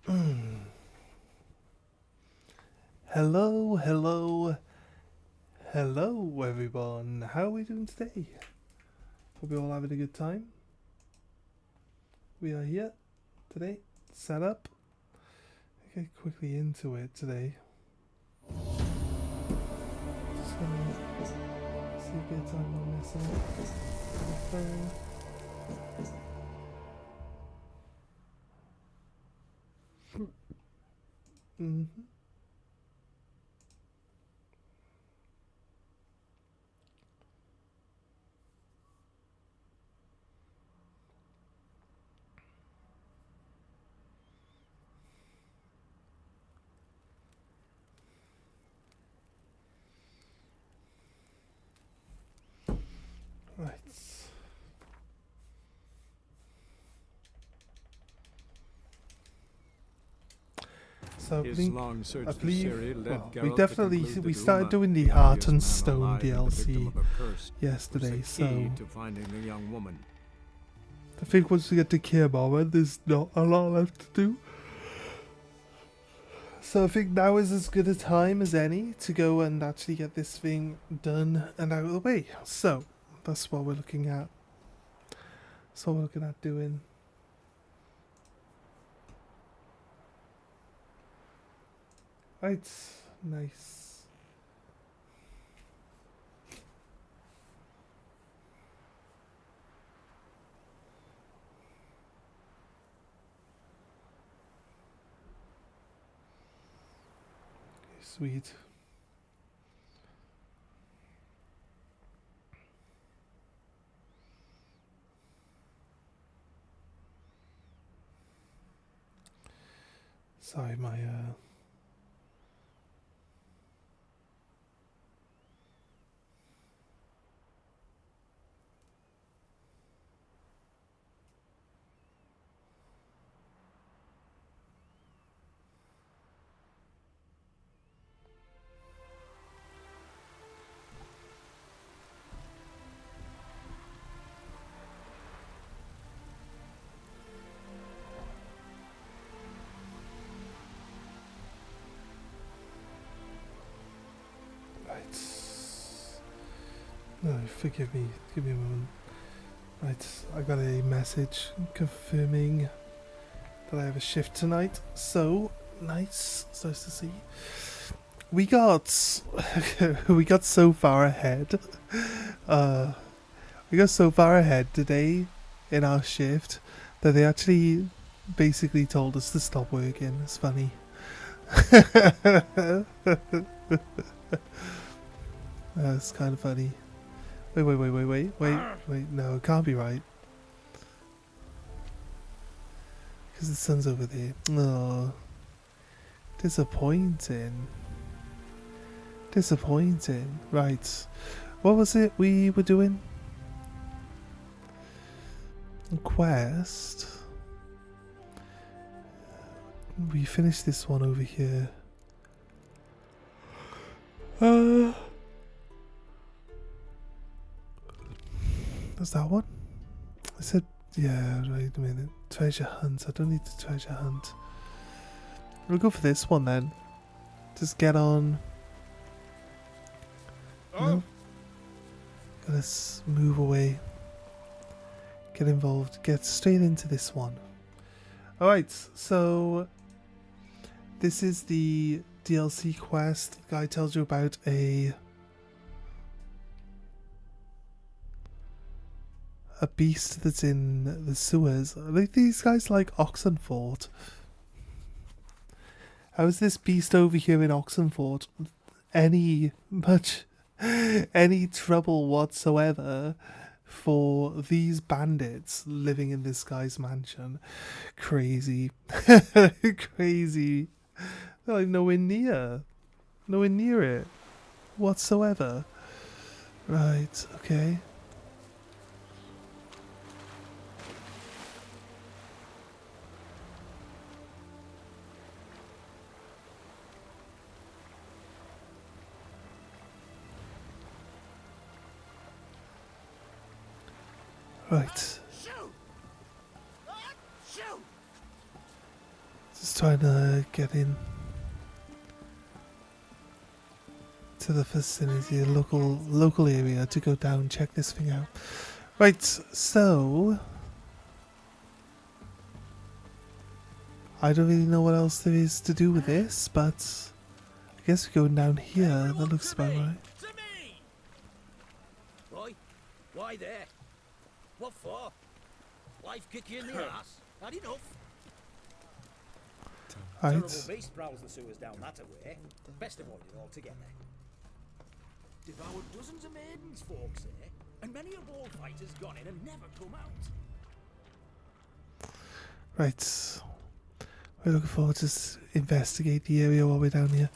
Hello, hello, hello everyone. How are we doing today? Hope you're all having a good time. We are here today, set up. Get quickly into it today. Just gonna see a bit of time on this phone. Right. So I believe we started doing the Heart and Stone DLC yesterday. So I think once we get to Kirmara, there's not a lot left to do. So I think now is as good a time as any to go and actually get this thing done and out of the way. So that's what we're looking at. That's what we're looking at doing. Right, nice. Sweet. Sorry, my no, forgive me. Give me a moment. Right, I got a message confirming that I have a shift tonight. So nice. So nice to see. We got so far ahead. We got so far ahead today in our shift that they actually basically told us to stop working. It's funny. That's kind of funny. Wait, no, it can't be right. Because the sun's over there. Oh, disappointing. Disappointing. Right. What was it we were doing? Quest. We finished this one over here. Was that one? I said, yeah, right a minute. Treasure hunt. I don't need to treasure hunt. We'll go for this one then. Just get on. No. Gotta move away. Get involved. Get straight into this one. Alright, so this is the DLC quest. The guy tells you about a beast that's in the sewers. Like these guys like Oxenford. How is this beast over here in Oxenford any trouble whatsoever for these bandits living in this guy's mansion? Crazy. Crazy. They're like nowhere near it whatsoever. Right, okay. Right. Just trying to get in to the vicinity, a local area to go down, check this thing out. Right, so I don't really know what else there is to do with this, but I guess we're going down here. That looks about right. Why there? What for? Life kick you in the ass? Had enough? Right. Terrible beast prowls the sewers down that way. Best avoid it altogether. Devoured dozens of maidens, folks say, and many a bold fighter's gone in and never come out. Right. We're looking forward to investigate the area while we're down here.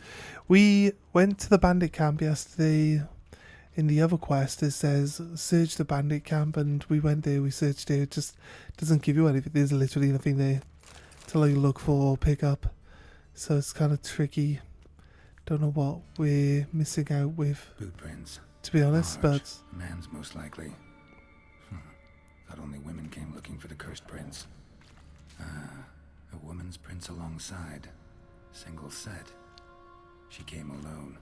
We went to the bandit camp yesterday. In the other quest, it says search the bandit camp, and we went there, we searched there. It just doesn't give you anything. There's literally nothing there to like look for or pick up. So it's kind of tricky. Don't know what we're missing out with, boot prints, to be honest, large. but Man's most likely. Thought only women came looking for the cursed prince. A woman's prints alongside. Single set. She came alone.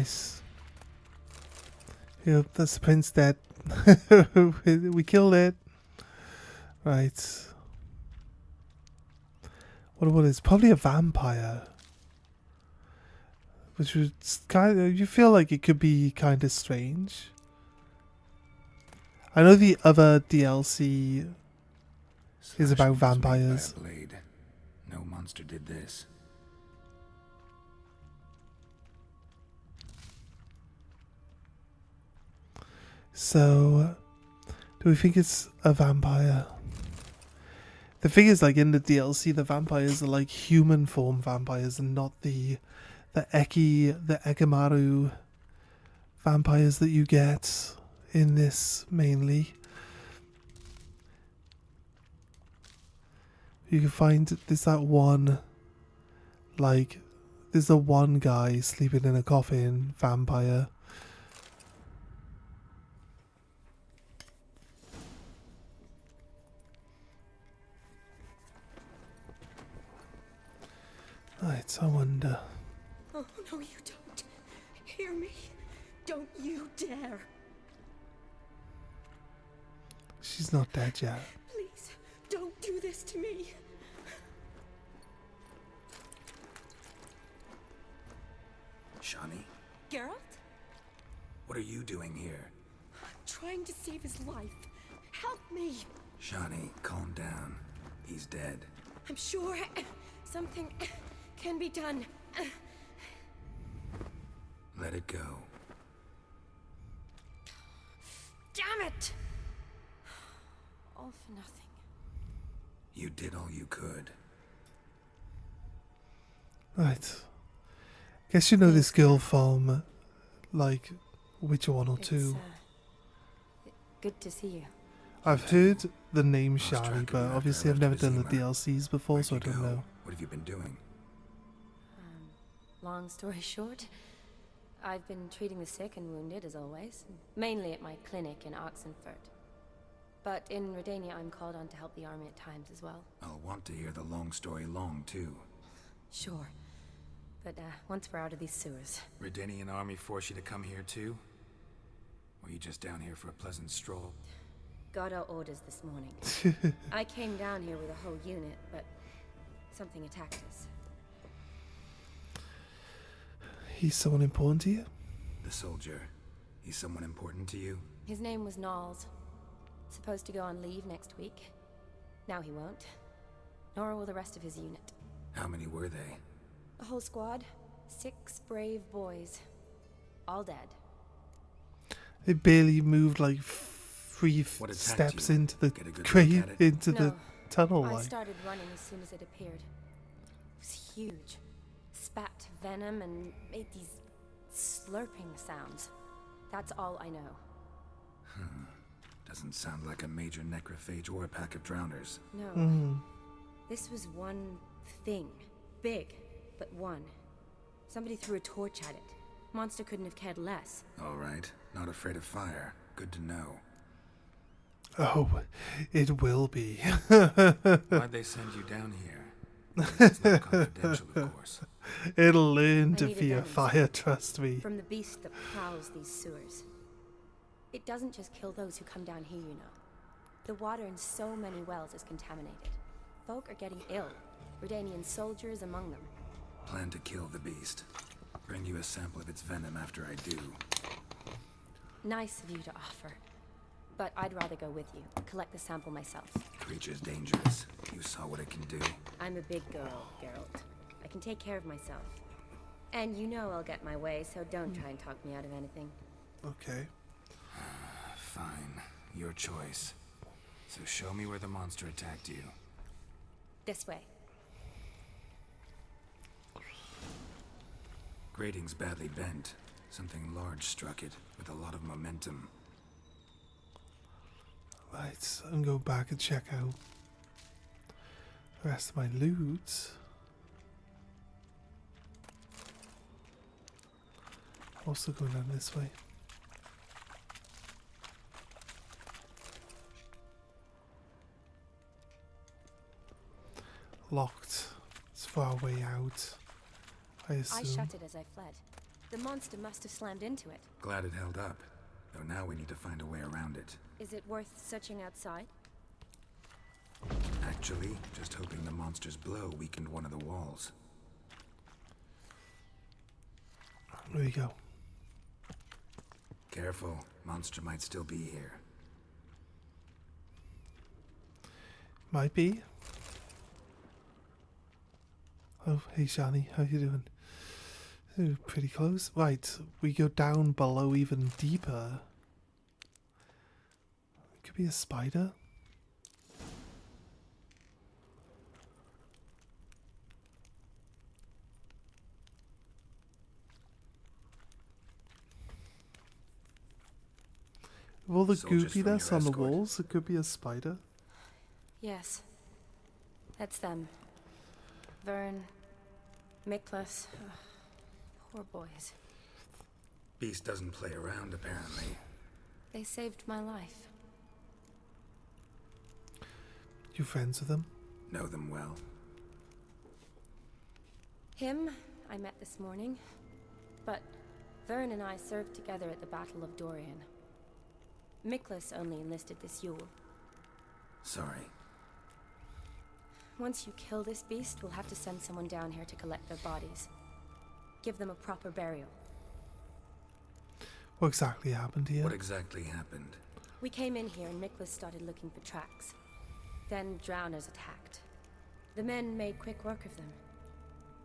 nice. Yep, that's the prince dead. We killed it. Right. What is probably a vampire. Which was kind of, you feel like it could be kind of strange. I know the other DLC is about vampires. By a blade. No monster did this. So, do we think it's a vampire? The thing is, like in the DLC, the vampires are like human form vampires and not the Ekamaru vampires that you get in this mainly. You can find there's that one, like there's the one guy sleeping in a coffin vampire. Right, I wonder. Oh, no, you don't. Hear me. Don't you dare. She's not dead yet. Please, don't do this to me. Shani, Geralt? what are you doing here? Trying to save his life. Help me. Shani, calm down. He's dead. I'm sure something can be done. Let it go. Damn it! All for nothing. You did all you could. Right. Guess you know this girl from, like, Witcher 1 or 2. Good to see you. I've heard the name Lost track Shani, of but you after obviously I I've left never done the Vizima. DLCs before, Where'd so I you don't go? know. What have you been doing? Long story short, I've been treating the sick and wounded as always, mainly at my clinic in Oxenfurt. But in Redania, I'm called on to help the army at times as well. I'll want to hear the long story long, too. Sure. But once we're out of these sewers. Redanian army force you to come here, too? Or are you just down here for a pleasant stroll? Got our orders this morning. I came down here with a whole unit, but something attacked us. He's someone important to you? The soldier. He's someone important to you? His name was Knowles. Supposed to go on leave next week. Now he won't. Nor will the rest of his unit. How many were they? A whole squad. 6 brave boys. All dead. They barely moved like 3 What attacked steps you? into the Get a good crate, look at it? into the No. tunnel. I Like. started running as soon as it appeared. It was huge. Spat venom and made these slurping sounds. That's all I know. Doesn't sound like a major necrophage or a pack of drowners. No. This was one thing. Big, but one. Somebody threw a torch at it. Monster couldn't have cared less. All right. Not afraid of fire. Good to know. Oh, it will be. Why'd they send you down here? It's not confidential, of course. It'll learn I to need a fear venom fire, trust me. from the beast that prowls these sewers. It doesn't just kill those who come down here, you know. The water in so many wells is contaminated. Folk are getting ill. Redanian soldiers among them. Plan to kill the beast. Bring you a sample of its venom after I do. Nice of you to offer. But I'd rather go with you, collect the sample myself. Creature's dangerous. You saw what it can do. I'm a big girl, Geralt. I can take care of myself. And you know I'll get my way, so don't try and talk me out of anything. Okay. Fine. Your choice. So show me where the monster attacked you. This way. Grating's badly bent. Something large struck it, with a lot of momentum. Right, I'm going back and check out the rest of my loot. Also going down this way. Locked. It's far way out, I assume. I shut it as I fled. The monster must have slammed into it. Glad it held up. Though now we need to find a way around it. Is it worth searching outside? Actually, just hoping the monster's blow weakened one of the walls. There we go. Careful, monster might still be here. Might be. Oh, hey Shani, how you doing? Ooh, pretty close. Right, we go down below even deeper. Could be a spider. With all the Soldiers from your goopiness on the escort. walls, it could be a spider. Yes. That's them. Vern. Miklas. Poor boys. Beast doesn't play around, apparently. They saved my life. You friends with them? Know them well. Him, I met this morning. But Vern and I served together at the Battle of Dorian. Miklas only enlisted this Yule. Sorry. Once you kill this beast, we'll have to send someone down here to collect their bodies. Give them a proper burial. What exactly happened here? What exactly happened? We came in here and Miklas started looking for tracks. Then drowners attacked. The men made quick work of them.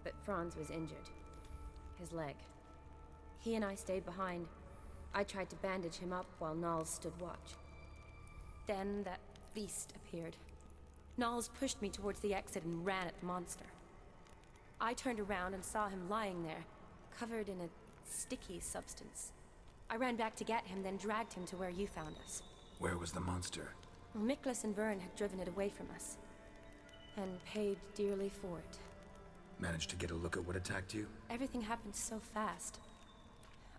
But Franz was injured. His leg. He and I stayed behind. I tried to bandage him up while Nals stood watch. Then that beast appeared. Nals pushed me towards the exit and ran at the monster. I turned around and saw him lying there, covered in a sticky substance. I ran back to get him, then dragged him to where you found us. Where was the monster? Well, Miklas and Vern had driven it away from us. And paid dearly for it. Managed to get a look at what attacked you? Everything happened so fast.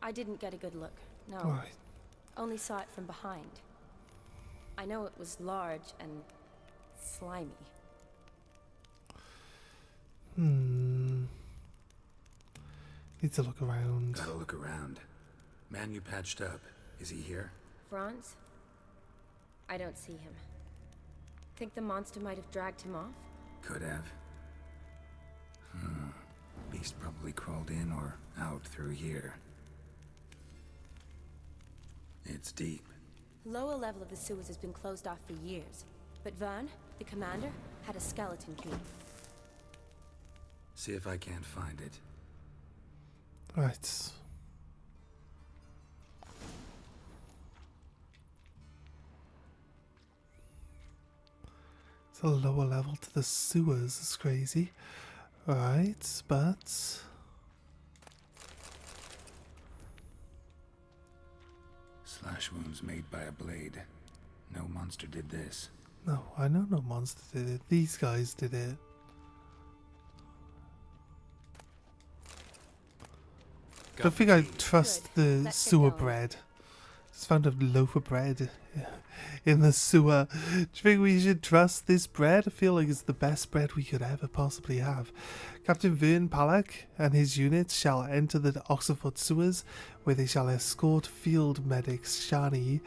I didn't get a good look, no. Right. Only saw it from behind. I know it was large and slimy. Need to look around. Gotta look around. Man you patched up. Is he here? Franz? I don't see him. Think the monster might have dragged him off? Could have. Beast probably crawled in or out through here. It's deep. Lower level of the sewers has been closed off for years. But Vern, the commander, had a skeleton key. See if I can't find it. Right. It's a lower level to the sewers. It's crazy. Right, but Slash wounds made by a blade. No monster did this. No, I know no monster did it. These guys did it. Don't think I trust Good. the Let's get sewer going. bread. Just found a loaf of bread in the sewer. Do you think we should trust this bread? I feel like it's the best bread we could ever possibly have. Captain Vern Palak and his units shall enter the Oxenford sewers, where they shall escort field medic Shani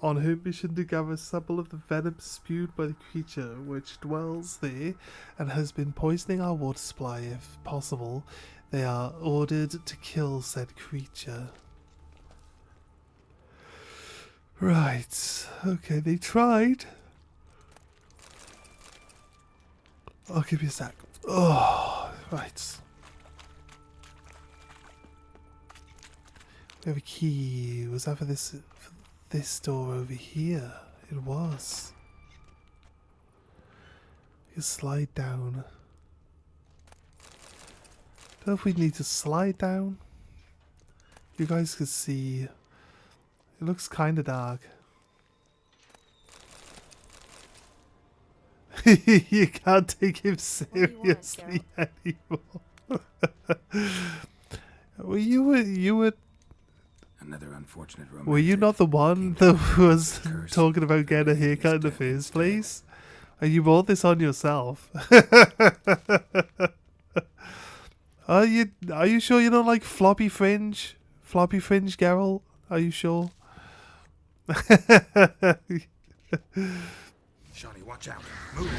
on her mission to gather a sample of the venom spewed by the creature which dwells there and has been poisoning our water supply. If possible, they are ordered to kill said creature. Right, okay, they tried. I'll give you a sec. Oh, right. We have a key. Was that for this door over here? It was. You slide down. Don't know if we need to slide down. You guys can see. It looks kind of dark. You can't take him seriously anymore. Well, you were. Another unfortunate romantic. Were you not the one that was talking about getting a haircut in the first place? And you bought this on yourself. Are you sure you don't like floppy fringe? Floppy fringe, Geralt? Are you sure? Shawnee, watch out. Move.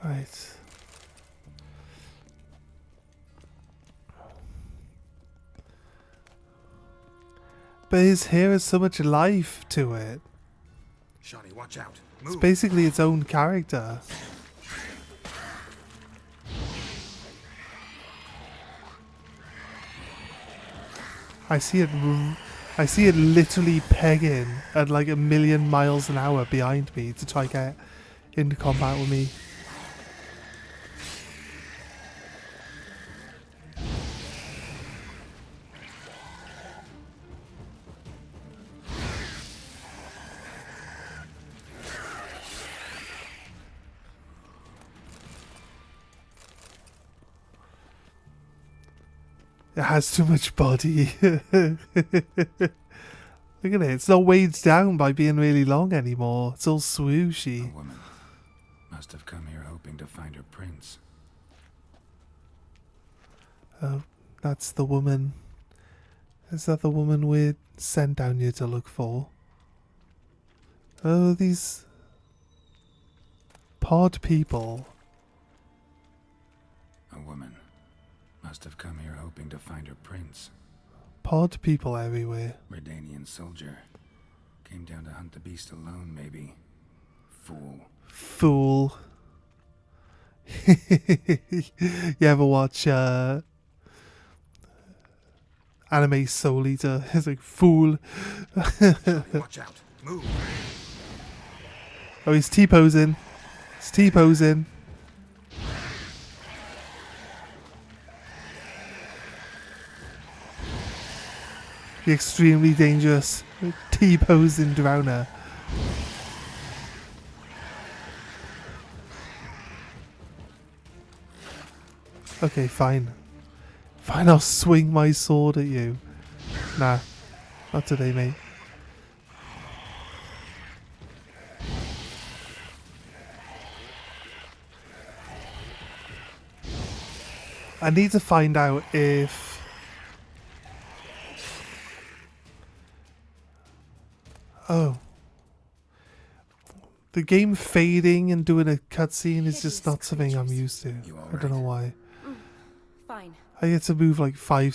Right. But his hair has so much life to it. Shawnee, watch out. It's Move. basically its own character. I see it literally pegging at like 1,000,000 miles an hour behind me to try get into combat with me. It has too much body. Look at it. It's not weighed down by being really long anymore. It's all A swooshy. woman must have come here hoping to find her prince. Oh, that's the woman. Is that the woman we sent down here to look for? Oh, these pod people. A woman must have come here hoping to find her prince. Pod people everywhere. Redanian soldier. Came down to hunt the beast alone, maybe. Fool. Fool. You ever watch anime Soul Eater? It's like, fool. Shawnee, watch out. Move. Oh, he's T-posing. He's T-posing. The extremely dangerous T-posing drowner. Okay, fine. Fine, I'll swing my sword at you. Nah, not today, mate. I need to find out if... Oh. The game fading and doing a cutscene is just not something I'm used to. You all I don't know right? why. Fine. I get to move like 5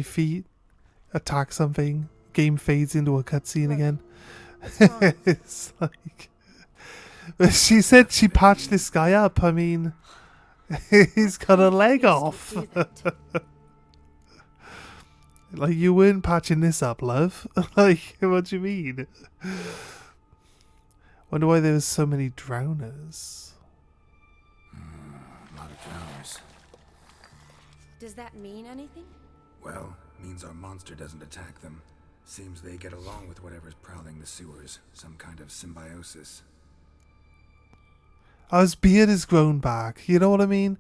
feet, attack something, game fades into a cutscene Look, again. What's wrong? It's like... She said she patched this guy up. I mean, he's got a leg off. Do that. Like, you weren't patching this up, love. Like, what do you mean? Wonder why there was so many drowners. A lot of drowners. Does that mean anything? Well, means our monster doesn't attack them. Seems they get along with whatever's prowling the sewers. Some kind of symbiosis. His beard has grown back. You know what I mean?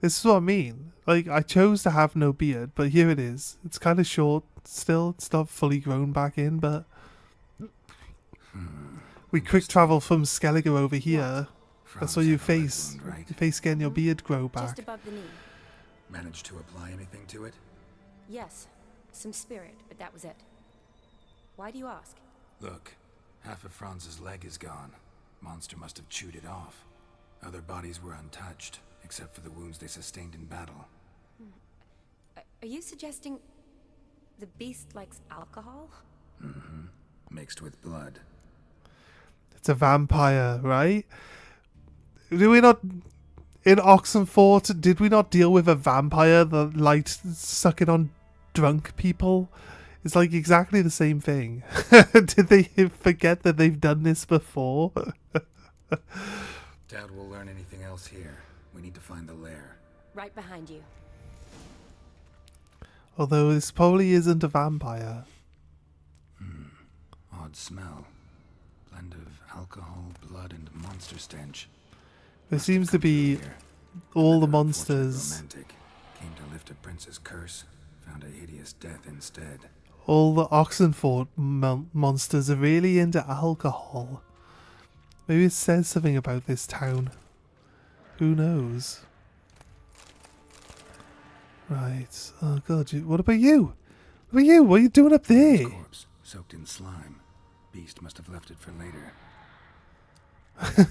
This is what I mean. Like, I chose to have no beard, but here it is. It's kind of short still. It's not fully grown back in, but... We quick travel from Skellige over here. That's what you face. Wound, right? You face getting your beard grow Just back. above the knee. Managed to apply anything to it? Yes. Some spirit, but that was it. Why do you ask? Look, half of Franz's leg is gone. Monster must have chewed it off. Other bodies were untouched, except for the wounds they sustained in battle. Are you suggesting the beast likes alcohol? Mm-hmm. Mixed with blood. It's a vampire, right? Do we not... In Oxenford, did we not deal with a vampire that liked sucking on drunk people? It's like exactly the same thing. Did they forget that they've done this before? Doubt we'll learn anything else here. We need to find the lair. Right behind you. Although this probably isn't a vampire. Odd smell. Blend of alcohol, blood, and monster stench. There seems to be all the Another unfortunate monsters. romantic. Came to lift a prince's curse. Found a hideous death instead. All the Oxenford monsters are really into alcohol. Maybe it says something about this town. Who knows? Right. Oh god, what about you? What about you? What are you doing up there? Corpse, soaked in slime. Beast must have left it for later.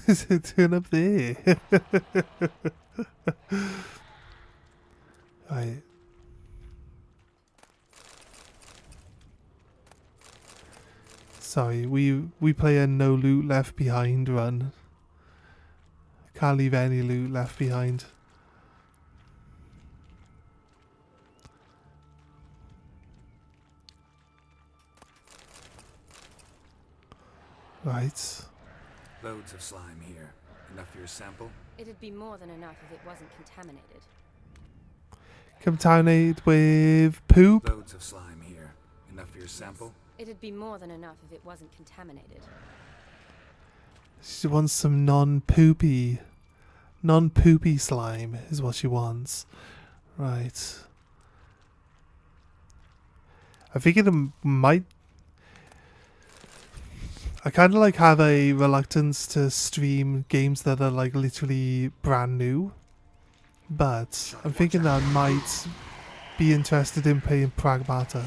Is it doing up there? Right. Sorry, we play a no loot left behind run. Can't leave any loot left behind. Right. Loads of slime here. Enough for your sample? It'd be more than enough if it wasn't contaminated. Contaminated with poop. Loads of slime here. Enough for your sample? It'd be more than enough if it wasn't contaminated. She wants some non-poopy slime is what she wants. Right. I think it might... I kind of like have a reluctance to stream games that are like literally brand new. But I'm thinking that I might be interested in playing Pragmata.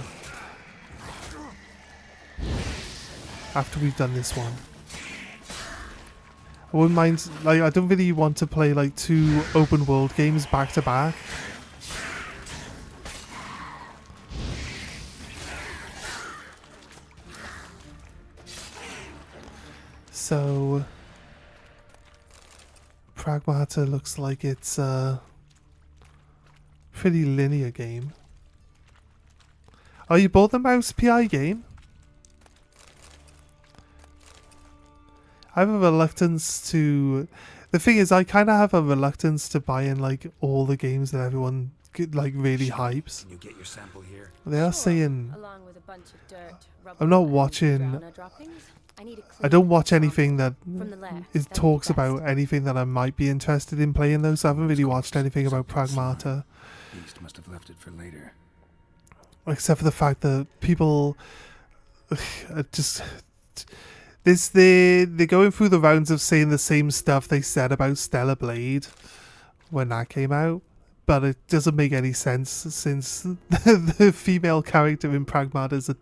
After we've done this one. I wouldn't mind, like, I don't really want to play like 2 open world games back to back. So Pragmata looks like it's a pretty linear game. Oh, you bought the mouse PI game? I have a reluctance to... The thing is, I kind of have a reluctance to buy in like all the games that everyone like really hypes. Can you get your sample here? They are saying... Along with a bunch of dirt, I'm not rubble, and watching... drowner droppings. I need a I clean don't watch sample anything that from the lair. it That'd be talks best. about anything that I might be interested in playing though, so I haven't really watched anything about Pragmata. Beast must have left it for later. Except for the fact that people just... They're going through the rounds of saying the same stuff they said about Stellar Blade when that came out, but it doesn't make any sense since the female character in Pragmata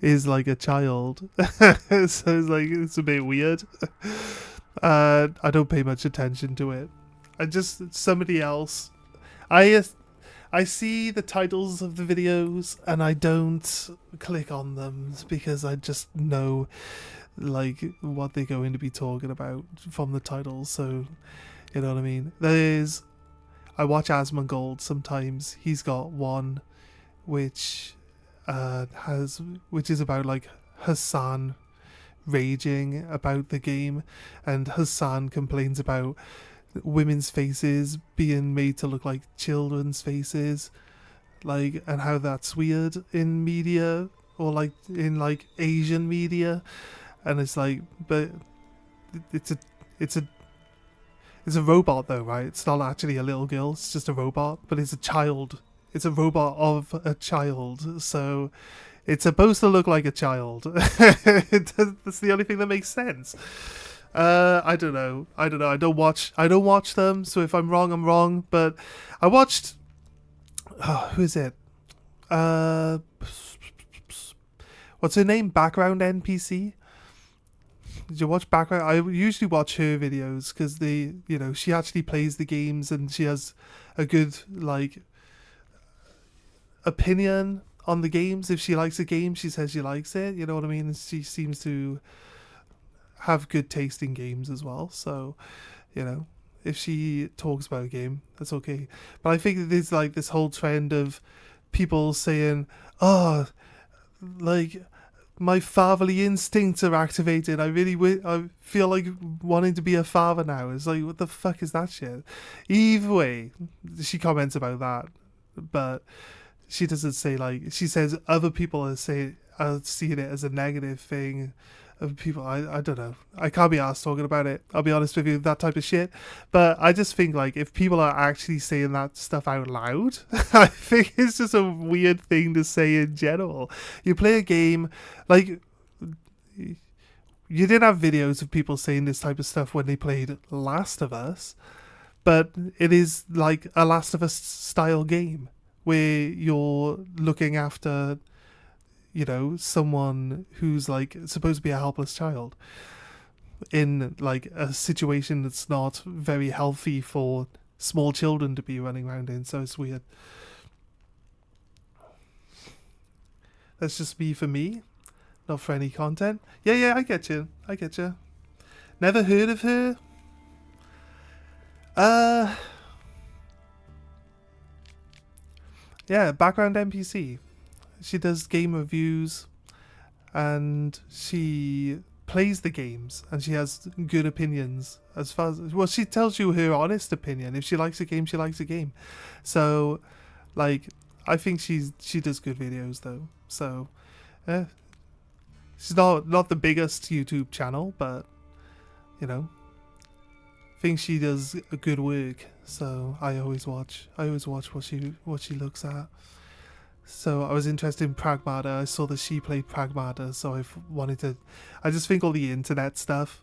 is like a child. So it's like, it's a bit weird. I don't pay much attention to it. I just, somebody else. I I see the titles of the videos and I don't click on them because I just know like what they're going to be talking about from the titles. So you know what I mean. I watch Asmongold sometimes. He's got one which is about like Hassan raging about the game, and Hassan complains about women's faces being made to look like children's faces, like, and how that's weird in media, or like in like Asian media. And it's like, but it's a robot though, right? It's not actually a little girl, it's just a robot, but it's a child. It's a robot of a child, so it's supposed to look like a child. That's the only thing that makes sense. I don't know. I don't watch them, so if I'm wrong, I'm wrong. But I watched. Oh, who is it? What's her name? Background NPC. Did you watch Background? I usually watch her videos because she actually plays the games and she has a good like opinion on the games. If she likes a game, she says she likes it. You know what I mean? And she seems to have good taste in games as well. So, if she talks about a game, that's okay. But I think that there's like this whole trend of people saying, "Oh, like my fatherly instincts are activated. I feel like wanting to be a father now." It's like, what the fuck is that shit? Either way, she comments about that, but she doesn't say like, she says other people are seeing it as a negative thing of people. I don't know. I can't be arsed talking about it. I'll be honest with you, that type of shit. But I just think like if people are actually saying that stuff out loud, I think it's just a weird thing to say in general. You play a game, like you did have videos of people saying this type of stuff when they played Last of Us, but it is like a Last of Us style game where you're looking after, someone who's like supposed to be a helpless child in like a situation that's not very healthy for small children to be running around in. So it's weird. That's just me for me, not for any content. Yeah, I get you. Never heard of her. Yeah, background NPC. She does game reviews and she plays the games and she has good opinions as far as, well, she tells you her honest opinion. If she likes a game, she likes a game. So, like, I think she does good videos though. So, she's not the biggest YouTube channel, but, I think she does a good work. So I always watch what she looks at. So I was interested in Pragmata. I saw that she played Pragmata, so I just think all the internet stuff.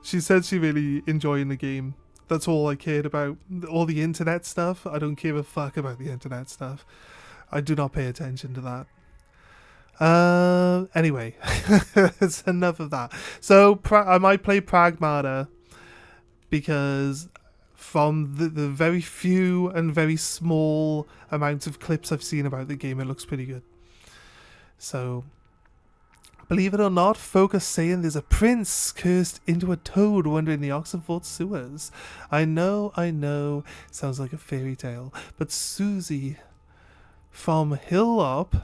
She said she really enjoying the game. That's all I cared about. All the internet stuff. I don't give a fuck about the internet stuff. I do not pay attention to that. Anyway, it's enough of that. So I might play Pragmata because from the very few and very small amounts of clips I've seen about the game, it looks pretty good. So, believe it or not, folk are saying there's a prince cursed into a toad wandering the Oxenford sewers. I know, sounds like a fairy tale, but Susie from Hillop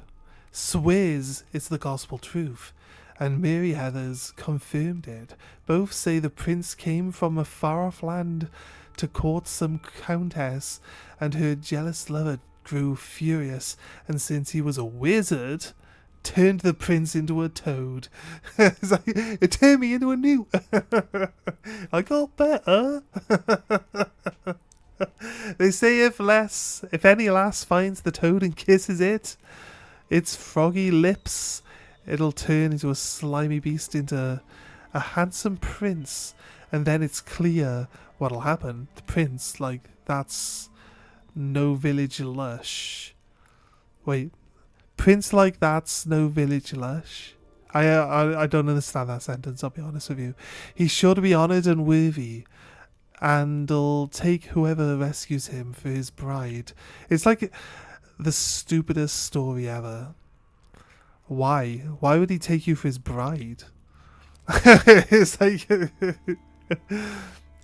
swears it's the gospel truth, and Mary Heathers confirmed it. Both say the prince came from a far-off land to court some countess, and her jealous lover grew furious, and since he was a wizard, turned the prince into a toad. It's like, it turned me into a newt. I got better. They say if any lass finds the toad and kisses its froggy lips, it'll turn into a slimy beast, into a handsome prince, and then it's clear what'll happen. The prince, like, that's no village lush. Wait, prince like that's no village lush? I don't understand that sentence, I'll be honest with you. He's sure to be honoured and worthy, and will take whoever rescues him for his bride. It's like the stupidest story ever. Why? Why would he take you for his bride? It's like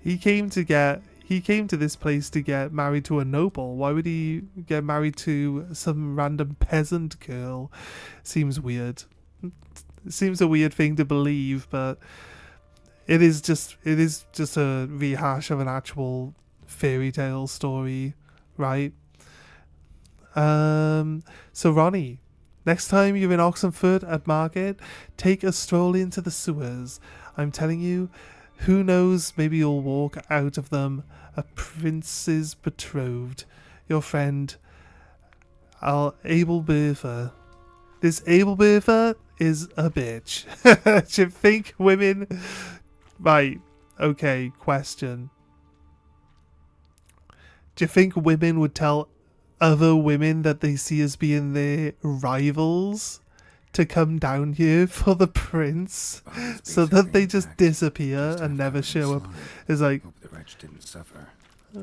he came to this place to get married to a noble. Why would he get married to some random peasant girl? Seems weird. It seems a weird thing to believe, but it is just a rehash of an actual fairy tale story, right? So Ronnie, next time you're in Oxenford at market, take a stroll into the sewers. I'm telling you, who knows, maybe you'll walk out of them a prince's betrothed. Your friend, Abel Bertha. This Abel Bertha is a bitch. Do you think women... Right, okay, question. Do you think women would tell other women that they see as being their rivals to come down here for the prince, so that they just disappear and never show up? It's like, Hope the wretch didn't suffer.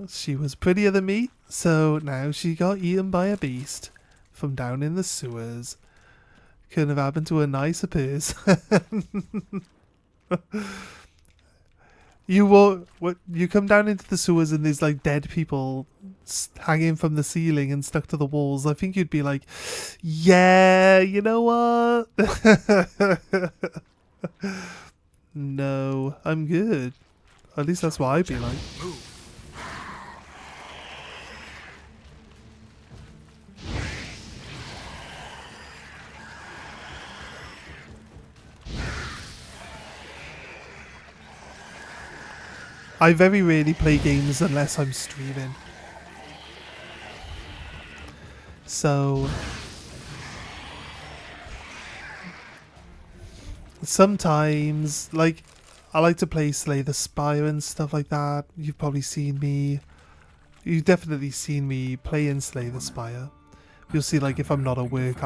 she was prettier than me, so now she got eaten by a beast from down in the sewers. Couldn't have happened to a nicer person. You come down into the sewers and there's like dead people hanging from the ceiling and stuck to the walls. I think you'd be like, yeah, you know what? No, I'm good. At least that's what I'd be like. I very rarely play games unless I'm streaming. So sometimes, like, I like to play Slay the Spire and stuff like that. You've probably seen me. You've definitely seen me play in Slay the Spire. You'll see, like, if I'm not at work,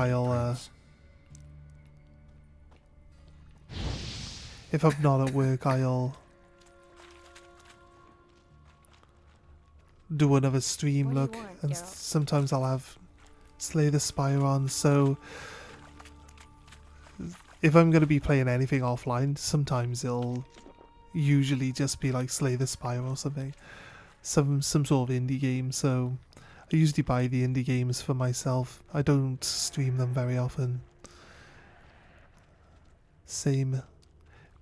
if I'm not at work, I'll do another stream look, and sometimes I'll have Slay the Spire on. So if I'm going to be playing anything offline, sometimes it'll usually just be like Slay the Spire or something, some sort of indie game. So I usually buy the indie games for myself. I don't stream them very often. Same.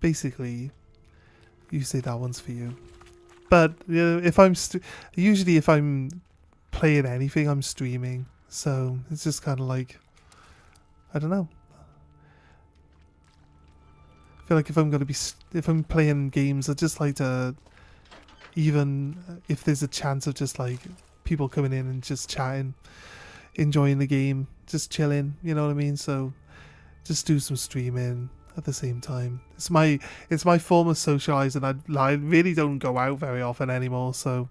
Basically, you say that one's for you. But you know, if I'm usually if I'm playing anything, I'm streaming. So it's just kind of like, I don't know. I feel like if I'm playing games, I just like to, even if there's a chance of just like people coming in and just chatting, enjoying the game, just chilling. You know what I mean? So just do some streaming at the same time. It's my form of socializing. I really don't go out very often anymore, so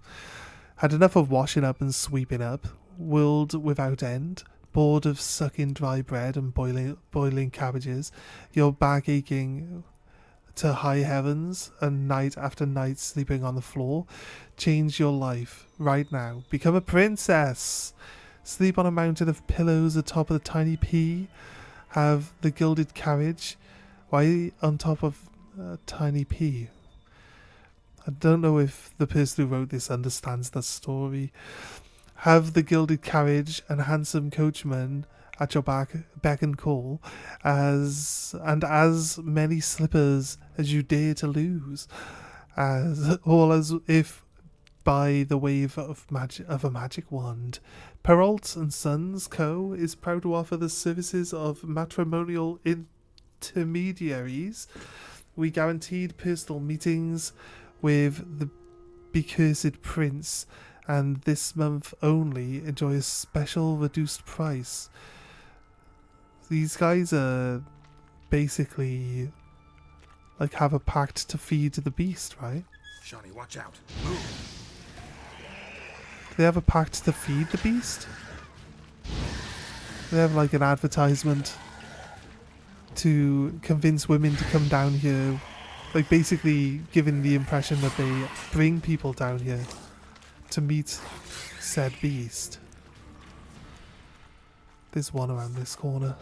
had enough of washing up and sweeping up. World without end. Bored of sucking dry bread and boiling cabbages. Your back aching to high heavens and night after night sleeping on the floor. Change your life right now. Become a princess. Sleep on a mountain of pillows atop of the tiny pea. Have the gilded carriage. Why on top of a tiny pea? I don't know if the person who wrote this understands the story. Have the gilded carriage and handsome coachman at your beck and call, as many slippers as you dare to lose, as if by the wave of a magic wand. Perrault and Sons Co. is proud to offer the services of matrimonial intermediaries. We guaranteed personal meetings with the becursed prince, and this month only enjoy a special reduced price. These guys are basically like have a pact to feed the beast, right? Shawnee, watch out. Move. They have a pact to feed the beast? They have like an advertisement to convince women to come down here Like, basically giving the impression that they bring people down here to meet said beast. There's one around this corner.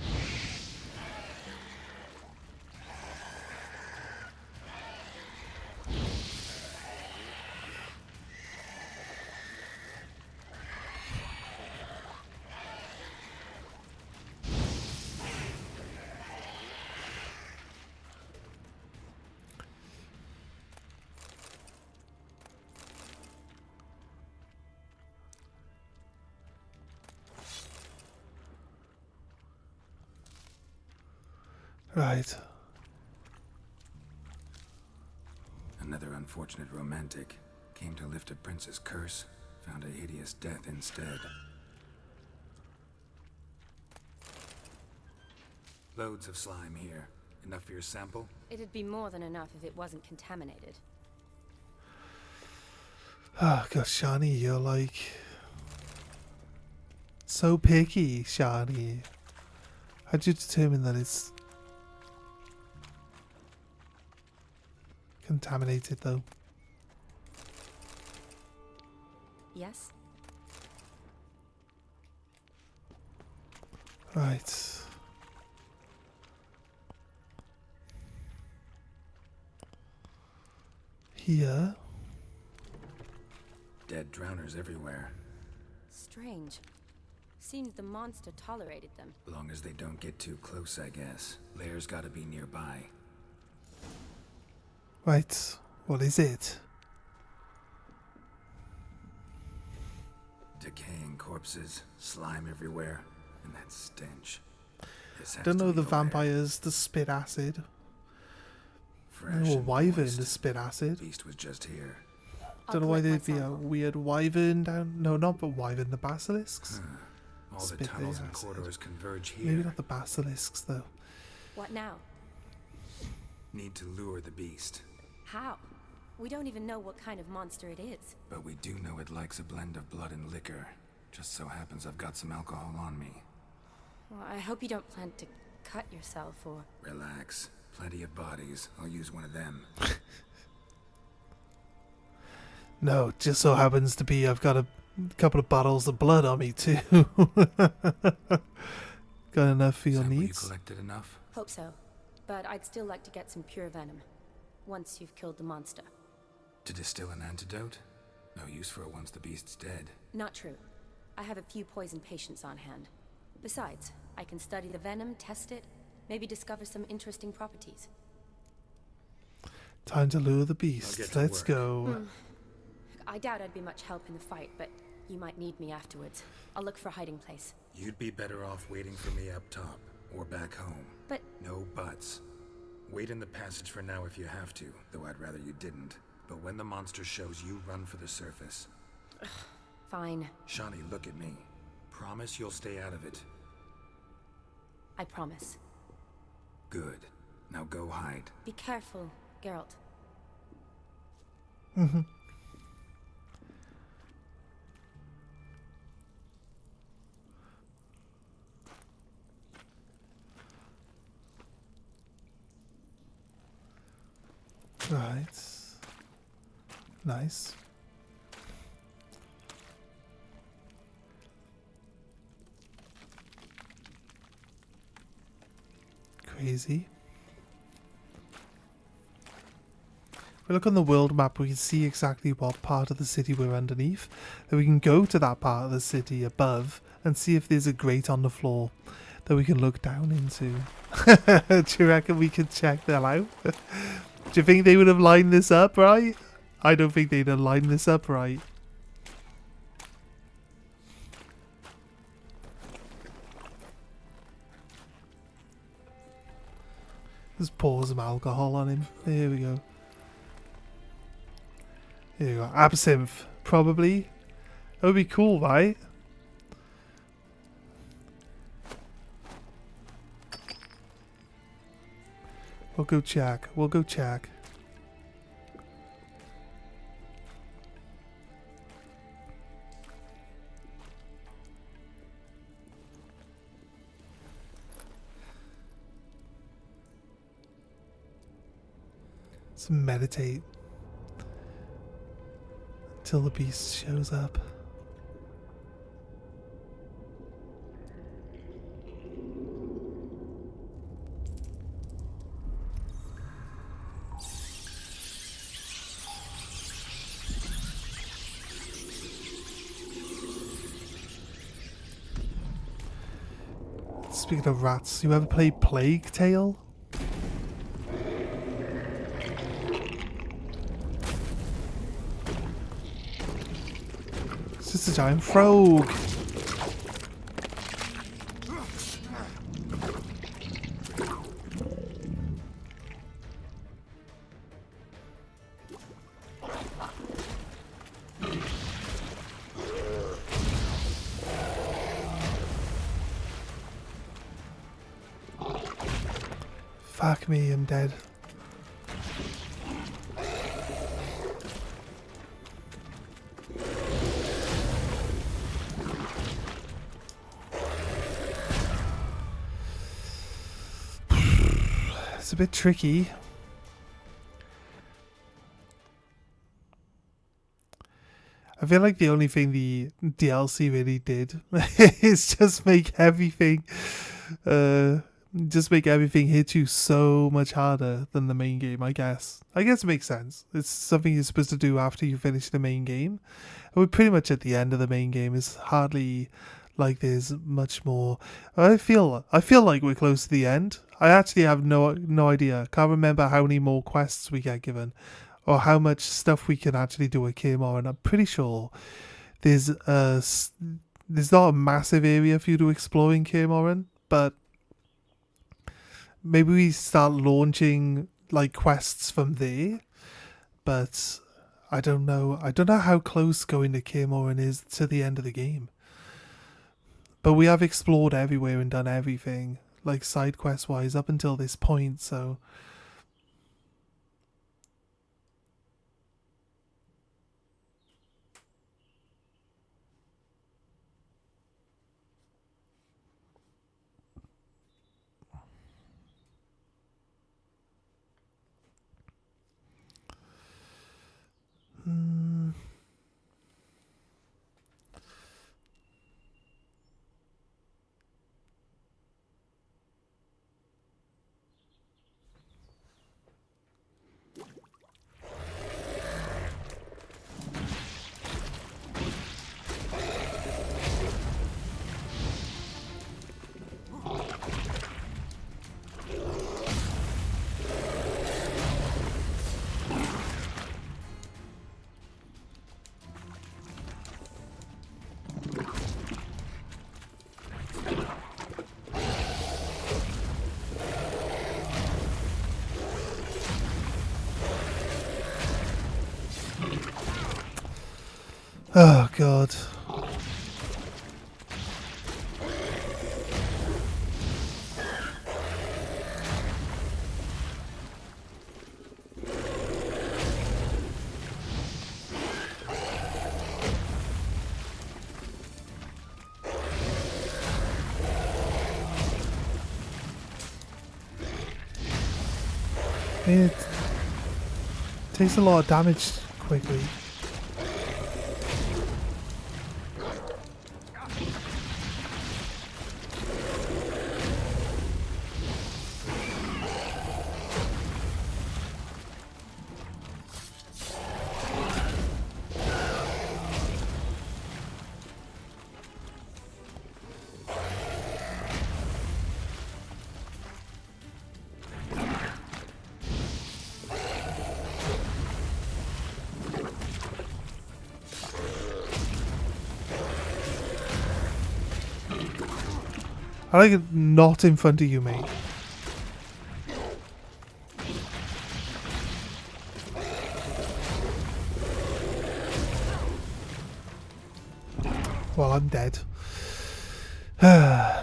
Right. Another unfortunate romantic came to lift a prince's curse, found a hideous death instead. Loads of slime here. Enough for your sample? It'd be more than enough if it wasn't contaminated. Oh gosh, Shani, you're like so picky, Shani. How'd you determine that it's contaminated though? Yes? Right. Here. Dead drowners everywhere. Strange. Seems the monster tolerated them. Long as they don't get too close, I guess. Lair's gotta be nearby. Right. What is it? Decaying corpses, slime everywhere, and that stench. This has Don't to know be the lair. vampires to spit acid. Fresh Or and wyvern moist. to spit acid. Beast was just here. Don't know why there'd be a weird wyvern down. No, not the wyvern, the basilisks. All the Spit the tunnels and acid. corridors converge here. Maybe not the basilisks though. What now? Need to lure the beast. How? We don't even know what kind of monster it is. But we do know it likes a blend of blood and liquor. Just so happens I've got some alcohol on me. Well, I hope you don't plan to cut yourself or... Relax. Plenty of bodies. I'll use one of them. No, it just so happens to be I've got a couple of bottles of blood on me too. Got enough for your Sample, you needs? collected enough? Hope so. But I'd still like to get some pure venom. Once you've killed the monster. To distill an antidote? No use for it once the beast's dead. Not true. I have a few poison patients on hand. Besides, I can study the venom, test it, maybe discover some interesting properties. Time to lure the I'll get beast. to Let's work. go. I doubt I'd be much help in the fight, but you might need me afterwards. I'll look for a hiding place. You'd be better off waiting for me up top. Or back home. But No buts. Wait in the passage for now if you have to, though I'd rather you didn't. But when the monster shows you, run for the surface. fine. Shani, look at me. Promise you'll stay out of it. I promise. Good. Now go hide. Be careful, Geralt. Right. Nice. Crazy. If we look on the world map, we can see exactly what part of the city we're underneath. Then we can go to that part of the city above and see if there's a grate on the floor that we can look down into. Do you reckon we could check that out? Do you think they would have lined this up right? I don't think they'd have lined this up right. Just pour some alcohol on him. There we go. There you go. Absinthe, probably. That would be cool, right? We'll go check. We'll go check. Let's meditate till the beast shows up. Speaking of rats, you ever played Plague Tale? It's just a giant frog. Fuck me, I'm dead. It's a bit tricky. I feel like the only thing the DLC really did is just make everything hit you so much harder than the main game, I guess. I guess it makes sense. It's something you're supposed to do after you finish the main game. We're pretty much at the end of the main game. It's hardly like there's much more. I feel like we're close to the end. I actually have no idea. Can't remember how many more quests we get given or how much stuff we can actually do at Kaymor, and I'm pretty sure there's not a massive area for you to explore in Kaymor, but maybe we start launching like quests from there. But I don't know. I don't know how close going to Kaymor is to the end of the game. But we have explored everywhere and done everything, like side quest wise, up until this point, so. Oh god. I mean, it takes a lot of damage quickly. I like it not in front of you, mate. Well, I'm dead. They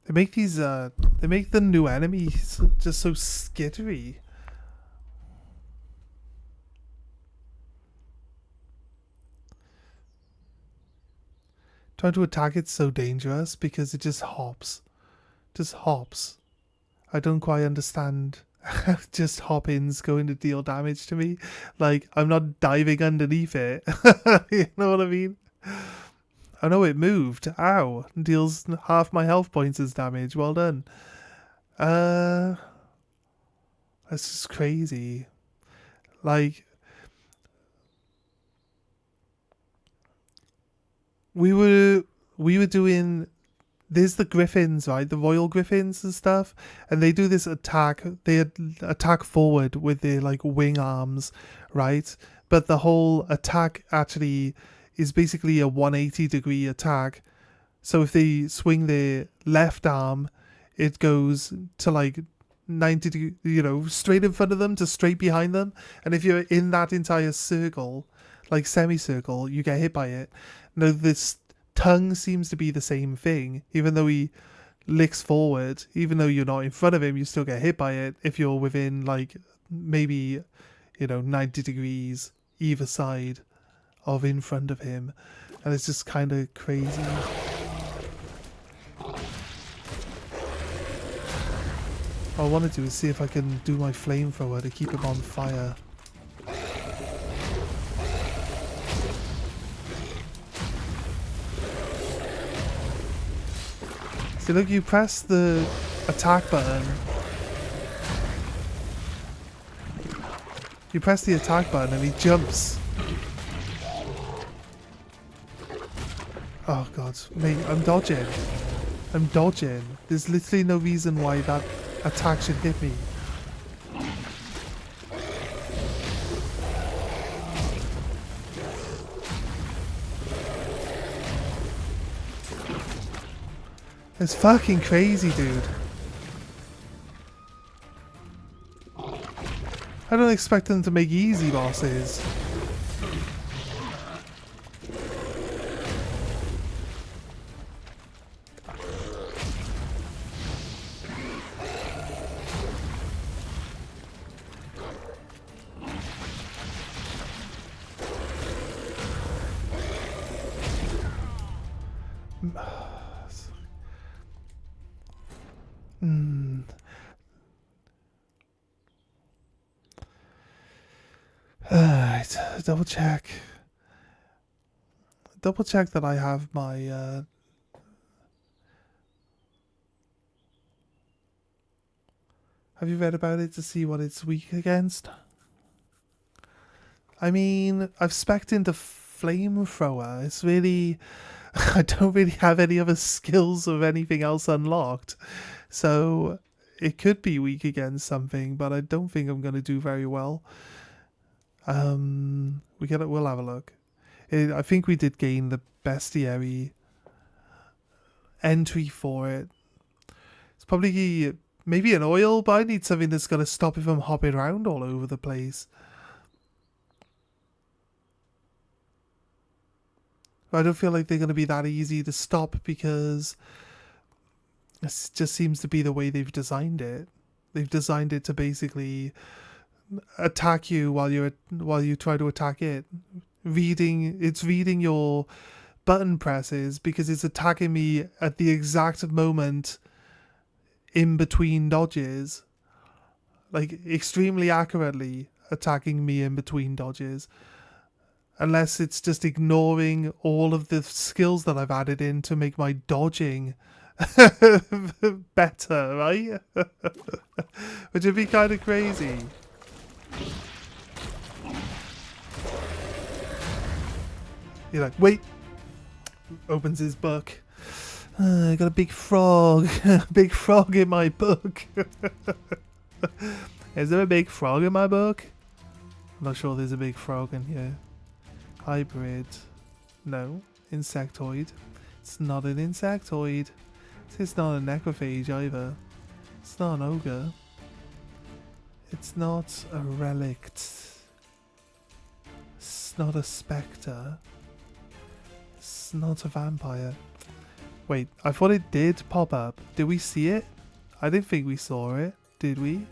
make these, they make the new enemies just so skittery. Trying to attack it's so dangerous because it just hops. Just hops. I don't quite understand how just hop-ins going to deal damage to me. Like, I'm not diving underneath it. You know what I mean? Oh no, it moved. Ow. Deals half my health points as damage. Well done. That's just crazy. Like, we were doing, there's the griffins, right? The royal griffins and stuff, and they do this attack. They attack forward with their like wing arms, right? But the whole attack actually is basically a 180-degree attack. So if they swing their left arm, it goes to like 90 degree, you know, straight in front of them to straight behind them. And if you're in that entire circle, like semicircle, you get hit by it. Now this tongue seems to be the same thing. Even though he licks forward, even though you're not in front of him, you still get hit by it if you're within like maybe, you know, 90 degrees either side of in front of him. And it's just kind of crazy. What I want to do is see if I can do my flamethrower to keep him on fire. See, look, you press the attack button. You press the attack button and he jumps. Oh god, mate, I'm dodging. I'm dodging. There's literally no reason why that attack should hit me. It's fucking crazy, dude. I don't expect them to make easy bosses. Alright, double check that I have my have you read about it to see what it's weak against? I mean, I've spec'd into flamethrower. It's really I don't really have any other skills or anything else unlocked. So it could be weak against something, but I don't think I'm gonna do very well. We'll have a look. I think we did gain the bestiary entry for it. It's probably maybe an oil, but I need something that's gonna stop it from hopping around all over the place. I don't feel like they're gonna be that easy to stop because it just seems to be the way they've designed it. They've designed it to basically attack you while you try to attack it. It's reading your button presses because it's attacking me at the exact moment in between dodges, like extremely accurately attacking me in between dodges, unless it's just ignoring all of the skills that I've added in to make my dodging better, right? Which would be kind of crazy. You're like, wait. Opens his book. I got a big frog. Big frog in my book. Is there a big frog in my book? I'm not sure there's a big frog in here. Hybrid. No. Insectoid. It's not an insectoid. It's not a necrophage either. It's not an ogre. It's not a relict. It's not a spectre. It's not a vampire. Wait, I thought it did pop up. Did we see it? I didn't think we saw it. Did we?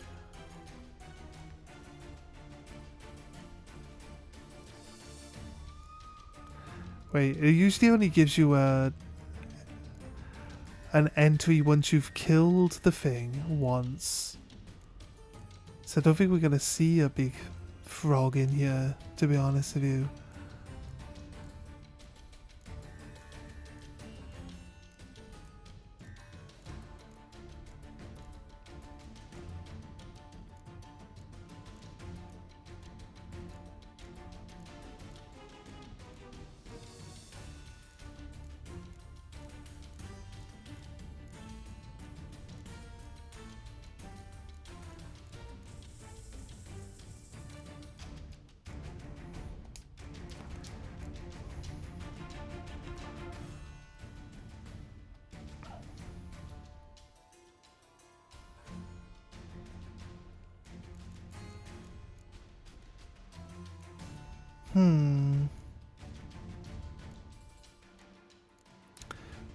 Wait, it usually only gives you an entry once you've killed the thing once. So I don't think we're going to see a big frog in here, to be honest with you.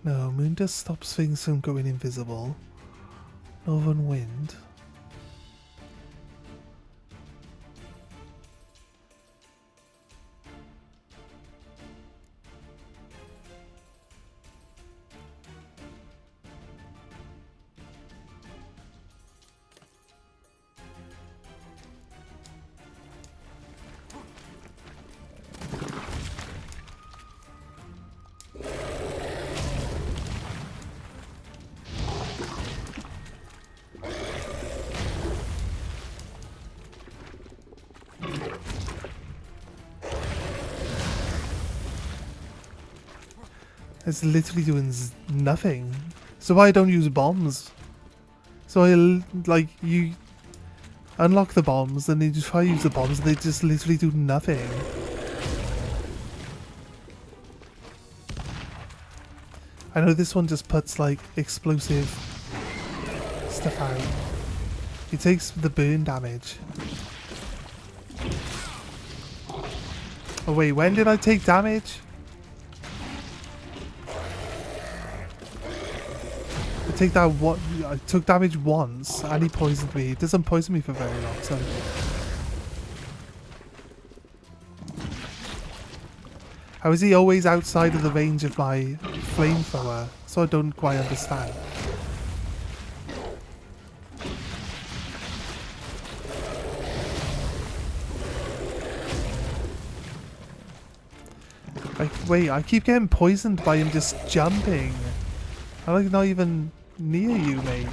No, moon dust stops things from going invisible. Northern wind. It's literally doing nothing. So I don't use bombs. So like, you unlock the bombs, and then you try to use the bombs, and they just literally do nothing. I know this one just puts, like, explosive stuff out. He takes the burn damage. Oh wait, when did I take damage? I took damage once, and he poisoned me. It doesn't poison me for very long, so... How is he always outside of the range of my flamethrower? So I don't quite understand. Like, wait, I keep getting poisoned by him just jumping. I'm like not even near you, mate.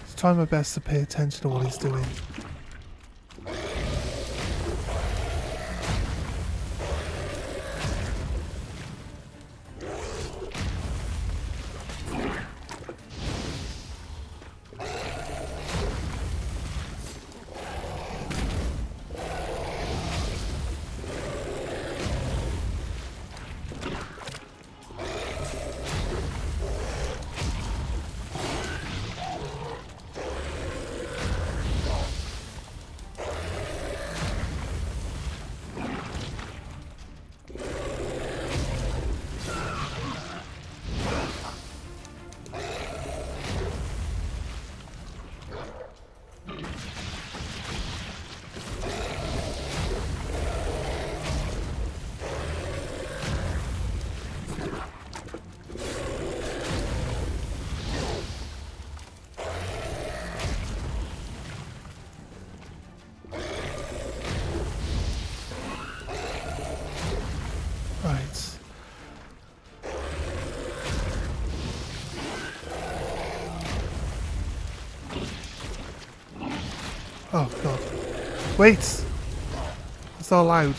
Just trying my best to pay attention to what he's doing. Oh god. Wait! It's not loud.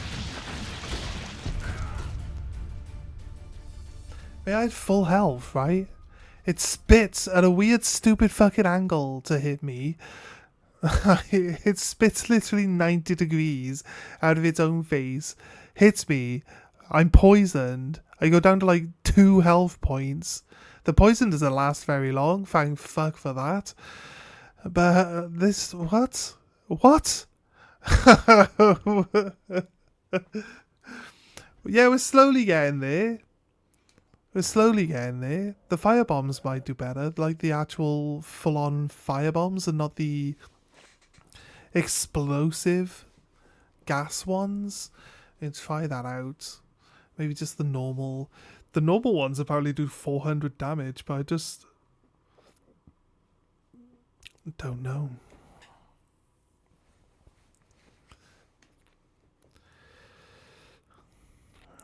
I had full health, right? It spits at a weird stupid fucking angle to hit me. It spits literally 90 degrees out of its own face. Hits me. I'm poisoned. I go down to like 2 health points. The poison doesn't last very long. Thank fuck for that. But this... What? What? Yeah, we're slowly getting there. We're slowly getting there. The firebombs might do better, like the actual full-on firebombs and not the explosive gas ones. Let's try that out. Maybe just the normal. The normal ones apparently do 400 damage, but I just don't know.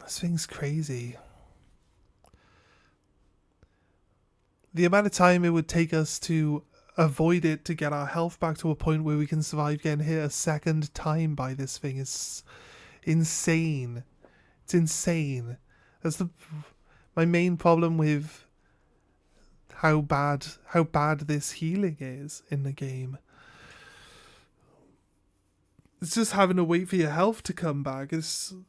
This thing's crazy. The amount of time it would take us to avoid it to get our health back to a point where we can survive getting hit a second time by this thing is insane. It's insane. That's my main problem with how bad this healing is in the game. It's just having to wait for your health to come back. The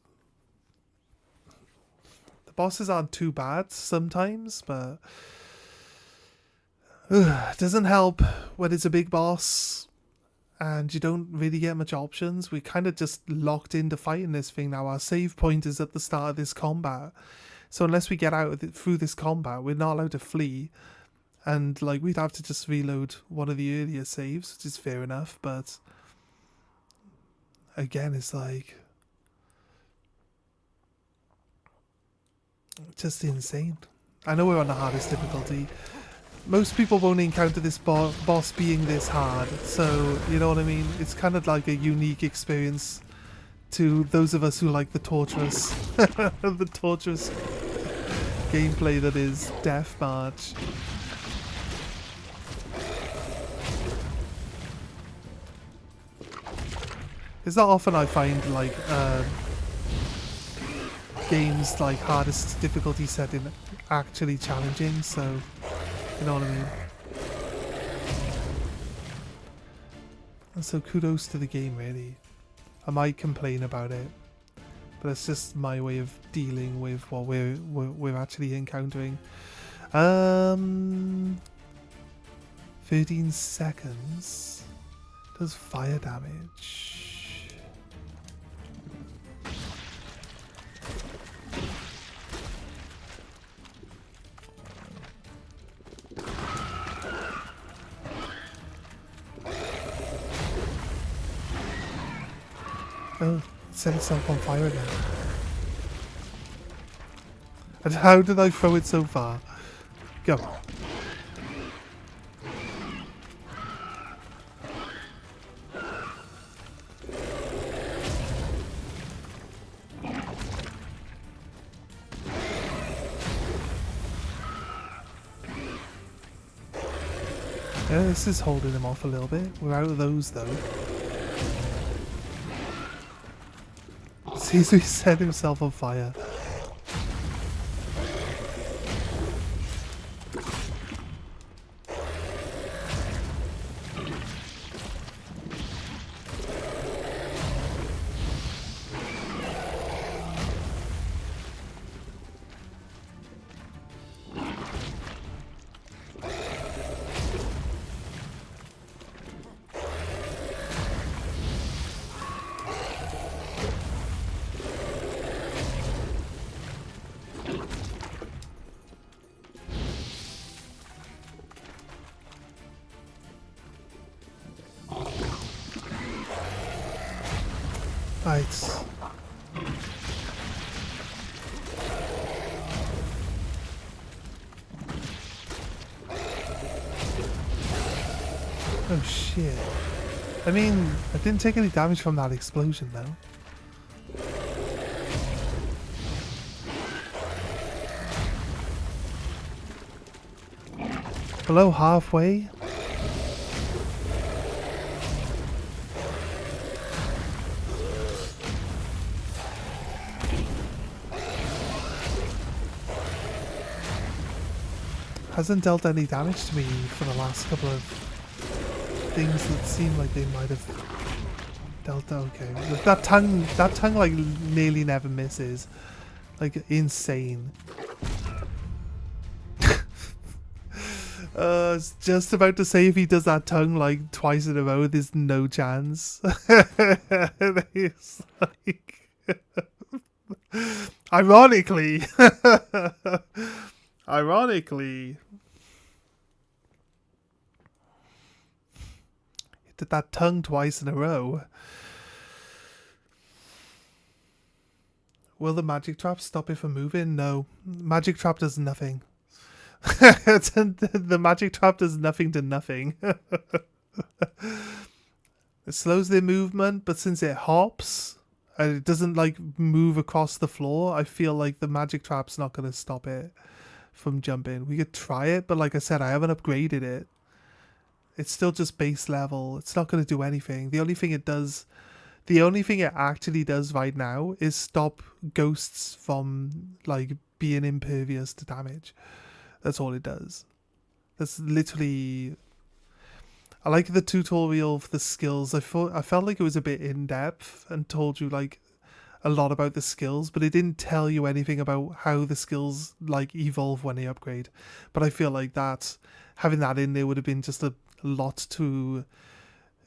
bosses aren't too bad sometimes, but it doesn't help when it's a big boss and you don't really get much options. We kind of just locked into fighting this thing now. Our save point is at the start of this combat, so unless we get out through this combat, we're not allowed to flee, and like we'd have to just reload one of the earlier saves, which is fair enough, but again, it's like just insane. I know we're on the hardest difficulty. Most people won't encounter this boss being this hard, so you know what I mean? It's kind of like a unique experience to those of us who like the torturous the torturous gameplay that is Death March. It's not often I find like games like hardest difficulty setting actually challenging, so you know what I mean? And so kudos to the game, really. I might complain about it, but it's just my way of dealing with what we're actually encountering. 13 seconds does fire damage. Oh, it set itself on fire again. And how did I throw it so far? Go. Yeah, this is holding him off a little bit. We're out of those though. Seems to set himself on fire. Right. Oh shit. I mean, I didn't take any damage from that explosion though. Below halfway. Hasn't dealt any damage to me for the last couple of things that seem like they might have dealt. Okay, that tongue like nearly never misses, like insane. I was just about to say if he does that tongue like twice in a row, there's no chance. It's like, ironically. Ironically. It did that tongue twice in a row. Will the magic trap stop it from moving? No. Magic trap does nothing. The magic trap does nothing to nothing. It slows their movement, but since it hops and it doesn't like move across the floor, I feel like the magic trap's not going to stop it from jumping. We could try it, but like I said, I haven't upgraded it. It's still just base level. It's not going to do anything. The only thing it actually does right now is stop ghosts from like being impervious to damage. That's all it does. That's literally... I like the tutorial for the skills. I felt like it was a bit in-depth and told you like a lot about the skills, but it didn't tell you anything about how the skills like evolve when they upgrade. But I feel like that having that in there would have been just a lot to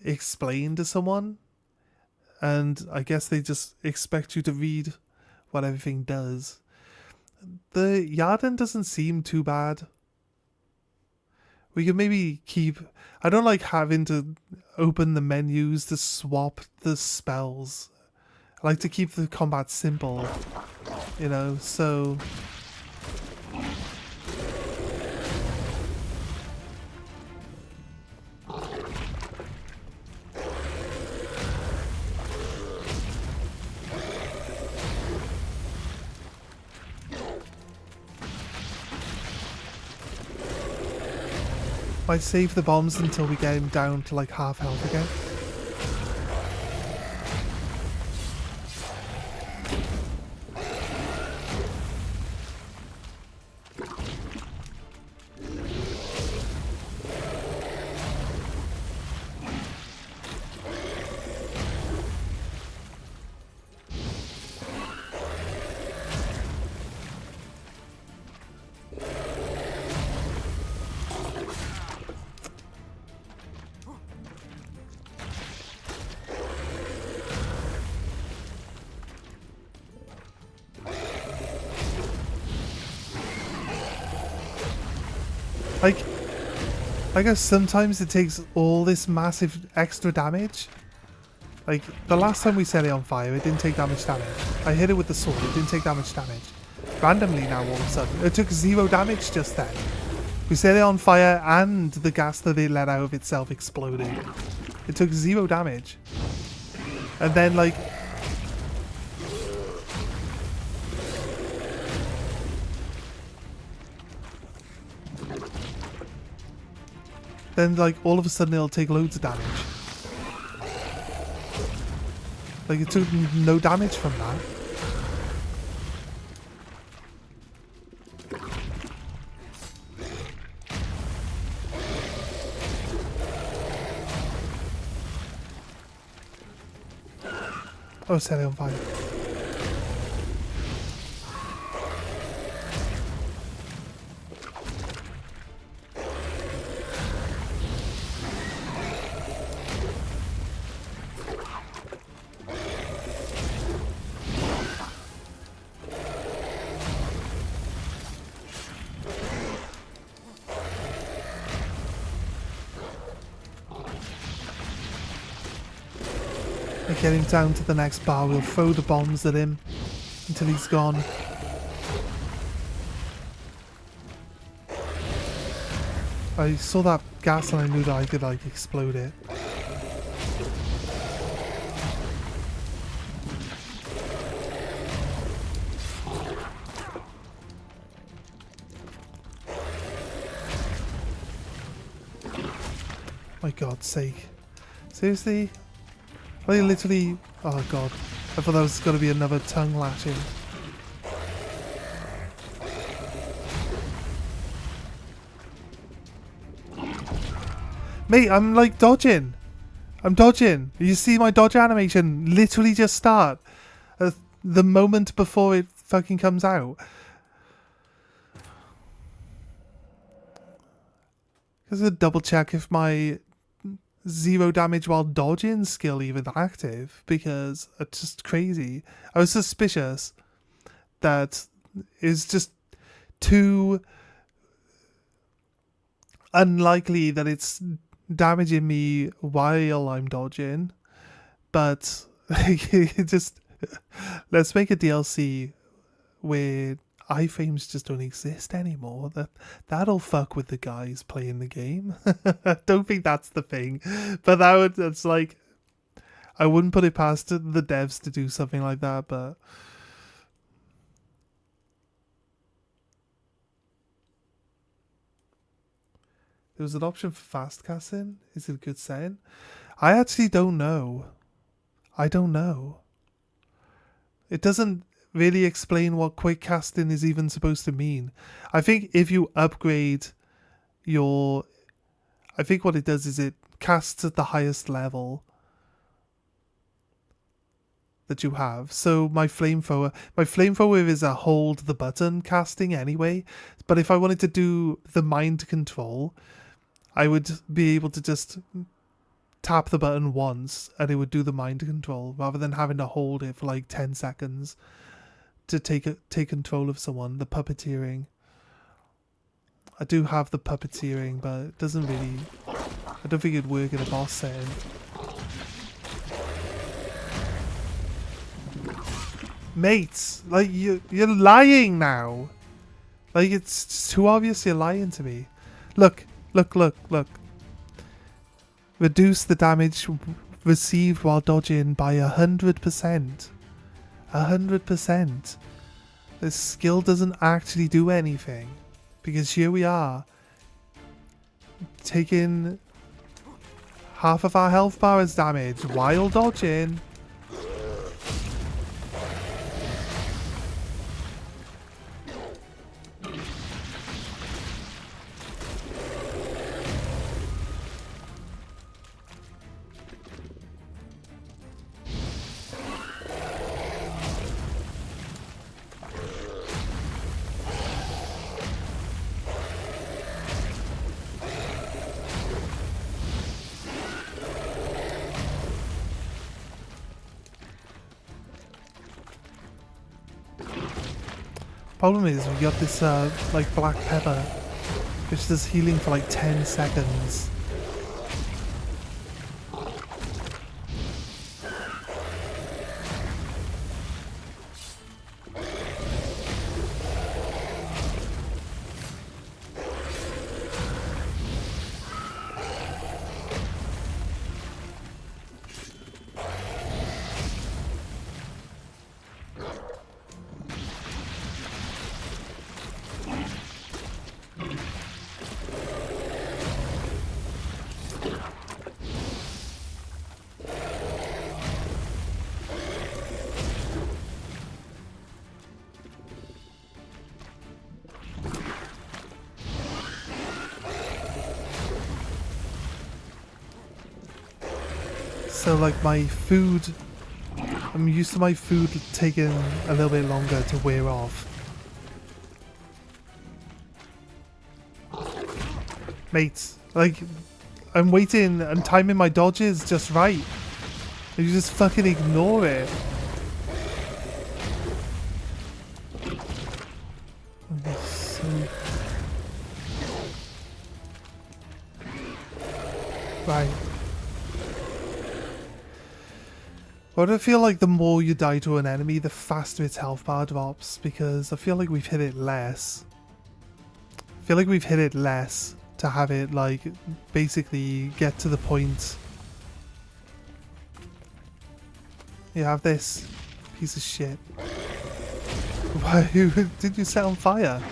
explain to someone. And I guess they just expect you to read what everything does. The Yarden doesn't seem too bad. We could maybe keep... I don't like having to open the menus to swap the spells. I like to keep the combat simple, you know, so... Might save the bombs until we get him down to like half health again. I guess sometimes it takes all this massive extra damage. Like, the last time we set it on fire, it didn't take that much damage. I hit it with the sword, it didn't take that much damage. Randomly now, all of a sudden, it took 0 damage just then. We set it on fire and the gas that it let out of itself exploded. It took 0 damage. And then, like... Then, like, all of a sudden it'll take loads of damage. Like, it took no damage from that. Oh, set it on fire. Get him down to the next bar. We'll throw the bombs at him until he's gone. I saw that gas and I knew that I could like explode it. My God's sake. Seriously? I literally... Oh god. I thought that was going to be another tongue lashing. Mate, I'm like dodging. I'm dodging. You see my dodge animation literally just start. The moment before it fucking comes out. Because I double check if my... 0 damage while dodging skill even active, because it's just crazy. I was suspicious that it's just too unlikely that it's damaging me while I'm dodging, but just let's make a DLC where iframes just don't exist anymore. That'll fuck with the guys playing the game. I don't think that's the thing, but that's like, I wouldn't put it past the devs to do something like that, but there was an option for fast casting. Is it a good setting? I actually don't know. I don't know. It doesn't really explain what quick casting is even supposed to mean. I think if you upgrade your... I think what it does is it casts at the highest level that you have. So my flamethrower is a hold the button casting anyway. But if I wanted to do the mind control, I would be able to just tap the button once and it would do the mind control rather than having to hold it for like 10 seconds to take control of someone. The puppeteering. I do have the puppeteering, but it doesn't really... I don't think it'd work in a boss setting. Mates, like you're lying now. Like it's too obvious you're lying to me. Look. Reduce the damage received while dodging by 100%. 100%. This skill doesn't actually do anything. Because here we are. Taking half of our health bar as damage while dodging. Problem is, we got this like black pepper, which does healing for like 10 seconds. So like my food, I'm used to my food taking a little bit longer to wear off. Mates, like I'm waiting and timing my dodges just right. And you just fucking ignore it. Right. Why do I feel like the more you die to an enemy, the faster its health bar drops? Because I feel like we've hit it less. I feel like we've hit it less to have it, like, basically get to the point. You have this piece of shit. Why did you set on fire?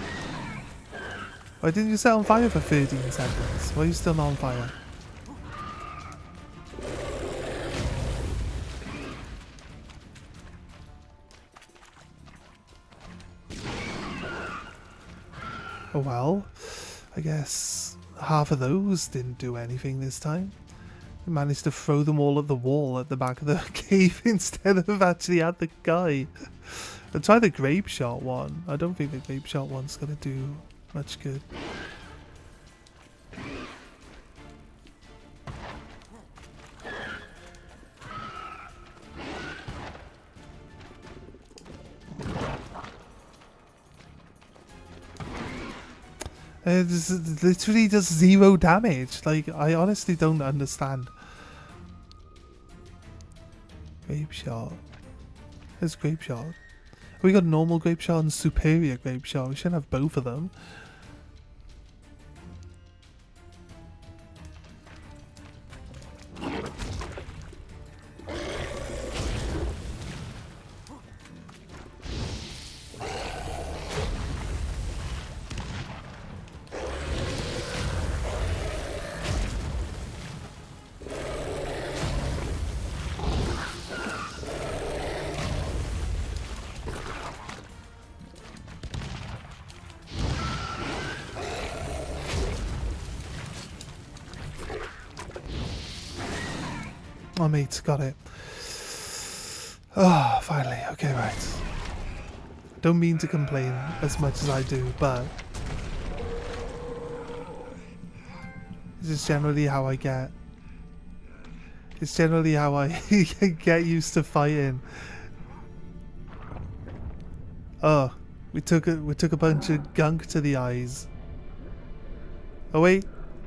Why didn't you set on fire for 13 seconds? Why are you still not on fire? Oh well, I guess half of those didn't do anything this time. We managed to throw them all at the wall at the back of the cave instead of actually at the guy. I'll try the grape shot one. I don't think the grape shot one's gonna do much good. This literally does 0 damage. Like, I honestly don't understand. Grape shot. There's grape shot. We got normal grape shot and superior grape shot. We shouldn't have both of them. Oh, mate, got it. Oh, finally. Okay, right. Don't mean to complain as much as I do, but this is generally how I get. It's generally how I get used to fighting. Oh, we took a bunch of gunk to the eyes. Oh wait,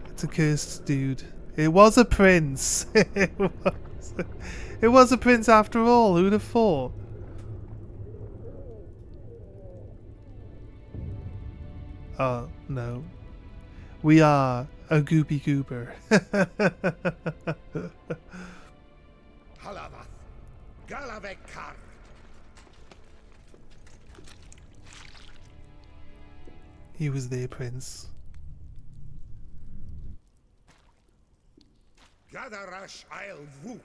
it's a cursed dude. It was a prince. It was a prince after all. Who'd have thought? Oh no, we are a goopy goober. Halavath, Galavekar. He was their prince. Gadarash I'll Voot.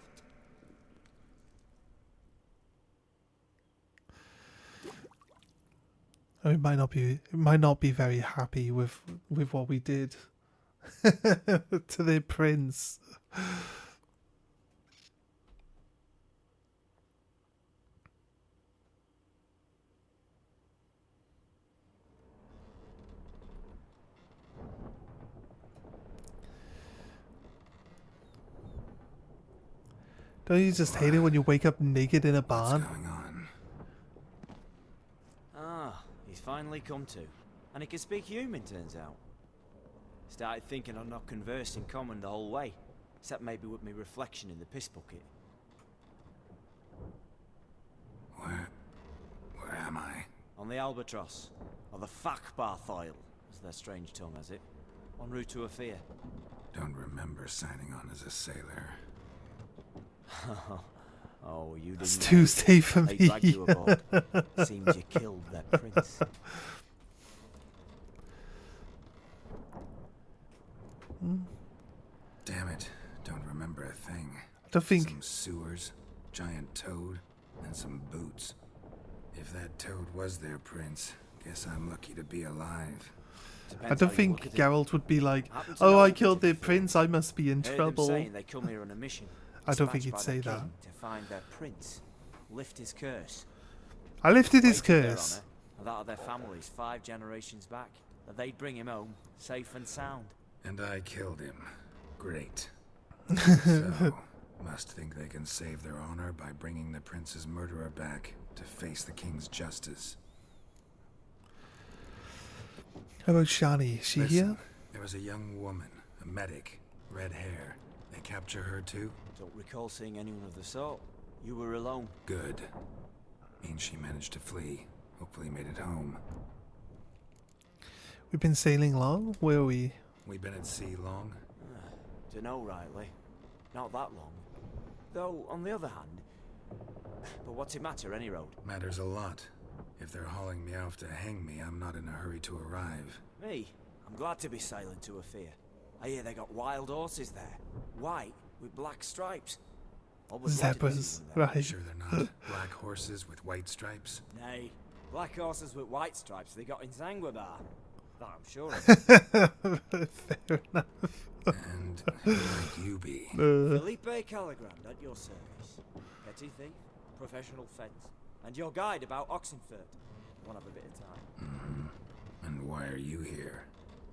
It might not be very happy with what we did to their prince. Don't you just hate it when you wake up naked in a barn? What's going on? Ah, he's finally come to. And he can speak human, turns out. Started thinking I'd not conversed in common the whole way, except maybe with me reflection in the piss bucket. Where am I? On the Albatross, or the Fakbarthoil, as their strange tongue has it, en route to Afir. Don't remember signing on as a sailor. Oh, you didn't. It's know. Tuesday for They me. dragged you aboard. Seems you killed their prince. Damn it, don't remember a thing. I don't think. Some sewers, giant toad, and some boots. If that toad was their prince, guess I'm lucky to be alive. Depends I don't how you think look at it. Geralt would be like, Happen to "Oh, know I him killed their before. prince. I must be in Heard them trouble." saying they come here on a mission. I don't think dispatched he'd by the say that. king to find their prince, lift his curse. I lifted his Waited their curse. honour, and that of their families 5 generations back, that they'd bring him home safe and sound. And I killed him. Great. So, must think they can save their honor by bringing the prince's murderer back to face the king's justice. How about Shani? Is she Listen, here? there was a young woman, a medic, red hair. They capture her too? Don't recall seeing anyone of the sort. You were alone. Good. Means she managed to flee. Hopefully made it home. We've been sailing long. Where are we? We been at sea long? Dunno rightly. Not that long. Though, on the other hand... But what's it matter, any road? Matters a lot. If they're hauling me off to hang me, I'm not in a hurry to arrive. Me? I'm glad to be sailing to Afir. I hear they got wild horses there. White, with black stripes. Always wanted to see Zebras, one of them. right? Sure they're not black horses with white stripes? Nay, black horses with white stripes they got in Zanguibar. That I'm sure of. Fair enough. And who might you be? Felipe Caligrand at your service. Petty thief, professional fence, and your guide about Oxenfurt. Won't have a bit of time. And why are you here?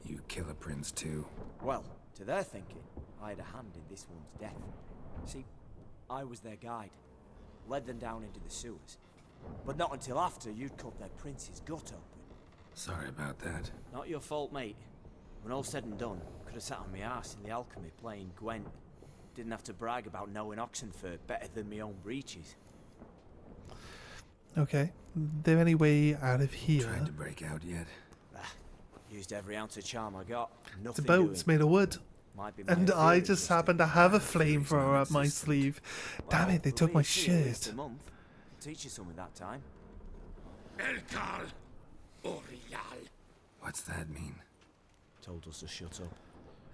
You kill a prince too? Well, to their thinking, I had a hand in this one's death. See, I was their guide. Led them down into the sewers. But not until after you'd cut their prince's gut open. Sorry about that. Not your fault, mate. When all said and done, could have sat on my arse in the alchemy playing Gwent. Didn't have to brag about knowing Oxenford better than my own breeches. Okay. There any way out of here? Tried to break out yet? Used every ounce of charm I got. The Nothing boat's doing. made of wood. Might be my And I theory, just Justin. happen to have a Theory's flamethrower up my non-existent. sleeve. Damn Well, it, they we'll took be my at sea at least shirt. a month. Teach you something that time. Elkal. Orial. What's that mean? Told us to shut up.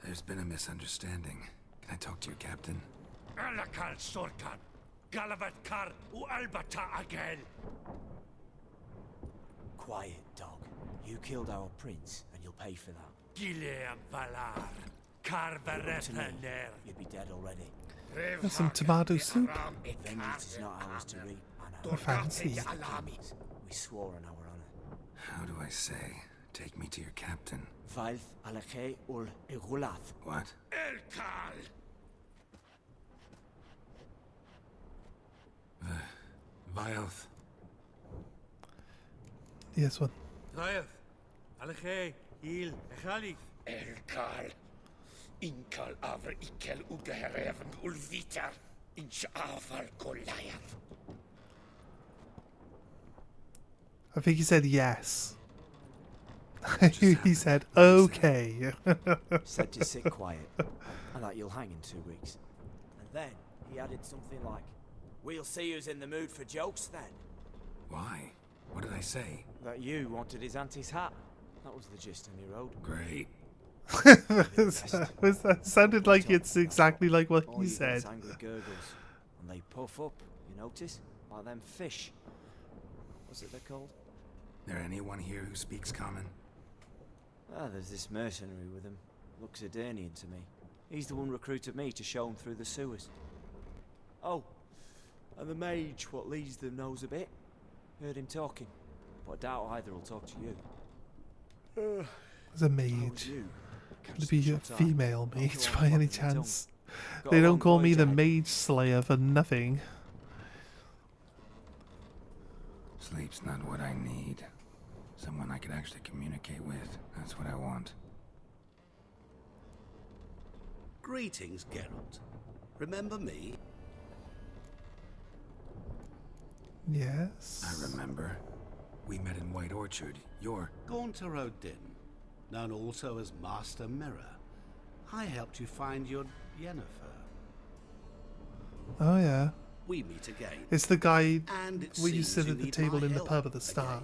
There's been a misunderstanding. Can I talk to your captain? Alakal Sorkan. Galavat Kar u Albata Agel. Quiet, dog. You killed our prince, and you'll pay for that. Gileam Valar. Kar To me, Varefaner. you'd be dead already. There's some tomato soup. Vengeance is not ours to reap, and ours Fancy. to claim. We swore on our honor. How do I say? Take me to your captain. Vailth Alakhe ul Igulath. What? Elkal. Vioth. Yes, one. Rayaf, Alakhe, Il, Echalif. Elkal. Inkal Avr Ikel Ugehereven Ulvitar. Inch Aval Goliath. I think he said yes. He said okay. Said to sit quiet, and that you'll hang in 2 weeks. And then he added something like, "We'll see who's in the mood for jokes then." Why? What did I say? That you wanted his auntie's hat. That was the gist, and he wrote. Great. That sounded like it's exactly like what All he you get said. is angry gurgles, and they puff up. You notice, like them fish. What's it they're called? There anyone here who speaks common? Ah, there's this mercenary with him. Looks Edirnian to me. He's the one recruited me to show him through the sewers. Oh, and the mage what leads them knows a bit. Heard him talking, but I doubt either will talk to you. There's a How's mage. you? Could it be a Shut up. female Don't mage go on by any flapping your chance? Got They a don't long call me voyage the ahead. Mage Slayer for nothing. Sleep's not what I need. Someone I could actually communicate with. That's what I want. Greetings, Geralt. Remember me? Yes. I remember. We met in White Orchard. You're... Gaunter Odin, known also as Master Mirror. I helped you find your Yennefer. Oh yeah. We meet again. It's the guy And it where you seems sit you at the need table my in the help pub at the start.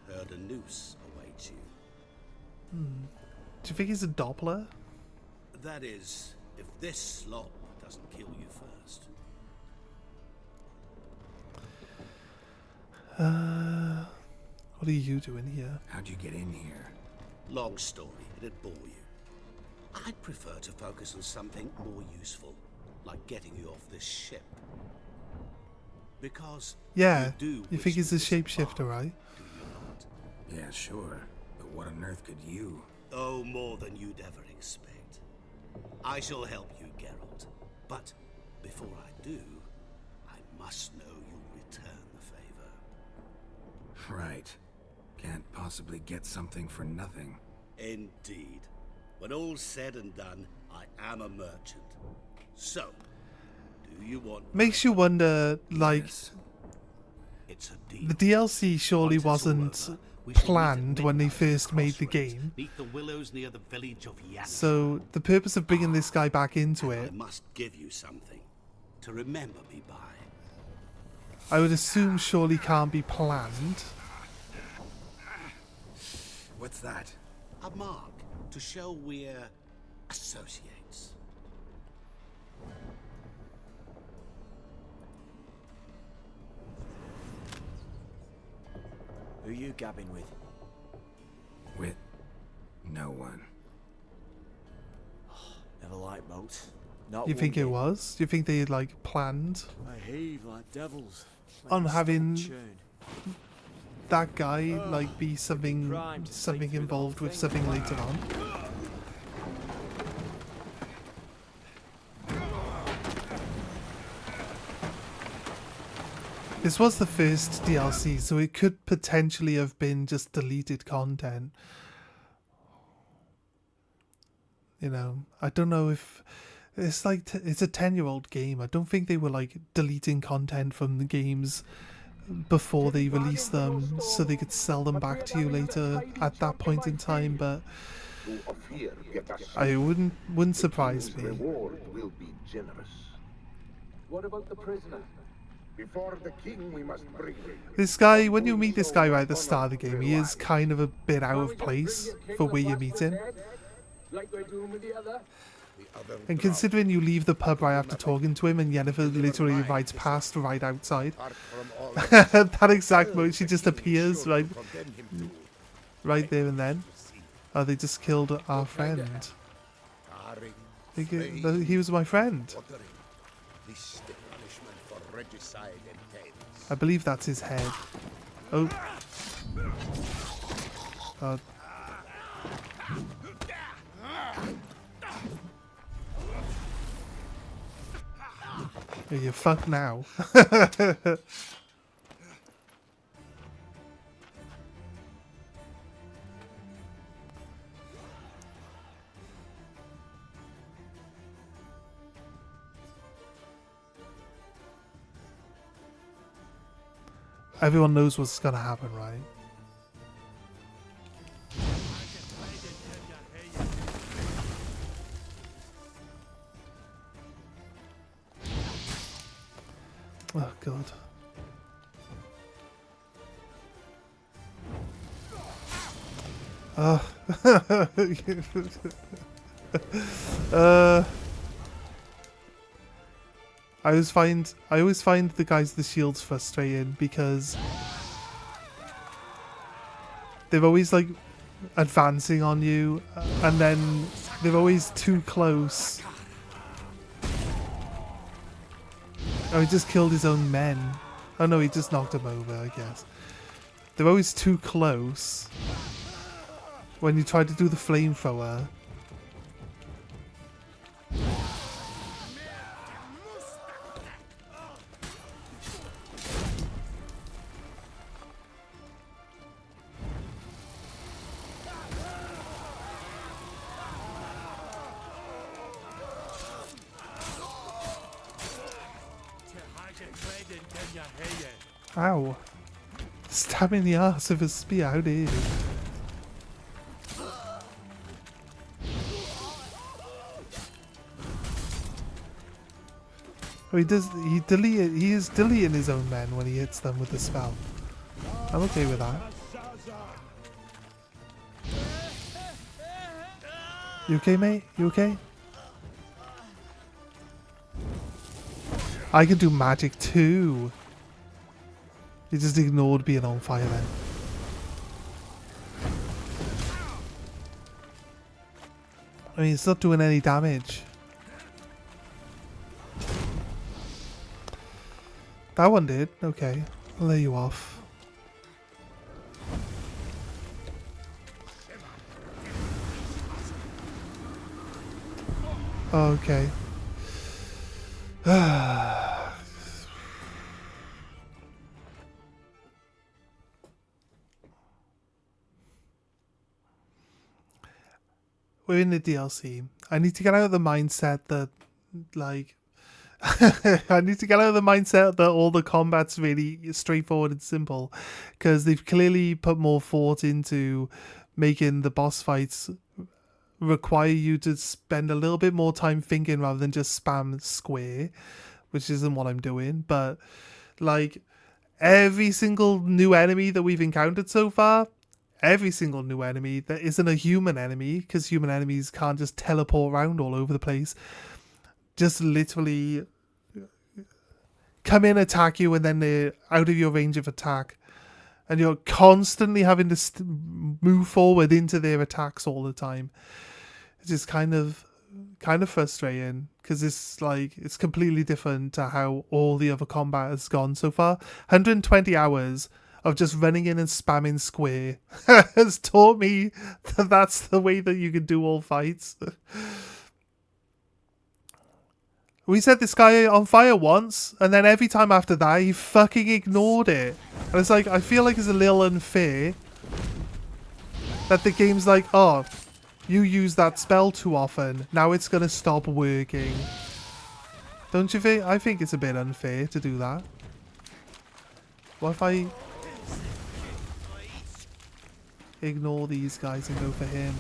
again. Heard a noose awaits you. Do you think he's a Doppler? That is, if this slop doesn't kill you first. What are you doing here? How'd you get in here? Long story, it'd bore you. I'd prefer to focus on something more useful, like getting you off this ship. Because Yeah. you do You think he's a wish me to shapeshifter, depart, right? do you not? Yeah, sure. But what on earth could you? Oh, more than you'd ever expect. I shall help you, Geralt. But before I do, I must know you'll return the favor. Right. Can't possibly get something for nothing. Indeed. When all's said and done, I am a merchant. So, do you want... Makes you wonder, like, Yes. It's a deal. the DLC surely Once it's all wasn't over, we shall meet at planned when they midnight at first made the crossroads, game. Neath the willows near the village of Yann. So the purpose of bringing this guy back into I it, must give you something to remember me by. I would assume surely can't be planned. What's that? A mark to show we're associates. Who you gabbing with? With no one. Never liked boats. Not You one think it bit. was? Do you think they like planned They heave like devils. Make on my having stomach churn. that guy like be something crime to something sleep through the whole involved with thing. something later on? This was the first DLC, so it could potentially have been just deleted content. You know, I don't know if it's like it's a 10-year-old game. I don't think they were like deleting content from the games before they release them so they could sell them back to you later at that point in time, but I wouldn't surprise me. Reward will be generous. What about the prisoner? Before the king we must bring him. This guy, when you meet this guy right at the start of the game, he is kind of a bit out of place for where you meet him. Like we're doing with the other? And considering you leave the pub right after talking to him and Yennefer literally rides past right outside, at that exact moment she just appears right there and then. Oh, they just killed our friend. He was my friend. I believe that's his head. Oh. You're fucked now. Everyone knows what's gonna happen, right? Oh god. I always find the guys with the shields frustrating because they're always like advancing on you and then they're always too close. Oh, he just killed his own men. Oh no, he just knocked him over, I guess. They're always too close when you try to do the flamethrower. Ow. Stab me in the arse with a spear, how dare you? Oh, he is deleting his own men when he hits them with the spell. I'm okay with that. You okay, mate? You okay? I can do magic too. He just ignored being on fire then. I mean, it's not doing any damage. That one did. Okay. I'll lay you off. Okay. We're in the DLC. I need to get out of the mindset that, like, I need to get out of the mindset that all the combat's really straightforward and simple, because they've clearly put more thought into making the boss fights require you to spend a little bit more time thinking rather than just spam square, which isn't what I'm doing. But, like, every single new enemy that we've encountered so far, every single new enemy that isn't a human enemy, because human enemies can't just teleport around all over the place, just literally come in, attack you, and then they're out of your range of attack. And you're constantly having to move forward into their attacks all the time. It's just kind of frustrating, because it's like, it's completely different to how all the other combat has gone so far. 120 hours of just running in and spamming square has taught me that that's the way that you can do all fights. We set this guy on fire once, and then every time after that, he fucking ignored it. And it's like, I feel like it's a little unfair that the game's like, oh, You use that spell too often. Now it's gonna stop working. Don't you think? I think it's a bit unfair to do that. What if I ignore these guys and go for him?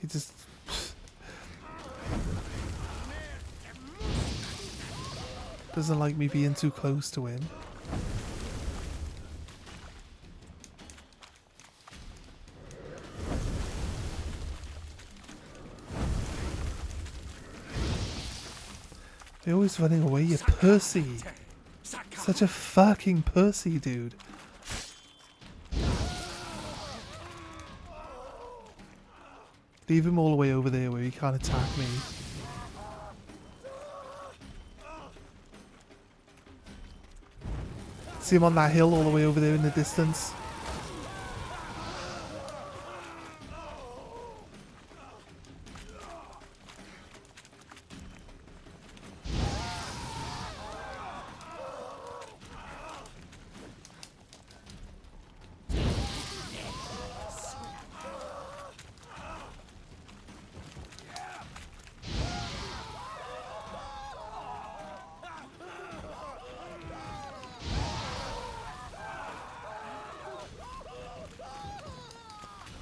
He just... doesn't like me being too close to him. You're always running away, you pussy. Such a fucking pussy, dude. Leave him all the way over there where he can't attack me. See him on that hill all the way over there in the distance.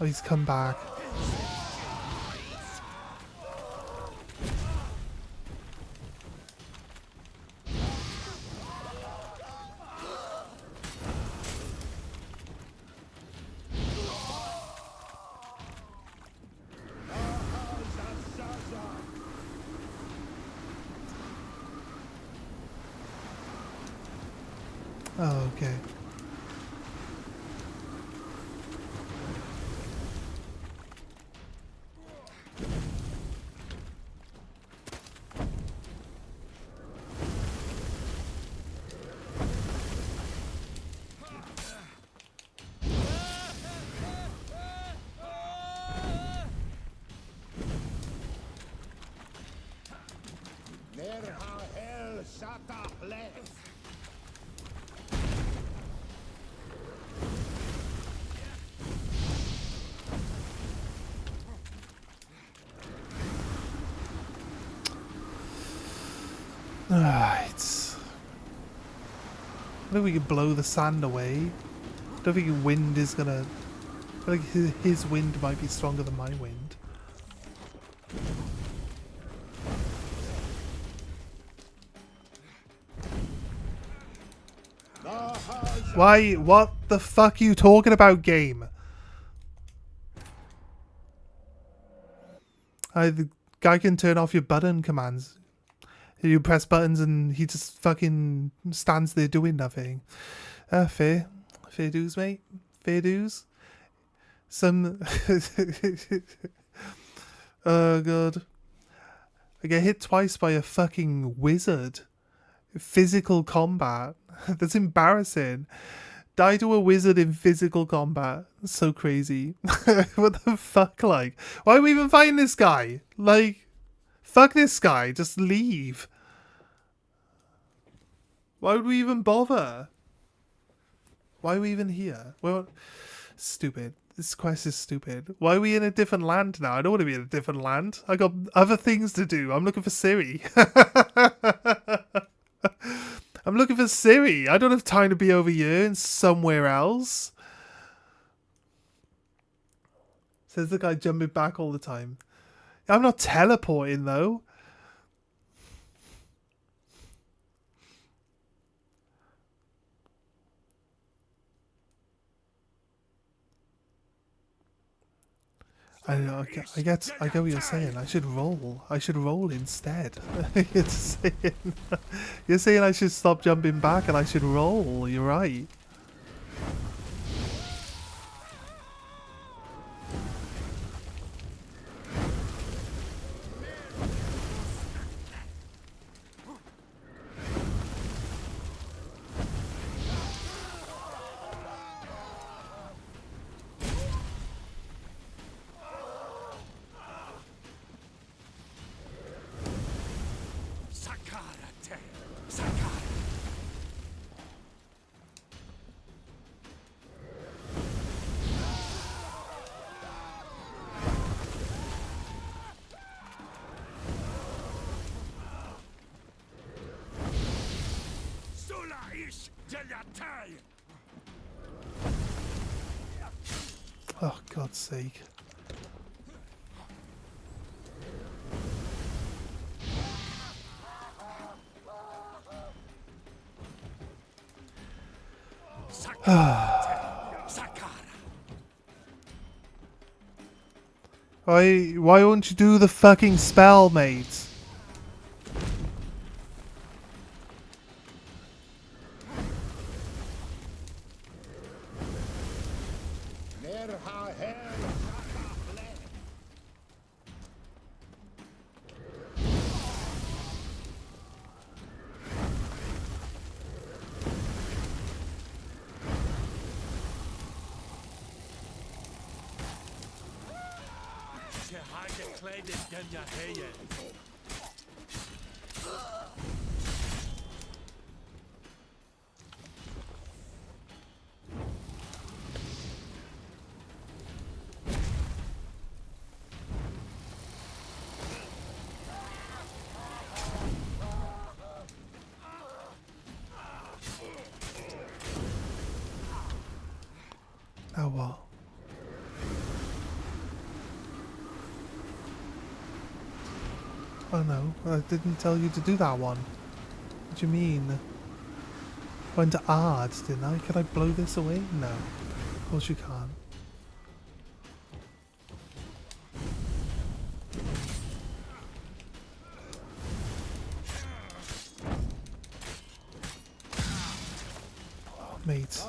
Oh, he's come back. Oh, okay. Alright. I think we can blow the sand away. I don't think wind is gonna... I feel like his wind might be stronger than my wind. Why? What the fuck are you talking about, game? The guy can turn off your button commands. You press buttons and he just fucking stands there doing nothing. Fair. Fair dues, mate. Fair dues. Some... Oh, God. I get hit twice by a fucking wizard. Physical combat. That's embarrassing. Die to a wizard in physical combat. That's so crazy. What the fuck, like? Why are we even fighting this guy? Like, fuck this guy. Just leave. Why would we even bother? Why are we even here? Well, stupid. This quest is stupid. Why are we in a different land now? I don't want to be in a different land. I got other things to do. I'm looking for Siri. I'm looking for Siri. I don't have time to be over here and somewhere else. Says the guy jumping back all the time. I'm not teleporting though. I know. I get what you're saying. I should roll. I should roll instead. You're saying I should stop jumping back and I should roll. You're right. Oh, God's sake. Why won't you do the fucking spell, mate? Now what? Oh no, I didn't tell you to do that one. What do you mean? Went to art, didn't I? Can I blow this away? No. Of course you can't. Oh, mate.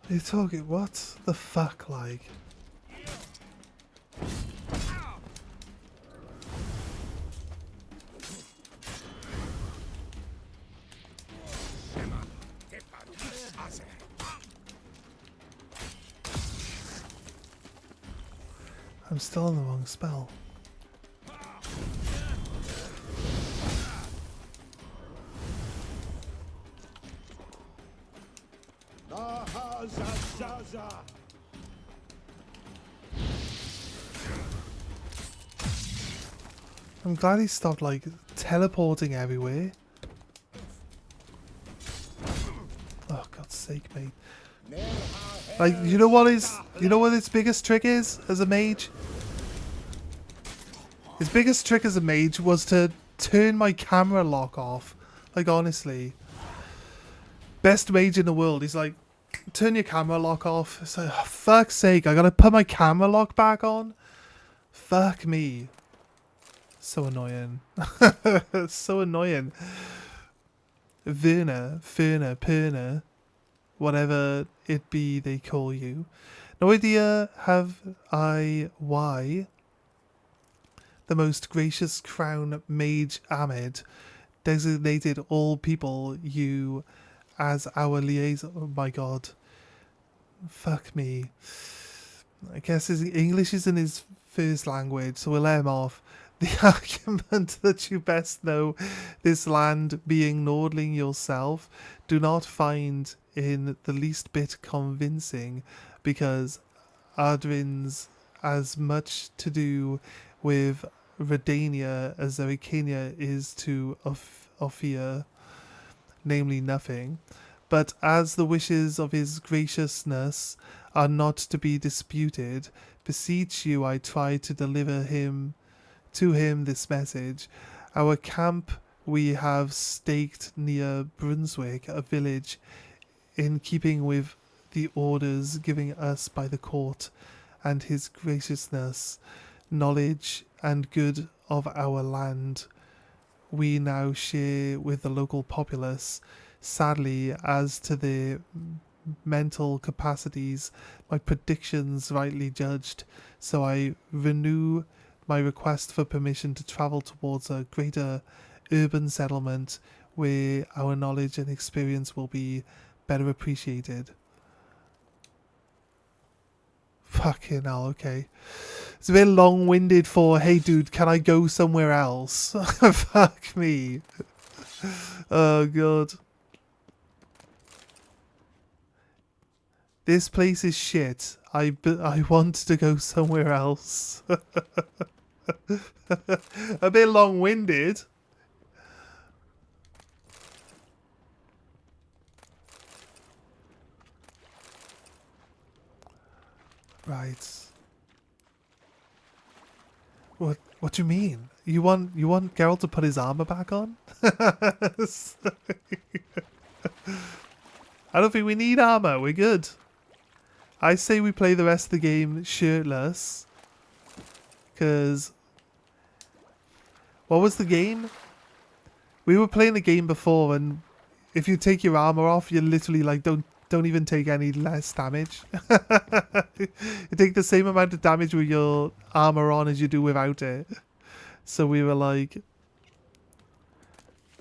Are you talking? What the fuck, like? I'm still on the wrong spell. I'm glad he stopped like teleporting everywhere. Oh, God's sake, mate. Like, you know what his biggest trick is as a mage? His biggest trick as a mage was to turn my camera lock off. Like, honestly. Best mage in the world. He's like, turn your camera lock off. It's like, oh, fuck's sake, I gotta put my camera lock back on? Fuck me. So annoying. So annoying. Verna, Perna, whatever it be they call you. No idea have I why the most gracious crown mage Ahmed designated all people you as our liaison. Oh my god. Fuck me. I guess his English isn't his first language, so we'll let him off. The argument that you best know this land being Nordling yourself do not find in the least bit convincing, because Ardrin's as much to do with Redania as Arcania is to Ophir, namely nothing. But as the wishes of his graciousness are not to be disputed, beseech you I try to deliver to him this message. Our camp we have staked near Brunswick, a village in keeping with the orders given us by the court, and his graciousness, knowledge and good of our land we now share with the local populace. Sadly, as to their mental capacities, my predictions rightly judged, so I renew my request for permission to travel towards a greater urban settlement where our knowledge and experience will be better appreciated. Fucking hell, okay. It's a bit long-winded for, hey dude, can I go somewhere else? Fuck me. Oh god. This place is shit. I want to go somewhere else. A bit long-winded. Right. What do you mean? You want Geralt to put his armor back on? I don't think we need armor. We're good. I say we play the rest of the game shirtless. Because what was the game? We were playing the game before, and if you take your armor off, you literally like don't even take any less damage. You take the same amount of damage with your armor on as you do without it. So we were like,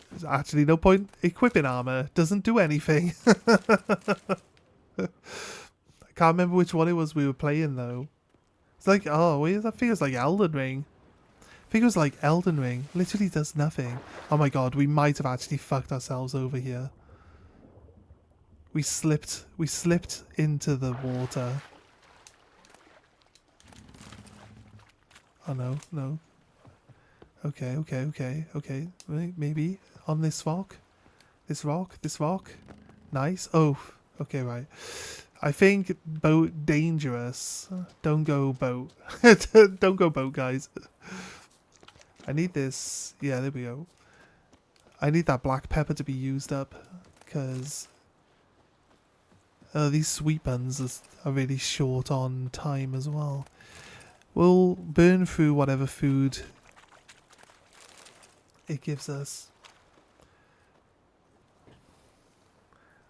there's actually no point equipping armor. Doesn't do anything. I can't remember which one it was we were playing though. It's like, oh wait, that feels like Elden Ring. I think it was like Elden Ring. Literally does nothing. Oh my god, we might have actually fucked ourselves over here. We slipped into the water. Oh no, no. Okay. Maybe on this rock. This rock. Nice. Oh, okay, right. I think boat dangerous. Don't go boat. Don't go boat, guys. I need this. Yeah, there we go. I need that black pepper to be used up because these sweet buns are really short on time as well. We'll burn through whatever food it gives us.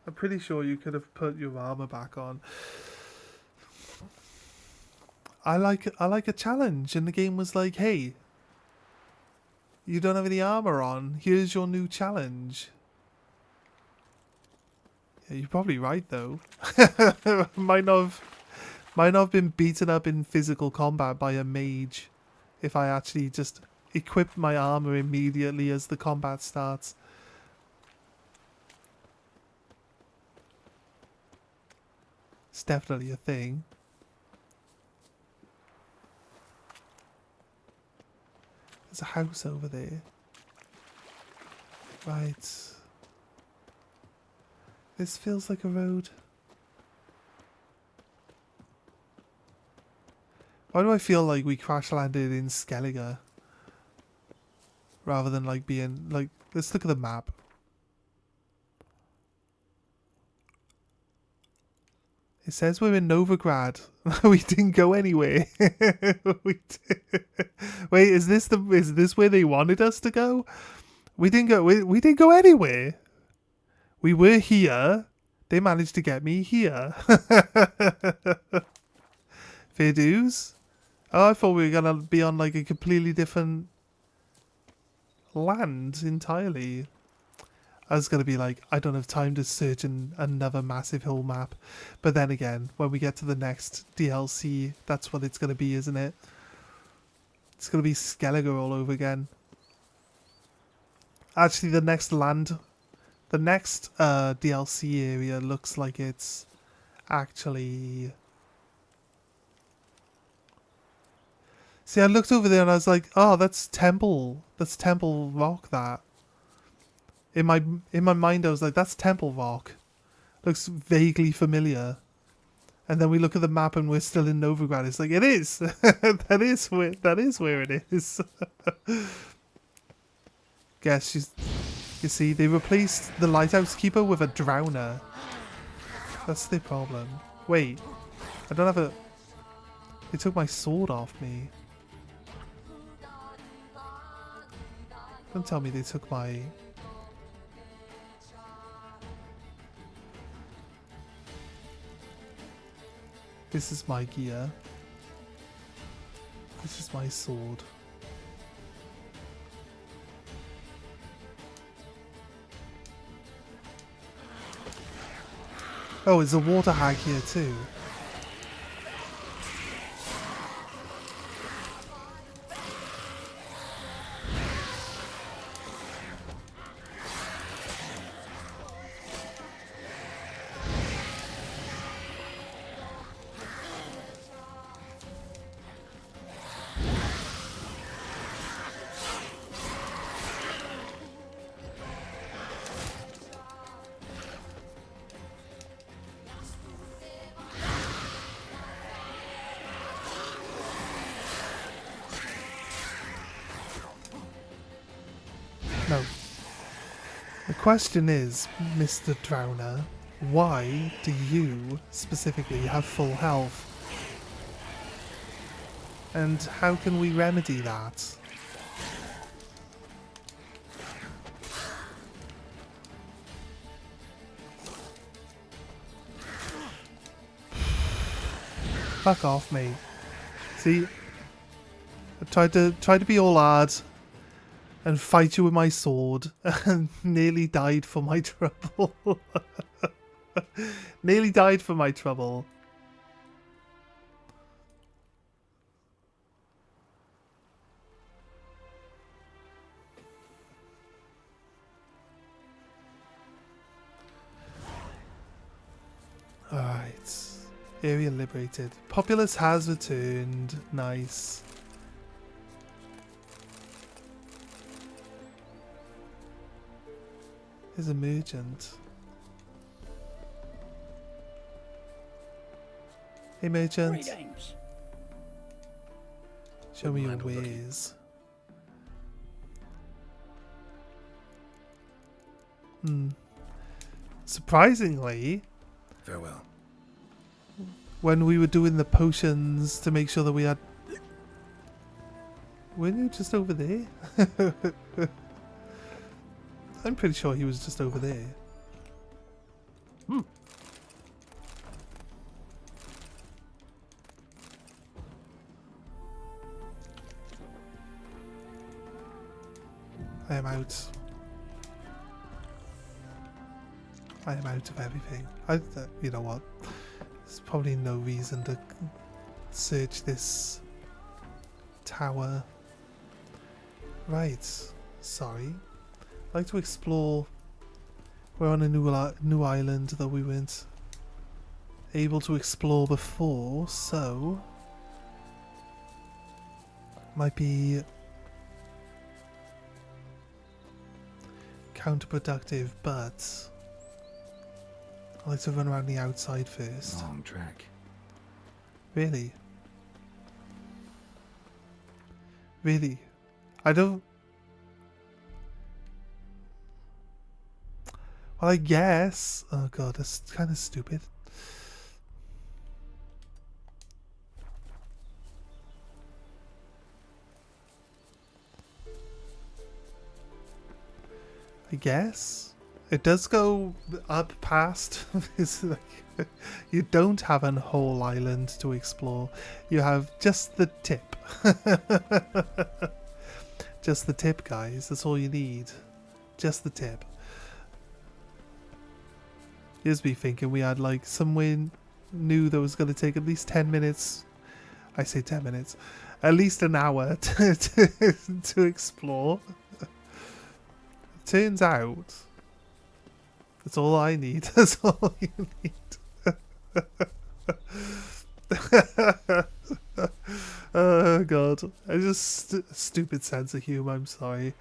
I'm pretty sure you could have put your armor back on. I like a challenge, and the game was like, hey, you don't have any armor on. Here's your new challenge. Yeah, you're probably right though. might not have been beaten up in physical combat by a mage if I actually just equipped my armor immediately as the combat starts. It's definitely a thing. There's a house over there. Right. This feels like a road. Why do I feel like we crash landed in Skellige? Rather than like being like, let's look at the map. It says we're in Novigrad. We didn't go anywhere. Wait, is this where they wanted us to go? We didn't go. We didn't go anywhere. We were here. They managed to get me here. Fair dues. Oh, I thought we were gonna be on like a completely different land entirely. I was going to be like, I don't have time to search another massive whole map. But then again, when we get to the next DLC, that's what it's going to be, isn't it? It's going to be Skellige all over again. Actually, the next DLC area looks like it's actually... See, I looked over there and I was like, oh, that's Temple. That's Temple Rock, that. In my mind, I was like, that's Temple Rock. Looks vaguely familiar. And then we look at the map and we're still in Novigrad. It's like, it is. that is where it is. Guess you see, they replaced the lighthouse keeper with a drowner. That's the problem. Wait, I don't have a... They took my sword off me. Don't tell me they took my... This is my gear. This is my sword. Oh, there's a water hag here too. question is, Mr. Drowner, why do you specifically have full health? And how can we remedy that? Fuck off, mate. See, I tried to be all hard and fight you with my sword, and nearly died for my trouble. Nearly died for my trouble. Alright. Area liberated. Populace has returned. Nice. Here's a merchant. Hey merchant. Greetings. Show me your wares. Surprisingly, Farewell. when we were doing the potions to make sure that we had... Weren't you just over there? I'm pretty sure he was just over there. I am out. I am out of everything. You know what? There's probably no reason to search this tower. Right. Sorry. I'd like to explore. We're on a new island that we weren't able to explore before, so might be counterproductive, but I'd like to run around the outside first. Long track. Really? Really? I don't... Well, I guess... Oh god, that's kind of stupid. I guess it does go up past. It's like you don't have a whole island to explore. You have just the tip. Just the tip, guys. That's all you need. Just the tip. Here's me thinking we had like somewhere new that was going to take at least 10 minutes. I say 10 minutes. At least an hour to explore. Turns out, that's all I need. That's all you need. Oh god, I just stupid sense of humor. I'm sorry.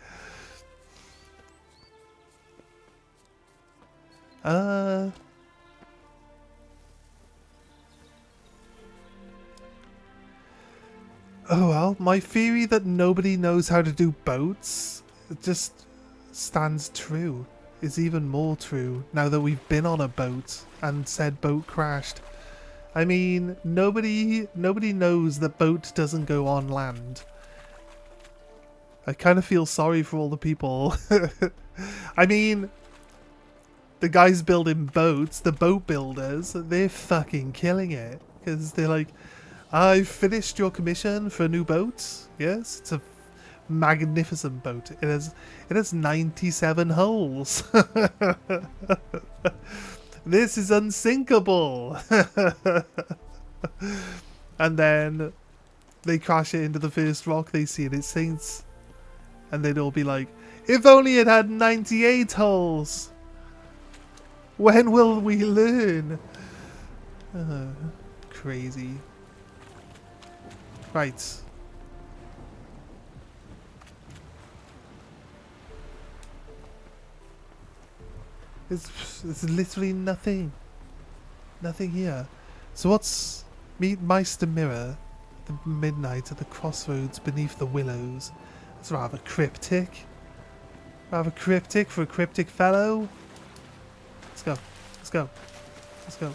Oh well, my theory that nobody knows how to do boats just stands true. Is even more true now that we've been on a boat and said boat crashed. I mean, nobody knows that boat doesn't go on land. I kind of feel sorry for all the people. I mean, the guys building boats, the boat builders, they're fucking killing it. Because they're like, I've finished your commission for a new boat. Yes, it's a magnificent boat. It has 97 holes. This is unsinkable. And then they crash it into the first rock they see and it sinks. And they'd all be like, if only it had 98 holes. When will we learn? Crazy. Right. It's literally nothing. Nothing here. So what's... Meet Meister Mirror at the midnight at the crossroads beneath the willows. That's rather cryptic. I have a cryptic for a cryptic fellow. Let's go. Let's go. Let's go.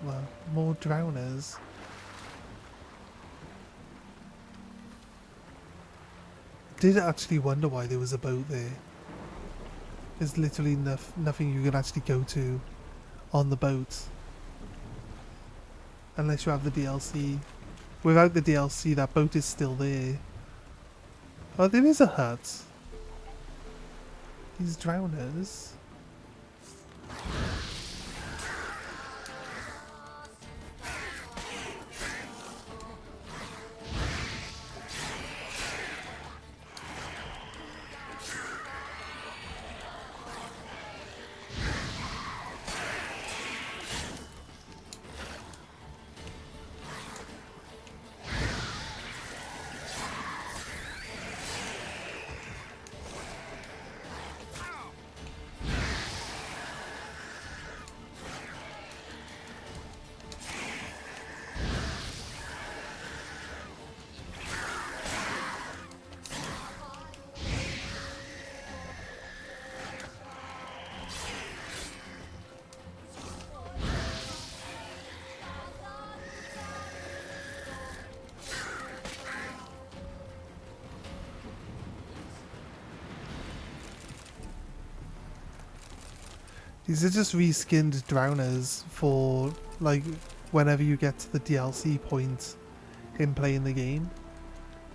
Well, more drowners. Did actually wonder why there was a boat there. There's literally nothing you can actually go to on the boat. Unless you have the DLC. Without the DLC, that boat is still there. Oh, there is a hut. These drowners. These are just reskinned drowners for, like, whenever you get to the DLC point in playing the game,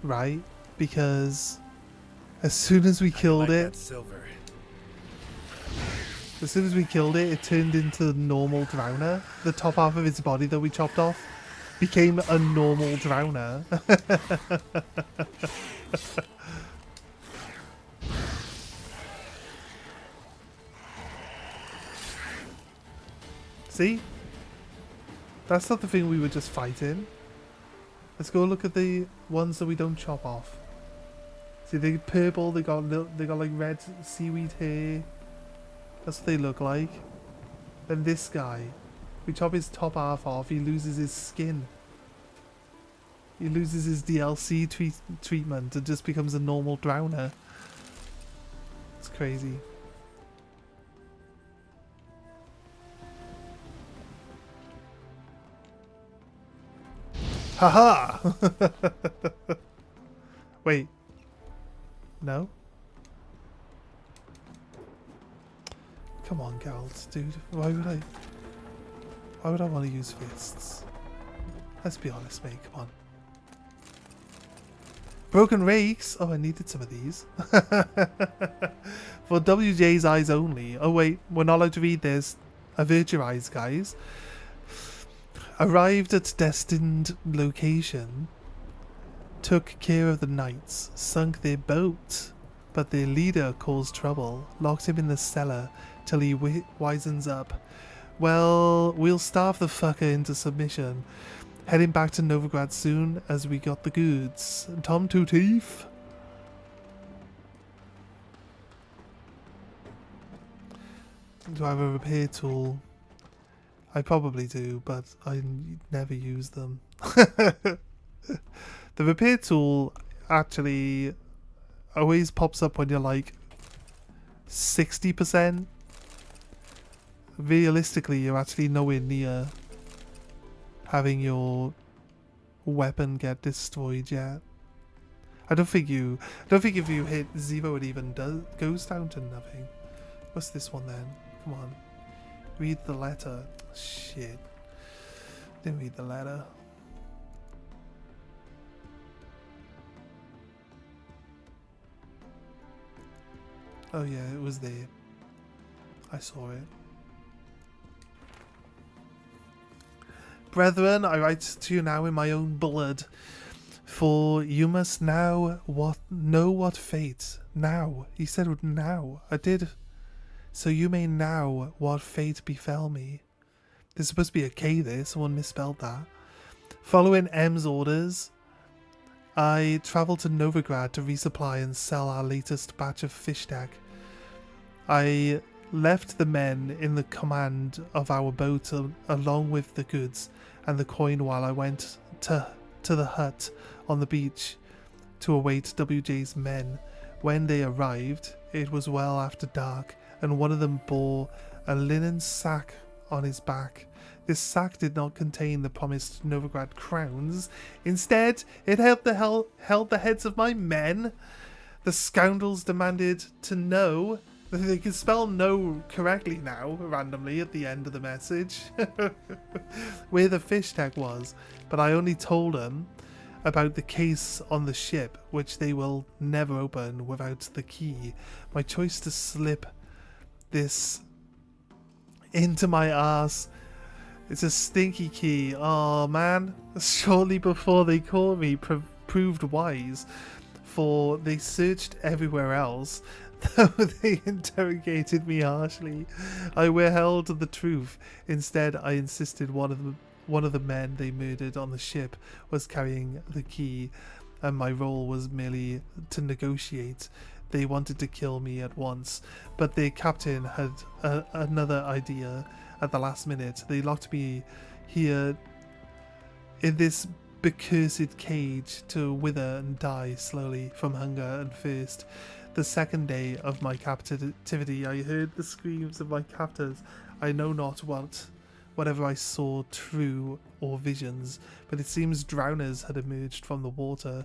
right? Because as soon as we killed it, it turned into the normal drowner. The top half of its body that we chopped off became a normal drowner. See? That's not the thing we were just fighting. Let's go look at the ones that we don't chop off. See, they're purple, they got like red seaweed hair. That's what they look like. Then this guy, we chop his top half off, he loses his skin. He loses his DLC treatment and just becomes a normal drowner. It's crazy. Haha! Wait. No? Come on, Geralt, dude. Why would I want to use fists? Let's be honest, mate. Come on. Broken rakes. Oh, I needed some of these. For WJ's eyes only. Oh wait, we're not allowed to read this. Avert your eyes, guys. Arrived at destined location, took care of the knights, sunk their boat, but their leader caused trouble, locked him in the cellar till he wisens up. Well, we'll starve the fucker into submission. Heading back to Novigrad soon as we got the goods. Tom Two Teeth. Do I have a repair tool? I probably do, but I never use them. The repair tool actually always pops up when you're like 60%. Realistically, you're actually nowhere near having your weapon get destroyed yet. I don't think if you hit 0 it even goes down to nothing. What's this one then? Come on. Read the letter. Shit. Didn't read the letter. Oh yeah, it was there. I saw it. Brethren, I write to you now in my own blood, for you must now know what fate. Now. He said now. I did. So you may now what fate befell me. There's supposed to be a K there, someone misspelled that. Following M's orders, I travelled to Novigrad to resupply and sell our latest batch of fish stack. I left the men in the command of our boat along with the goods and the coin while I went to the hut on the beach to await WJ's men. When they arrived, it was well after dark, and one of them bore a linen sack on his back. This sack did not contain the promised Novigrad crowns. Instead, it held the heads of my men. The scoundrels demanded to know. They can spell "no" correctly now, randomly at the end of the message, where the fish tag was, but I only told them about the case on the ship, which they will never open without the key. My choice to slip this into my arse. It's a stinky key. Oh man, shortly before they caught me proved wise, for they searched everywhere else. Though they interrogated me harshly, I withheld the truth. Instead, I insisted one of the men they murdered on the ship was carrying the key, and my role was merely to negotiate. They wanted to kill me at once, but their captain had another idea. At the last minute, they locked me here in this becursed cage to wither and die slowly from hunger and thirst. The second day of my captivity, I heard the screams of my captors. I know not whatever I saw, true or visions, but it seems drowners had emerged from the water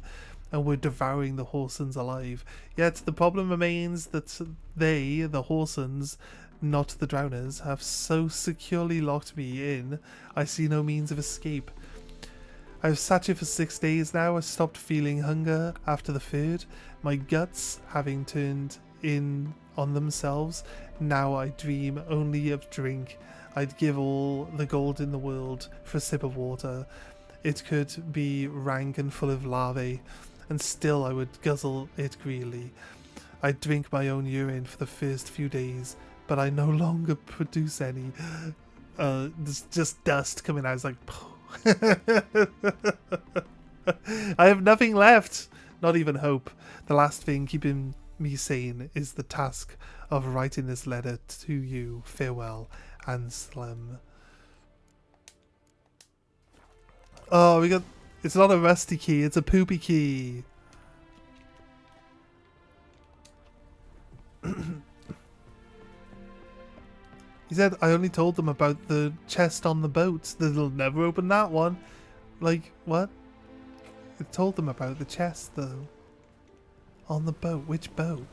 and were devouring the Horsens alive. Yet the problem remains that they, the Horsens, not the drowners, have so securely locked me in, I see no means of escape. I've sat here for 6 days now. I stopped feeling hunger after the third, my guts having turned in on themselves. Now I dream only of drink. I'd give all the gold in the world for a sip of water. It could be rank and full of larvae, and still I would guzzle it greedily. I'd drink my own urine for the first few days, but I no longer produce any. There's just dust coming out. It's like, I have nothing left, not even hope. The last thing keeping me sane is the task of writing this letter to you. Farewell, Anselm. Oh, we got... It's not a rusty key, it's a poopy key. He said, I only told them about the chest on the boat. They'll never open that one. Like, what? I told them about the chest, though. On the boat. Which boat?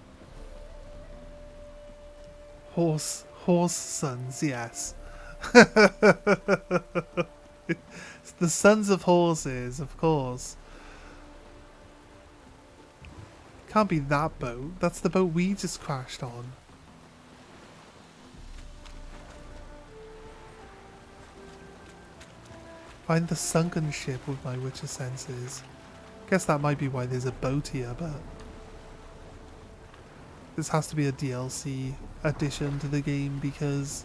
Horse sons, yes. It's the sons of horses, of course. Can't be that boat. That's the boat we just crashed on. Find the sunken ship with my witcher senses. Guess that might be why there's a boat here, but... This has to be a DLC addition to the game, because...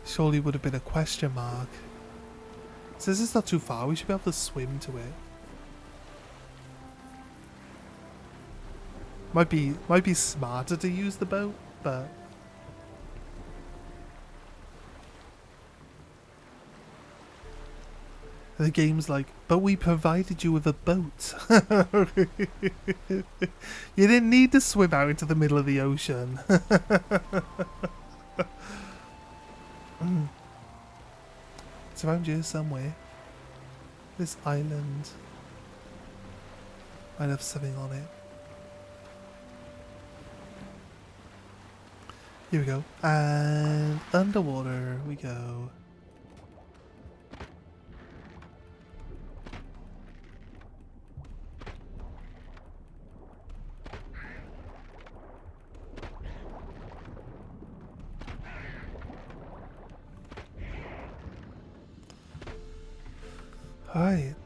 Surely would have been a question mark. It says it's not too far, we should be able to swim to it. Might be smarter to use the boat, but... The game's like, but we provided you with a boat. You didn't need to swim out into the middle of the ocean. It's around here somewhere. This island might have something on it. Here we go. And underwater we go. Alright,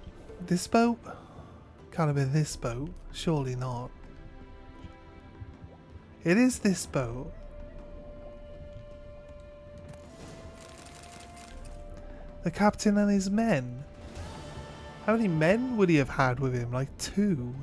this boat? Can't have been this boat. Surely not. It is this boat. The captain and his men. How many men would he have had with him? Like 2?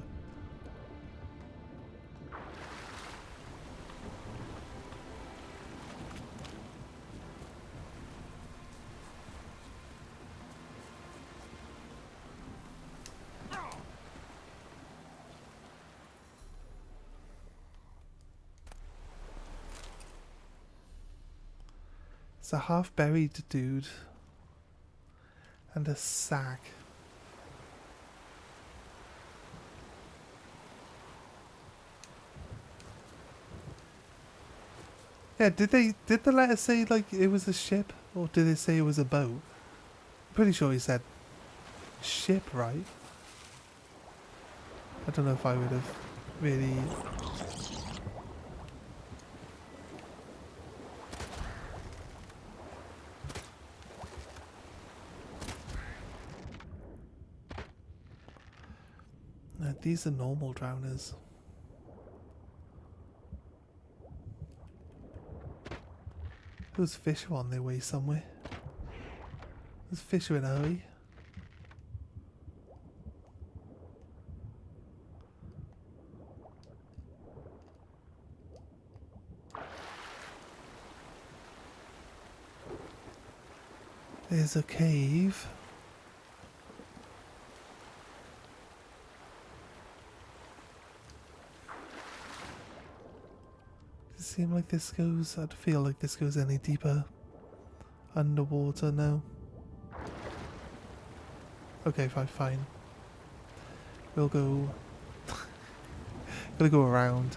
It's a half-buried dude. And a sack. Yeah, did the letter say like it was a ship, or did it say it was a boat? I'm pretty sure he said ship, right? I don't know if I would have really. These are normal drowners. Those fish are on their way somewhere. Those fish are in a hurry. There's a cave. Does it seem like this goes? I'd feel like this goes any deeper underwater now. Okay, fine. We'll go. Gotta go around.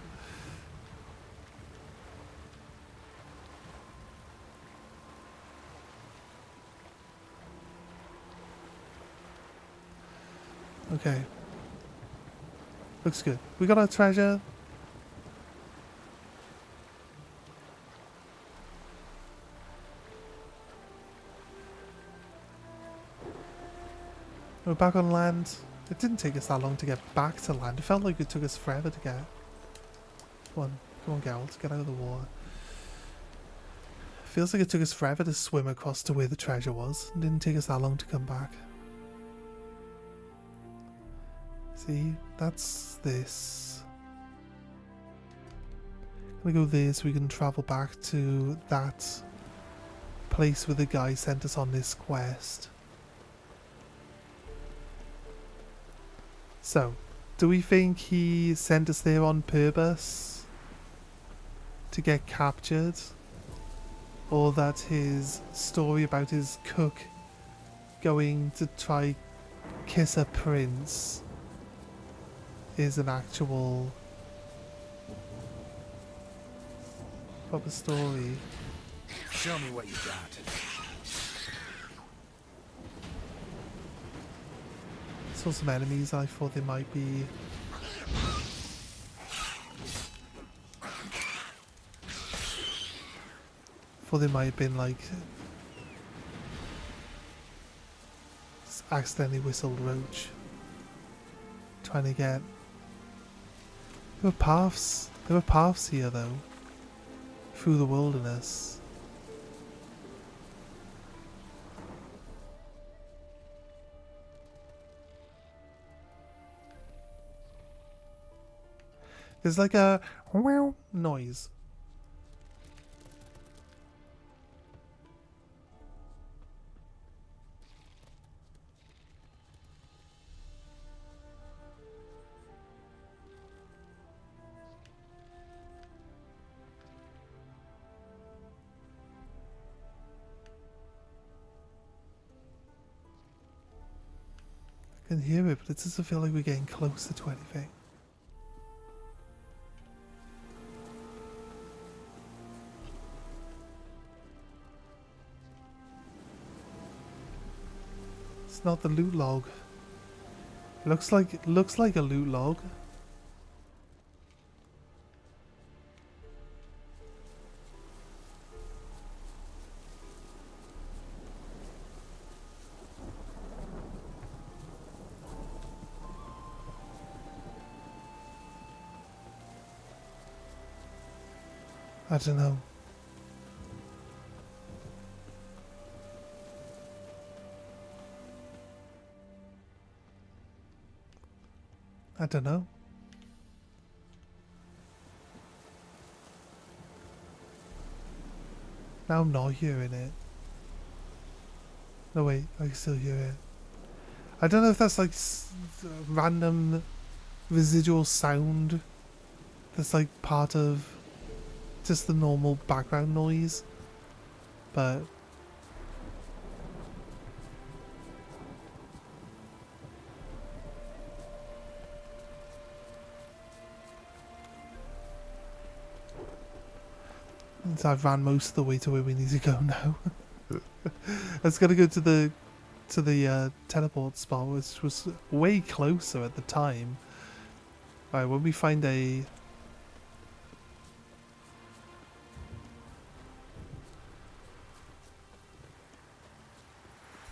Okay. Looks good. We got our treasure. We're back on land. It didn't take us that long to get back to land. It felt like it took us forever to get. Come on, Geralt, get out of the water. Feels like it took us forever to swim across to where the treasure was. It didn't take us that long to come back. See, that's this. I'm gonna go there so we can travel back to that place where the guy sent us on this quest. So, do we think he sent us there on purpose to get captured? Or that his story about his cook going to try kiss a prince is an actual proper story? Show me what you got. Saw some enemies. I thought they might be. Thought they might have been like accidentally whistled roach. Trying to get. There were paths. There were paths here though. Through the wilderness. There's like a wow noise. I can hear it, but it doesn't feel like we're getting closer to anything. It's not the loot log. Looks like a loot log. I don't know. I don't know. Now I'm not hearing it. No wait, I can still hear it. I don't know if that's like random residual sound that's like part of just the normal background noise, but I've ran most of the way to where we need to go now. I was gonna go to the teleport spot, which was way closer at the time. Alright, when we find a...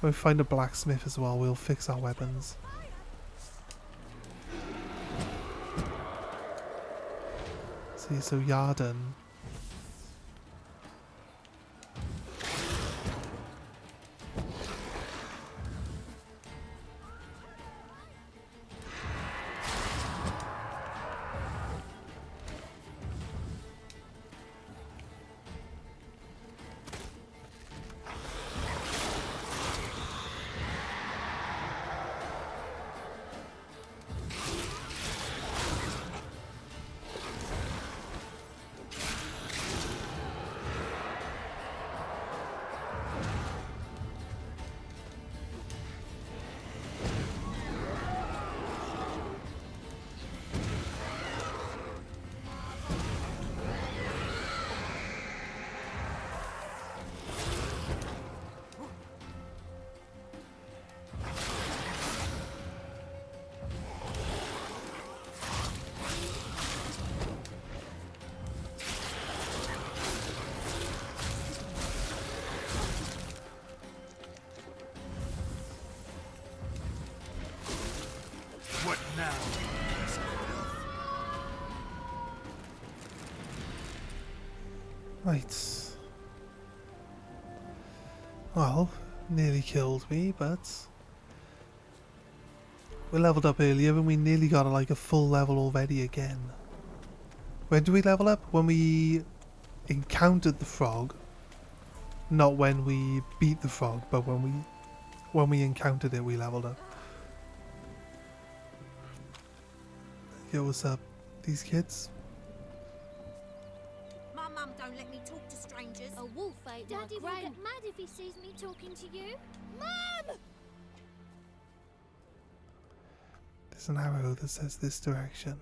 When we find a blacksmith as well, we'll fix our weapons. See, so Yarden... What now? Right. Well, nearly killed me, but we leveled up earlier and we nearly got like a full level already again. When do we level up? When we encountered the frog. Not when we beat the frog, but when we encountered it, we leveled up. Yo, what's up, these kids? My mum don't let me talk to strangers. A wolf ate Daddy my will grain. get mad if he sees me talking to you. Mum! There's an arrow that says this direction.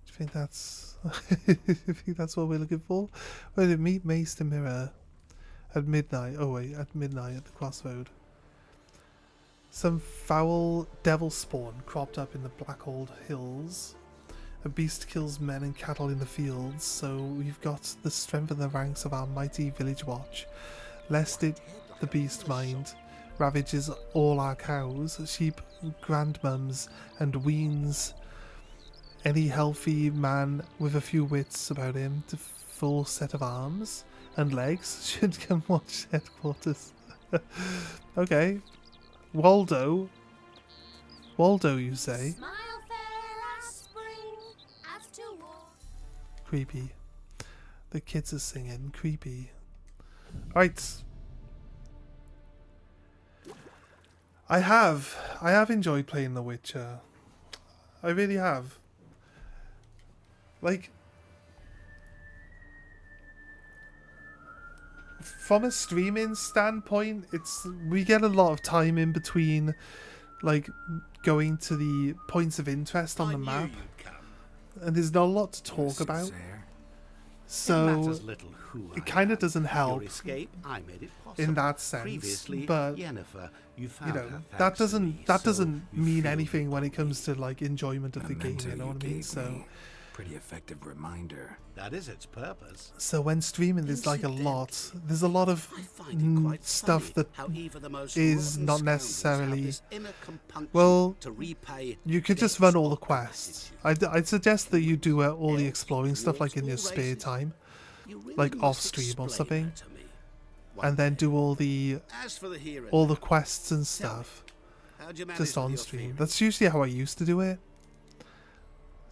Do you think that's... do you think that's what we're looking for? Where did meet Mace Mirror at midnight? Oh wait, at midnight at the crossroad. Some foul devil spawn cropped up in the Blackold Hills. A beast kills men and cattle in the fields, so we've got to strengthen the ranks of our mighty village watch, lest it, the beast mind, ravages all our cows, sheep, grandmums, and weans any healthy man with a few wits about him to full set of arms and legs should come watch headquarters. Okay. Waldo, you say? Smile fair as spring, after war. Creepy. The kids are singing. Creepy. Right. I have enjoyed playing The Witcher. I really have. Like, from a streaming standpoint, we get a lot of time in between, like, going to the points of interest on the map, and there's not a lot to talk about. So it kind of doesn't help in that sense. But you know, that doesn't mean anything when it comes to like enjoyment of the game. You know what I mean? So. Pretty effective reminder. That is its purpose. So when streaming, there's like there's a lot of stuff that is not necessarily. Well, you could just run all the quests. I'd suggest that you do all the exploring stuff like in your spare time, like off stream or something, and then do all the quests and stuff just on stream. That's usually how I used to do it.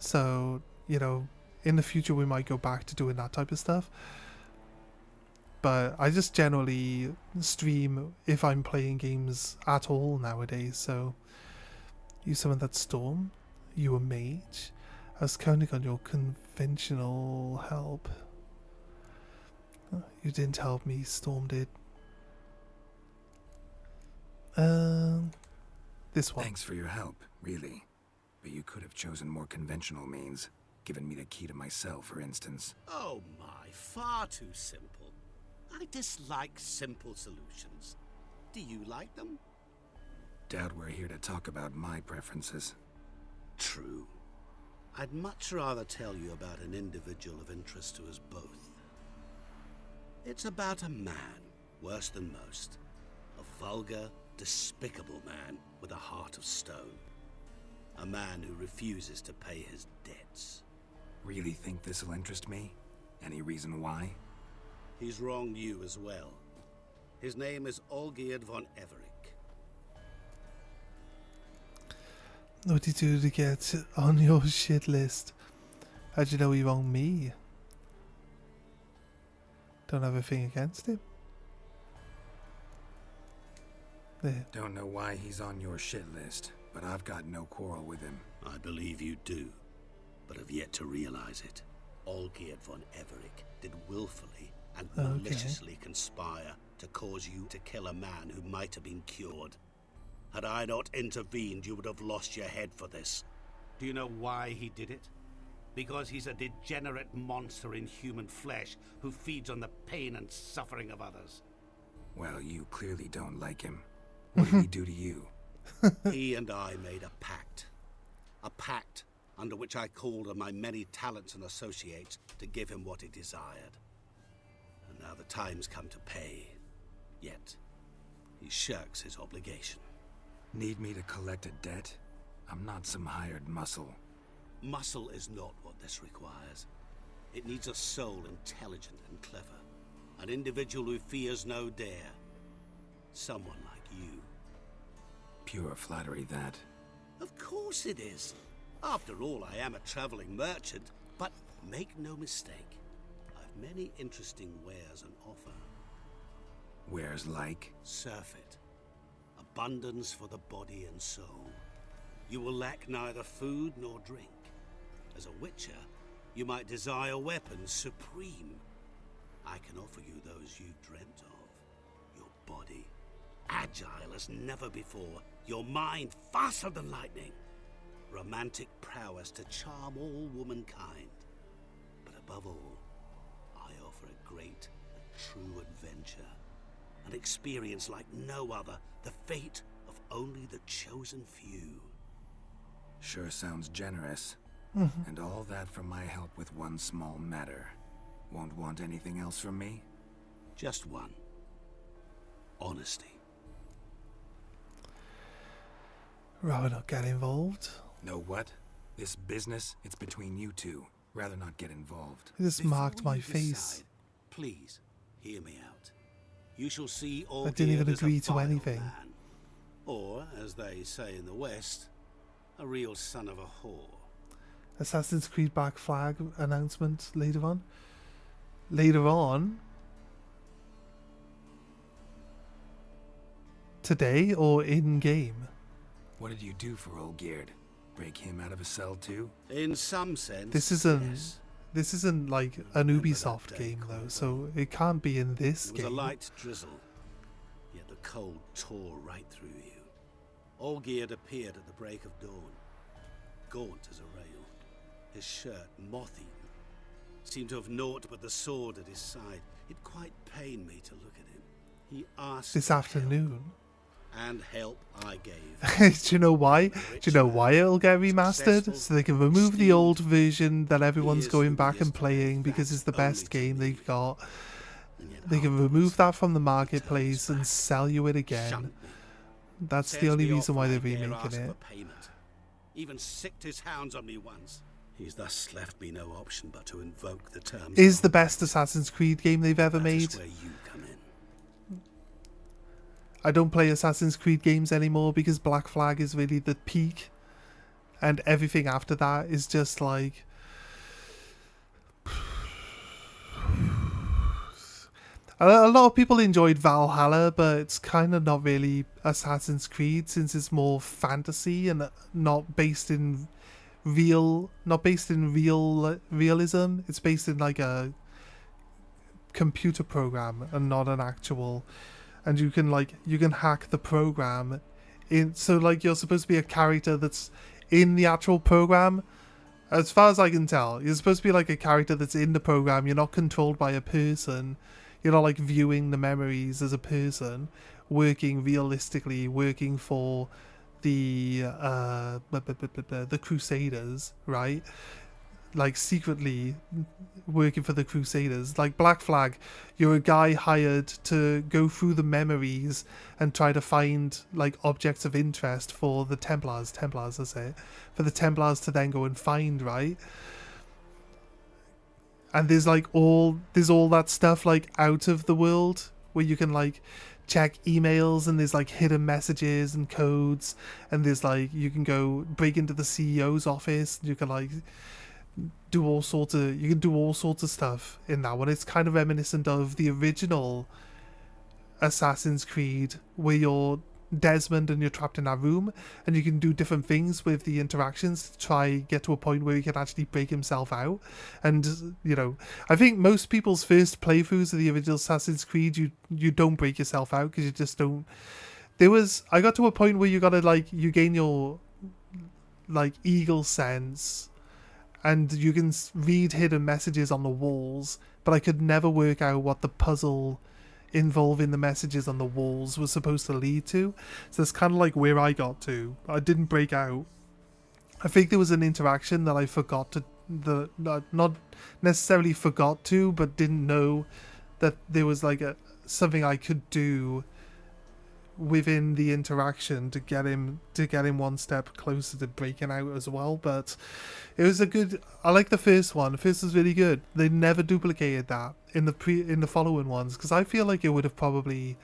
So, you know, in the future we might go back to doing that type of stuff. But I just generally stream if I'm playing games at all nowadays. So, you summon that storm, you a mage. I was counting on your conventional help. You didn't help me, Storm did. This one. Thanks for your help, really. But you could have chosen more conventional means. Given me the key to my cell, for instance. Oh my, far too simple. I dislike simple solutions. Do you like them? Doubt we're here to talk about my preferences. True. I'd much rather tell you about an individual of interest to us both. It's about a man, worse than most. A vulgar, despicable man with a heart of stone. A man who refuses to pay his debts. Really think this'll interest me? Any reason why? He's wronged you as well. His name is Olgierd von Everick. What did you do to get on your shit list? How'd you know he wronged me? Don't have a thing against him. There. Don't know why he's on your shit list, but I've got no quarrel with him. I believe you do, but have yet to realize it. Olgierd von Everick did willfully and maliciously conspire to cause you to kill a man who might have been cured. Had I not intervened, you would have lost your head for this. Do you know why he did it? Because he's a degenerate monster in human flesh who feeds on the pain and suffering of others. Well, you clearly don't like him. What did he do to you? He and I made a pact. A pact under which I called on my many talents and associates to give him what he desired. And now the time's come to pay. Yet, he shirks his obligation. Need me to collect a debt? I'm not some hired muscle. Muscle is not what this requires. It needs a soul intelligent and clever. An individual who fears no dare. Someone like you. Pure flattery, that. Of course it is. After all, I am a traveling merchant. But make no mistake, I've many interesting wares on offer. Wares like? Surfeit. Abundance for the body and soul. You will lack neither food nor drink. As a witcher, you might desire weapons supreme. I can offer you those you've dreamt of. Your body, agile as never before. Your mind, faster than lightning. Romantic prowess to charm all womankind. But above all, I offer a great and true adventure. An experience like no other. The fate of only the chosen few. Sure sounds generous. And all that for my help with one small matter. Won't want anything else from me? Just one. Honesty. Rather not get involved. Know what? This business, it's between you two. Rather not get involved. He just marked Before my you face. decide, please, hear me out. You shall see all I didn't even as a agree to vile anything. man. Or, as they say in the West, a real son of a whore. Assassin's Creed Black Flag announcement later on. Later on? Today or in game? What did you do for Olgierd? Break him out of a cell too? In some sense, This isn't yes. this isn't like an Ubisoft game though, so it can't be in this It was a game. light drizzle, yet the cold tore right through you. Olgierd appeared at the break of dawn, gaunt as a rail, his shirt moth-eaten. Seemed to have naught but the sword at his side. It quite pained me to look at him. He asked This for help, afternoon. and help I gave. Do you know why? Do you know why it'll get remastered? So they can remove the old version that everyone's going back and playing because it's the best game they've got. They can remove that from the marketplace and sell you it again. That's the only reason why they're remaking it. Even sicked his hounds on me once. He's thus left me no option but to invoke the terms. Is the best Assassin's Creed game they've ever That made. is where you come in. I don't play Assassin's Creed games anymore because Black Flag is really the peak, and everything after that is just like a lot of people enjoyed Valhalla, but it's kind of not really Assassin's Creed since it's more fantasy and not based in realism. It's based in like a computer program and not an actual, and you can hack the program in, so like you're supposed to be a character that's in the actual program. As far as I can tell, you're supposed to be like a character that's in the program. You're not controlled by a person. You're not like viewing the memories as a person, working realistically, working for the Crusaders, right? Like secretly working for the Crusaders. Like Black Flag, you're a guy hired to go through the memories and try to find like objects of interest for the Templars, that's it, for the Templars to then go and find, right? And there's all that stuff like out of the world where you can like check emails, and there's like hidden messages and codes, and there's like you can go break into the CEO's office, and you can like do all sorts of stuff in that one. It's kind of reminiscent of the original Assassin's Creed, where you're Desmond and you're trapped in that room, and you can do different things with the interactions to try get to a point where he can actually break himself out. And you know, I think most people's first playthroughs of the original Assassin's Creed, you don't break yourself out because you just don't. I got to a point where you gotta like you gain your like eagle sense, and you can read hidden messages on the walls, but I could never work out what the puzzle involving the messages on the walls was supposed to lead to. So it's kind of like where I got to. I didn't break out. I think there was an interaction that I forgot to, not necessarily forgot to, but didn't know that there was like something I could do within the interaction to get him one step closer to breaking out as well. But it was I like the first one. The first was really good. They never duplicated that in the following ones, because I feel like it would have probably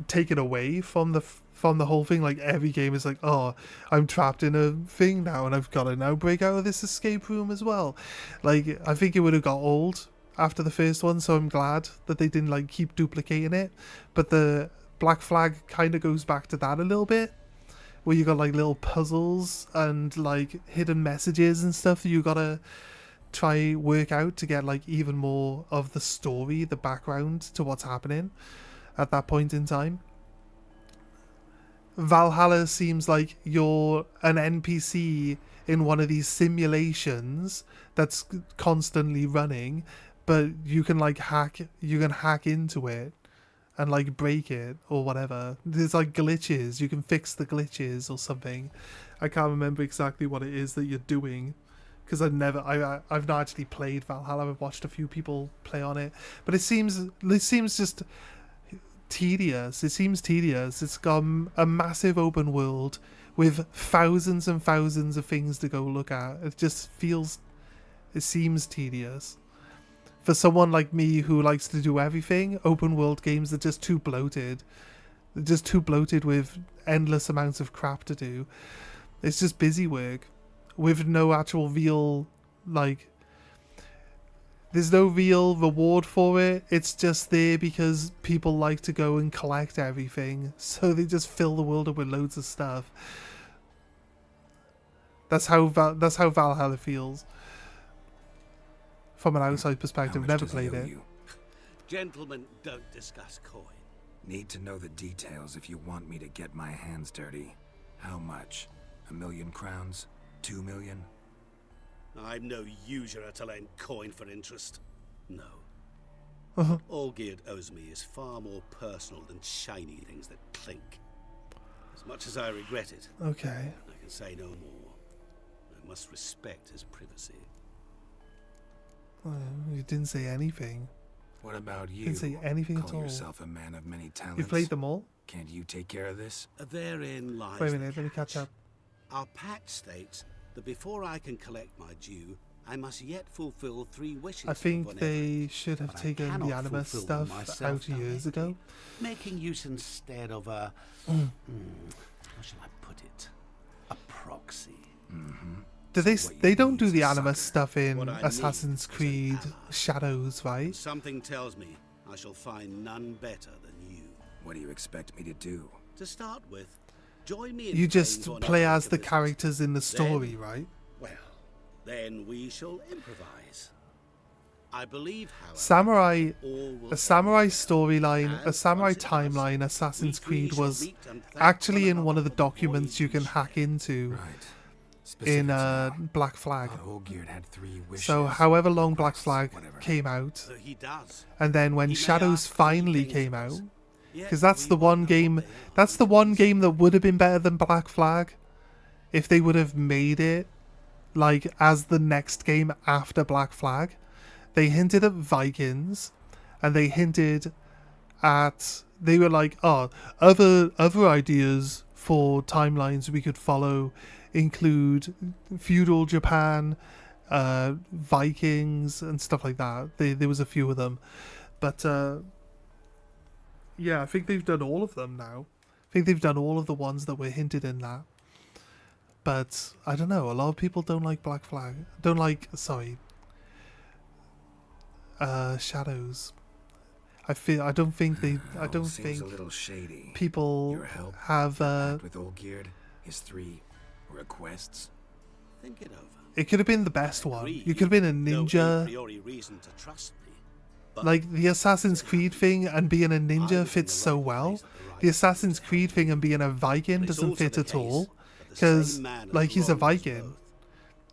taken away from the whole thing. Like every game is like, oh, I'm trapped in a thing now and I've got to now break out of this escape room as well. Like I think it would have got old after the first one, so I'm glad that they didn't like keep duplicating it. But the Black Flag kind of goes back to that a little bit, where you got like little puzzles and like hidden messages and stuff that you gotta try work out to get like even more of the story, the background to what's happening at that point in time. Valhalla seems like you're an NPC in one of these simulations that's constantly running, but you can hack into it and like break it or whatever. There's like glitches, you can fix the glitches or something. I can't remember exactly what it is that you're doing, because I've not actually played Valhalla. I've watched a few people play on it, but it seems just tedious. It seems tedious. It's got a massive open world with thousands and thousands of things to go look at. It seems tedious. For someone like me who likes to do everything, open world games are just too bloated. They're just too bloated with endless amounts of crap to do. It's just busy work with no actual real, there's no real reward for it. It's just there because people like to go and collect everything. So they just fill the world up with loads of stuff. That's how Valhalla feels. From an outside perspective, never played it. Gentlemen don't discuss coin. Need to know the details if you want me to get my hands dirty. How much? 1 million crowns? 2 million? I'm no usurer to lend coin for interest. No. All Geared owes me is far more personal than shiny things that clink. As much as I regret it, okay, I can say no more. I must respect his privacy. You didn't say anything. What about you? Didn't say anything Call at all. yourself a man of many talents. You've played them all? Can't you take care of this? Therein lies Wait a the minute, let me catch up. Our pact states that before I can collect my due, I must yet fulfill 3 wishes. I think they should have taken the cannot anima fulfill stuff them myself out years directly, ago. making use instead of a how shall I put it? A proxy. Do they don't do the a anima sucker. stuff in What I Assassin's need is an Creed ally. Shadows, right? Something tells me I shall find none better than you. What do you expect me to do? To start with, join me in You paying just for an play Africa as the visit. characters in the story, right? Well, then we shall improvise. I believe, however, Samurai, all will a samurai storyline, a And samurai once it does, timeline, Assassin's we three Creed shall was meet and thank actually one in one of the another for the documents you voyage we can hack shared. into Right. in Specifics now. Black Flag. Thought Olgierd had 3 wishes. So however long Black quests, Flag whatever. came out, So he does. and then when He may Shadows ask three finally things came of out, us, yet because that's we the won't one know game, what they are that's the until one it's game that would have been better than Black Flag if they would have made it like as the next game after Black Flag. They hinted at Vikings, and they hinted at, they were like, oh, other ideas for timelines we could follow include feudal Japan, Vikings, and stuff like that. There was a few of them, but yeah, I think they've done all of them now. I think they've done all of the ones that were hinted in that. But I don't know. A lot of people don't like Black Flag. Don't like, sorry, Shadows. I don't think Seems a little shady. people Your help, have. your pact with Olgierd, his 3 requests. Think it over. It could have been the best one. Agree, You could have been a no a ninja. priori reason to trust me, but Like the Assassin's Creed thing and being a ninja I was in fits the so right well. place at the right The Assassin's time. Creed thing and being a Viking But it's doesn't also fit the at all. case that the Because, same man like, has he's a wronged us Viking. both.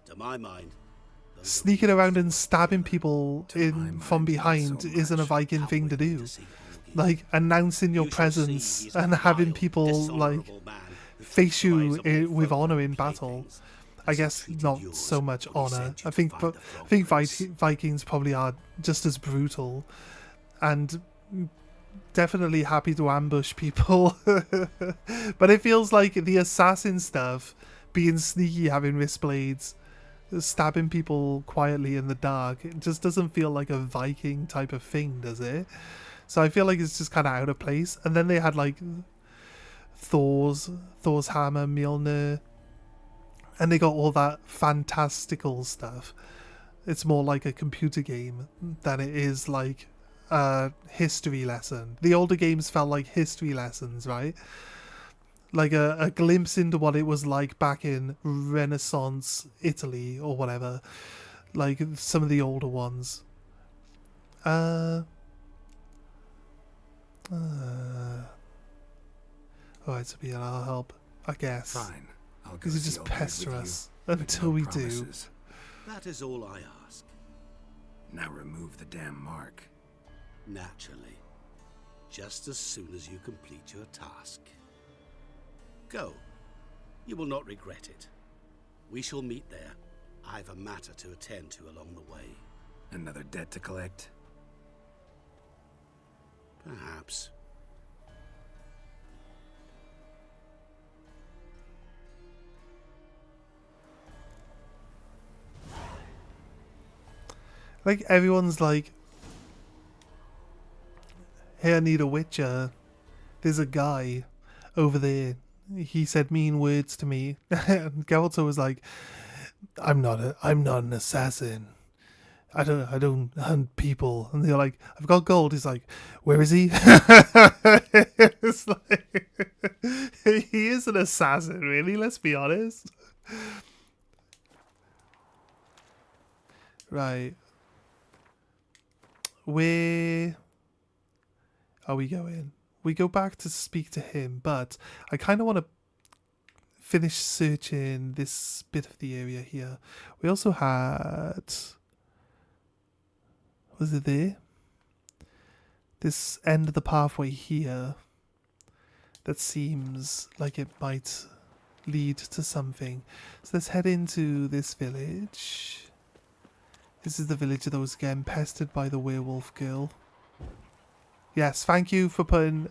To my mind, those are Sneaking the around and worst stabbing way. people To my in mind, from not behind so isn't a much. Viking How thing to wicked do. see Olgierd. Like announcing your You shall see presence he's a and having vile, people like dishonourable man who face you despises all with folk honor and in battle. playthings, I as he guess treated not yours so much when he honor. sent you I to think, find but the I Frog think Prince. Vikings probably are just as brutal, and definitely happy to ambush people. But it feels like the assassin stuff, being sneaky, having wrist blades, stabbing people quietly in the dark, it just doesn't feel like a Viking type of thing, does it? So I feel like it's just kind of out of place. And then they had like Thor's hammer, Mjolnir, and they got all that fantastical stuff. It's more like a computer game than it is like a history lesson. The older games felt like history lessons, right? Like a glimpse into what it was like back in Renaissance Italy or whatever. Like some of the older ones. Alright, so I'll help, I guess. Fine. I'll go Because you see just Olgierd pester with you, us but until no we promises. That is all I ask. Now remove the damn mark. Naturally. Just as soon as you complete your task. Go. You will not regret it. We shall meet there. I've a matter to attend to along the way. Another debt to collect? Perhaps. Like everyone's like, hey, I need a witcher. There's a guy over there. He said mean words to me. And Geralt was like, I'm not an assassin. I don't hunt people. And they're like, I've got gold. He's like, where is he? It's like, he is an assassin, really. Let's be honest. Right. Where are we going? We go back to speak to him, but I kind of want to finish searching this bit of the area here. We also had... Was it there? This end of the pathway here that seems like it might lead to something. So let's head into this village. This is the village that was again pestered by the werewolf girl. Yes, thank you for putting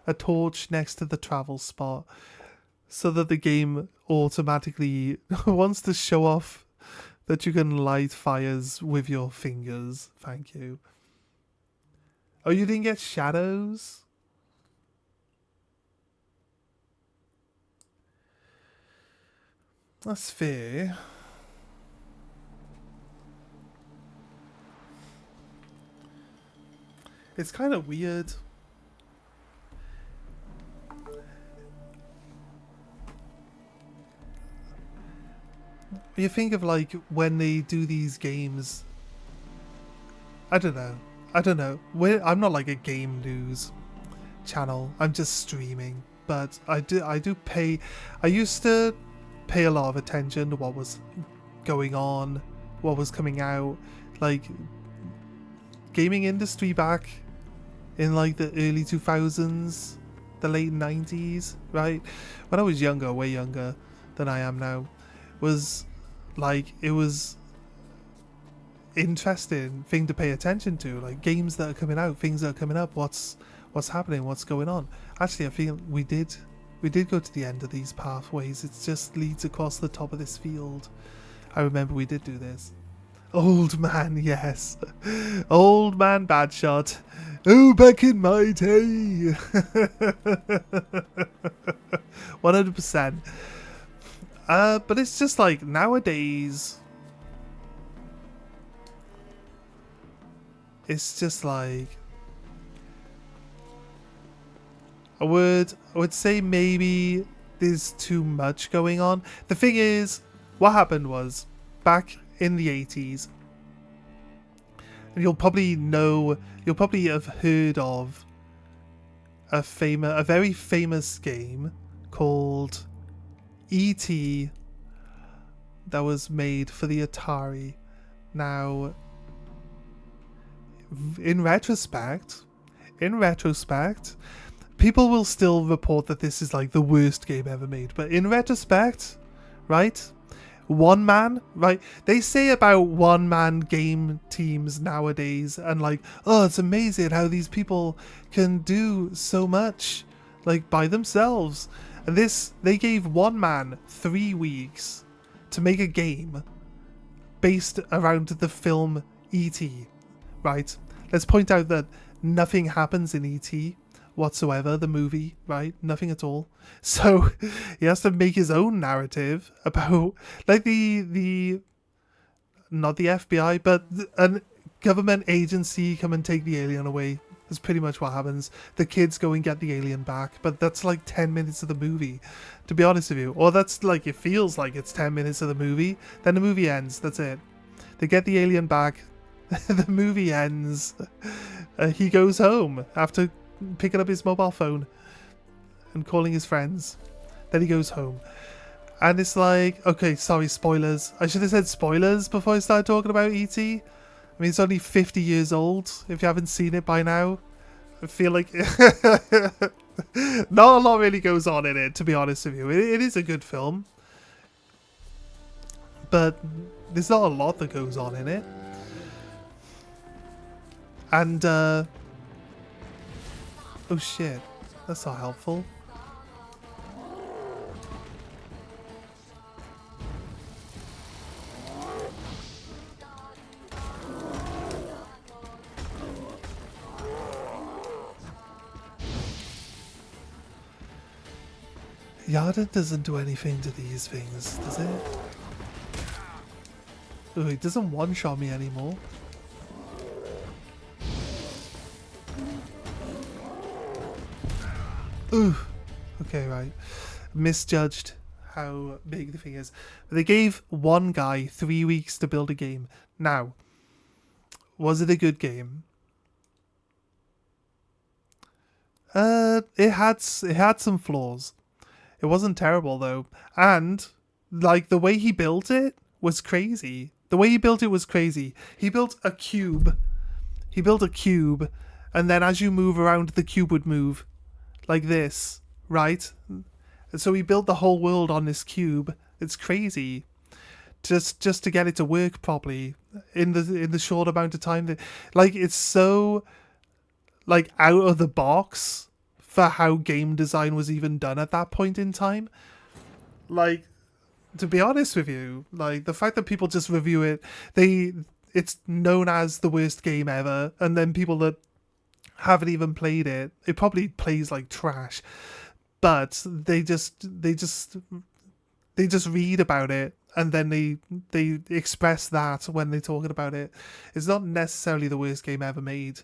a torch next to the travel spot so that the game automatically wants to show off that you can light fires with your fingers. Thank you. Oh, you didn't get shadows? That's fair. It's kind of weird. You think of like when they do these games I don't know. I'm not like a game news channel. I'm just streaming. But I used to pay a lot of attention to what was going on, what was coming out, like gaming industry back in like the early 2000s, the late 90s, right? When I was younger, way younger than I am now, was like, it was interesting thing to pay attention to, like games that are coming out, things that are coming up, what's happening, what's going on. Actually, I feel we did go to the end of these pathways. It just leads across the top of this field. I remember we did do this. Old man, yes. Old man BADSHOT. Oh, back in my day. 100%. But it's just like nowadays, it's just like, I would say maybe there's too much going on. The thing is, what happened was, back in the 80s, and you'll probably have heard of a very famous game called E.T. that was made for the Atari. Now, in retrospect, people will still report that this is like the worst game ever made. But in retrospect, right? One man, right? They say about one man game teams nowadays, and like, oh, it's amazing how these people can do so much, like by themselves. And they gave one man 3 weeks to make a game based around the film E.T., right? Let's point out that nothing happens in E.T. whatsoever, the movie, right? Nothing at all. So he has to make his own narrative about, like, not the FBI, but a government agency come and take the alien away. That's pretty much what happens. The kids go and get the alien back, but that's like 10 minutes of the movie, to be honest with you. Or that's like, it feels like it's 10 minutes of the movie. Then the movie ends. That's it. They get the alien back. The movie ends. He goes home after picking up his mobile phone and calling his friends. Then he goes home. And it's like, okay, sorry, spoilers. I should have said spoilers before I started talking about E.T. I mean, it's only 50 years old, if you haven't seen it by now. I feel like not a lot really goes on in it, to be honest with you. It is a good film, but there's not a lot that goes on in it. And, oh shit, that's not helpful. Yarden doesn't do anything to these things, does it? Oh, it doesn't one-shot me anymore. Ooh. Okay, right. Misjudged how big the thing is. They gave one guy 3 weeks to build a game. Now, was it a good game? It had some flaws. It wasn't terrible though, and like the way he built it was crazy. The way he built it was crazy. He built a cube. And then as you move around, the cube would move like this, right? And so he built the whole world on this cube. It's crazy. Just to get it to work properly in the short amount of time that, like, it's so like out of the box for how game design was even done at that point in time. Like, to be honest with you, like, the fact that people just review it, it's known as the worst game ever, and then people that haven't even played it, it probably plays like trash, but they just read about it, and then they express that when they're talking about it. It's not necessarily the worst game ever made,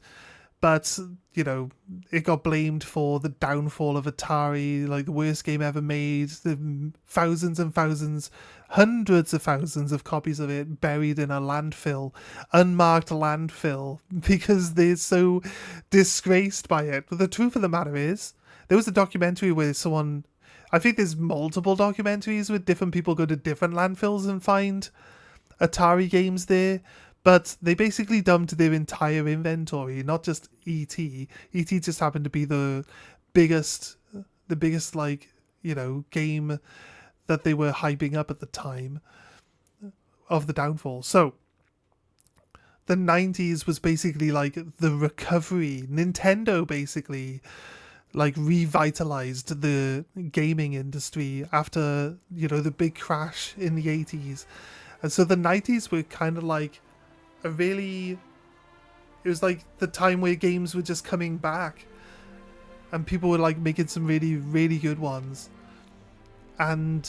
but you know, it got blamed for the downfall of Atari, like the worst game ever made. The thousands and thousands, hundreds of thousands of copies of it buried in a landfill, unmarked landfill, because they're so disgraced by it. But the truth of the matter is, there was a documentary where someone, I think there's multiple documentaries where different people go to different landfills and find Atari games there. But they basically dumped their entire inventory, not just E.T. E.T. just happened to be the biggest, like, you know, game that they were hyping up at the time of the downfall. So the 90s was basically like the recovery. Nintendo basically like revitalized the gaming industry after, you know, the big crash in the 80s. And so the 90s were kind of like it was like the time where games were just coming back and people were like making some really, really good ones. And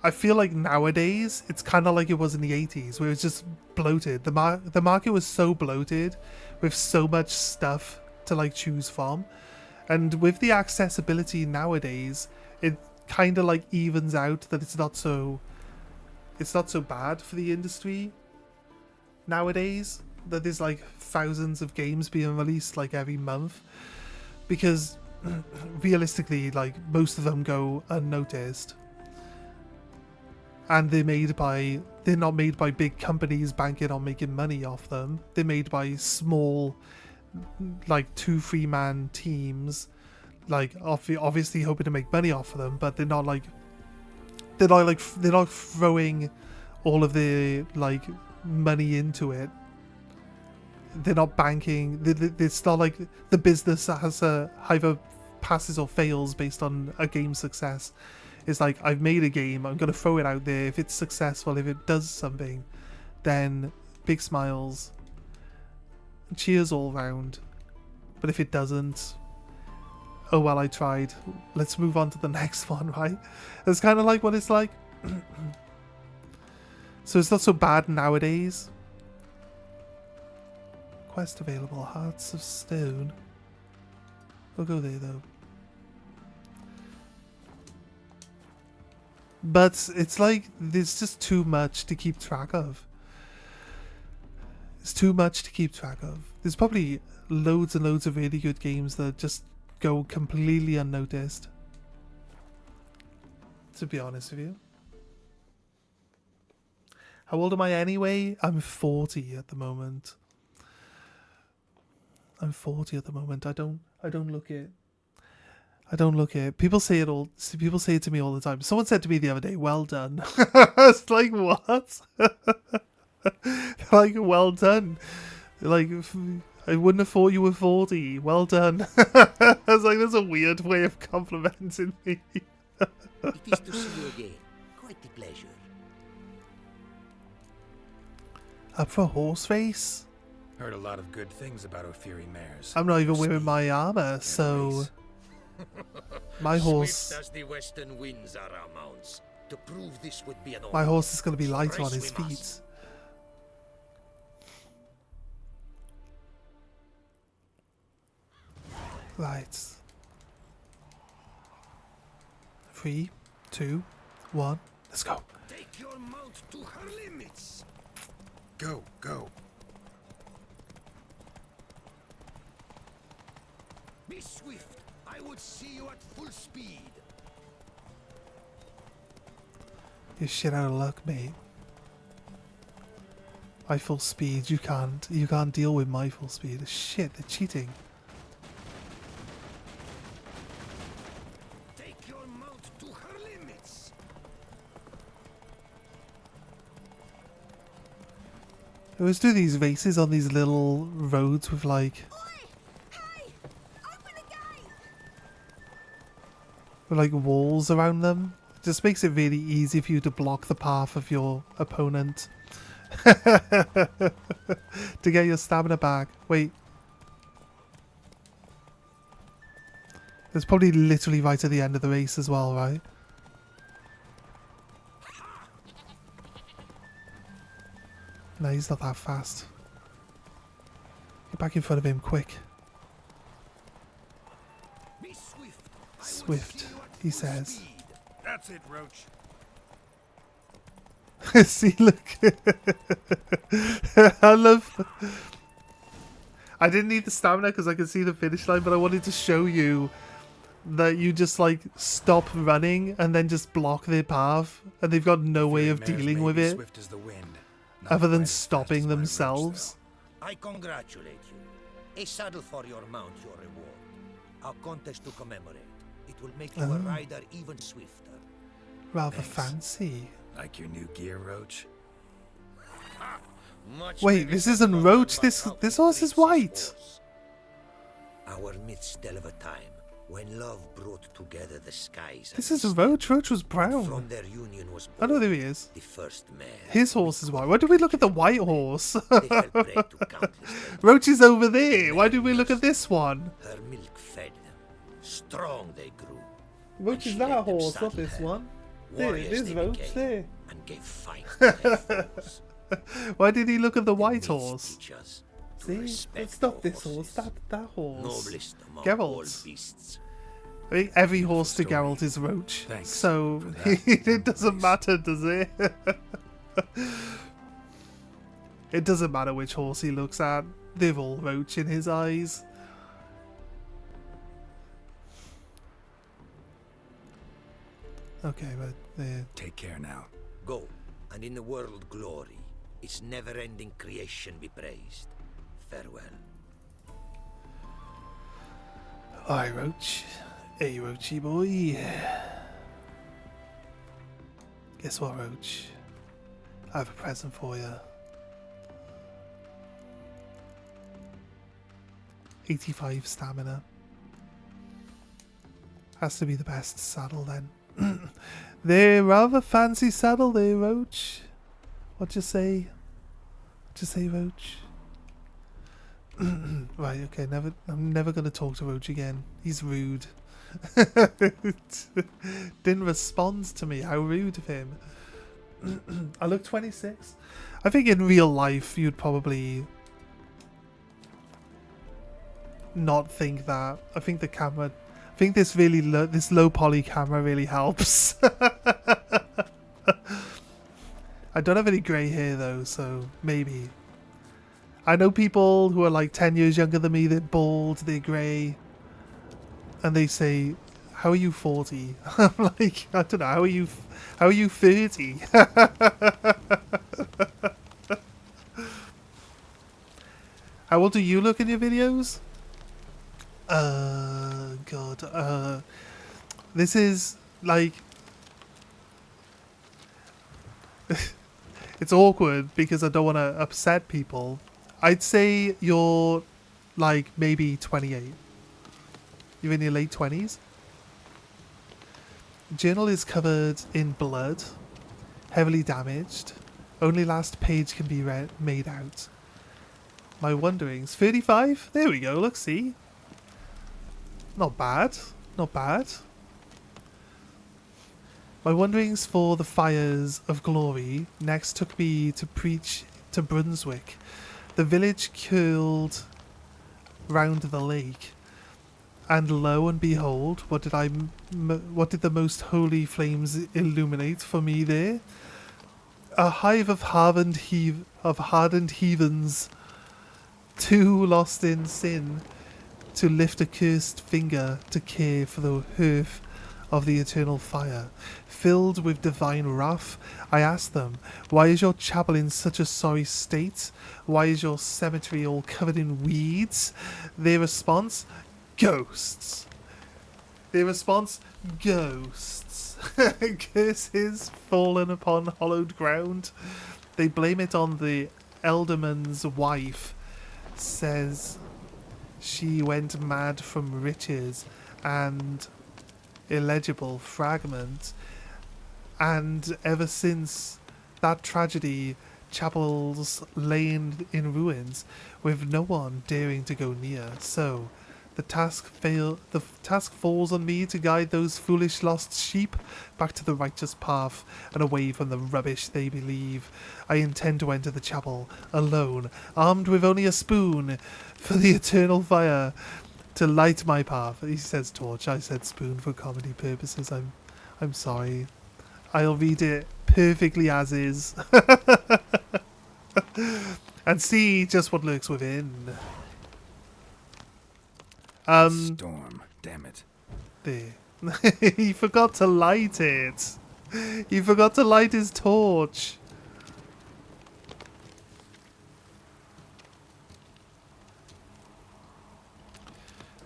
I feel like nowadays it's kind of like it was in the 80s where it's just bloated. The market was so bloated with so much stuff to like choose from, and with the accessibility nowadays, it kind of like evens out that it's not so bad for the industry nowadays, that there's like thousands of games being released like every month, because realistically like most of them go unnoticed, and they're not made by big companies banking on making money off them. They're made by small like 2-3 man teams, like obviously hoping to make money off of them, but they're not throwing all of their like money into it. They're not banking. It's not like the business that has either passes or fails based on a game's success. It's like, I've made a game, I'm going to throw it out there. If it's successful, if it does something, then big smiles, cheers all round. But if it doesn't, oh well, I tried. Let's move on to the next one, right? That's kind of like what it's like. So it's not so bad nowadays. Quest available, Hearts of Stone. We'll go there though. But it's like there's just too much to keep track of. It's too much to keep track of. There's probably loads and loads of really good games that just go completely unnoticed, to be honest with you. How old am I anyway? I'm 40 at the moment. I'm 40 at the moment. I don't look it. I don't look it. People say it to me all the time. Someone said to me the other day, "Well done." It's like, what? Like, well done. Like, I wouldn't have thought you were 40. Well done. I was like, that's a weird way of complimenting me. It is to see you again. Quite a pleasure. Up for a horse race? Heard a lot of good things about Ophiri mares. I'm not even wearing my armor, so my horse. Swift as the western winds are our mounts. To prove this would be an My honor. horse is going to be lighter on Race his we feet. must. Right. 3, 2, 1. Let's go. Take your mount to her limits. Go, go. Be swift. I would see you at full speed. You're shit out of luck, mate. My full speed, you can't deal with my full speed. Shit, they're cheating. Take your mount to her limits. I always do these races on these little roads with like walls around them. It just makes it really easy for you to block the path of your opponent. To get your stamina back. Wait. It's probably literally right at the end of the race as well, right? No, he's not that fast. back in front of him, quick. Be swift. I will Swift, see you at he full says. speed. That's it, Roach. See, look. I love... I didn't need the stamina because I could see the finish line, but I wanted to show you that you just, like, stop running and then just block their path, and they've got no way of dealing with it Swift as the wind, not other than quite as fast stopping as my Roach, themselves. I congratulate you. A saddle for your mount, your reward. A contest to commemorate. It will make you a rider even swifter. Rather Thanks. fancy. though. Like your new gear, Roach? Much Wait, may be this said isn't about Roach, them, this- but how this he horse is treats his white. horse. Our midst tell of a time when love brought together the skies. This and isn't the Roach. Roach was steppe. brown. From their union was I know born there he is. the first mare. His horse is white. Why did we look at the white horse? They fell prey to countless dangers. Roach is over there. Why did we look at this one? Her milk fed them. Strong they grew. Roach And is she that let them horse, not saddle this her. one. There, Warriors there's they Roach became, there. and gave fight to their foes. Why did he look at the The white myths horse? teach us to See, respect let's stop our this horse. horses. That horse. Noblest among Geralt. all beasts. I think every horse to story. Geralt is Roach. Thanks So for that, it doesn't please. matter, does it? It doesn't matter which horse he looks at. They're all Roach in his eyes. Okay, but there. Take care now. Go, and in the world glory, its never-ending creation be praised. Farewell. Aye, Roach. Hey, Roachy boy. Guess what, Roach? I have a present for you. 85 stamina. Has to be the best saddle then. They're rather fancy saddle there, Roach. What you say? What you say, Roach? Right, okay, I'm never gonna talk to Roach again. He's rude. Didn't respond to me. How rude of him. I look 26. I think in real life you'd probably not think that. I think the camera, I think this really this low poly camera really helps. I don't have any grey hair though, so maybe. I know people who are like 10 years younger than me, they're bald, they're grey, and they say, how are you 40? I'm like, I don't know, how are you 30? How old do you look in your videos? God, this is like, it's awkward because I don't want to upset people. I'd say you're like maybe 28. You're in your late 20s. Journal is covered in blood, heavily damaged. Only last page can be made out. My wonderings. 35? There we go, look, see? Not bad. Not bad. My wanderings for the fires of glory next took me to preach to Brunswick, the village curled round the lake. And lo and behold, what did the most holy flames illuminate for me there? A hive of hardened heathens, too lost in sin to lift a cursed finger to care for the hearth of the eternal fire. Filled with divine wrath, I asked them, why is your chapel in such a sorry state? Why is your cemetery all covered in weeds? Their response, ghosts. Their response, ghosts. Curses fallen upon hallowed ground. They blame it on the elderman's wife. Says she went mad from riches and illegible fragment. And ever since that tragedy, chapels lain in ruins with no one daring to go near. So The task falls on me to guide those foolish lost sheep back to the righteous path and away from the rubbish they believe. I intend to enter the chapel alone, armed with only a spoon for the eternal fire to light my path. He says torch. I said spoon for comedy purposes. I'm sorry. I'll read it perfectly as is. And see just what lurks within. Storm, damn it. There. He forgot to light it. He forgot to light his torch.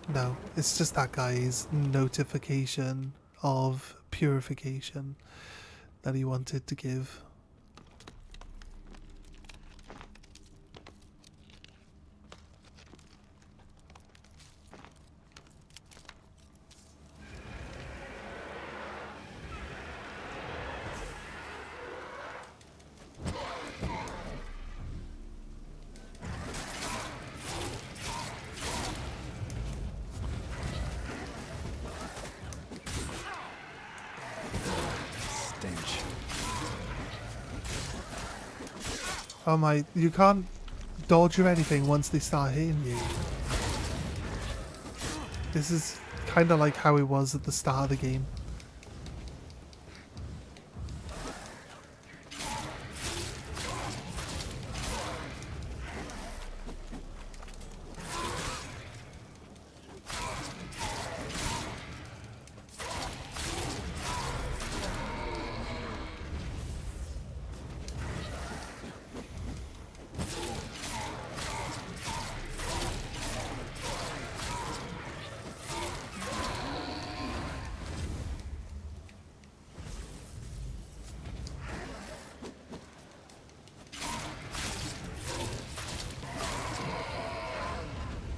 No, it's just that guy's notification of purification that he wanted to give. Oh my, you can't dodge or anything once they start hitting you. This is kind of like how it was at the start of the game.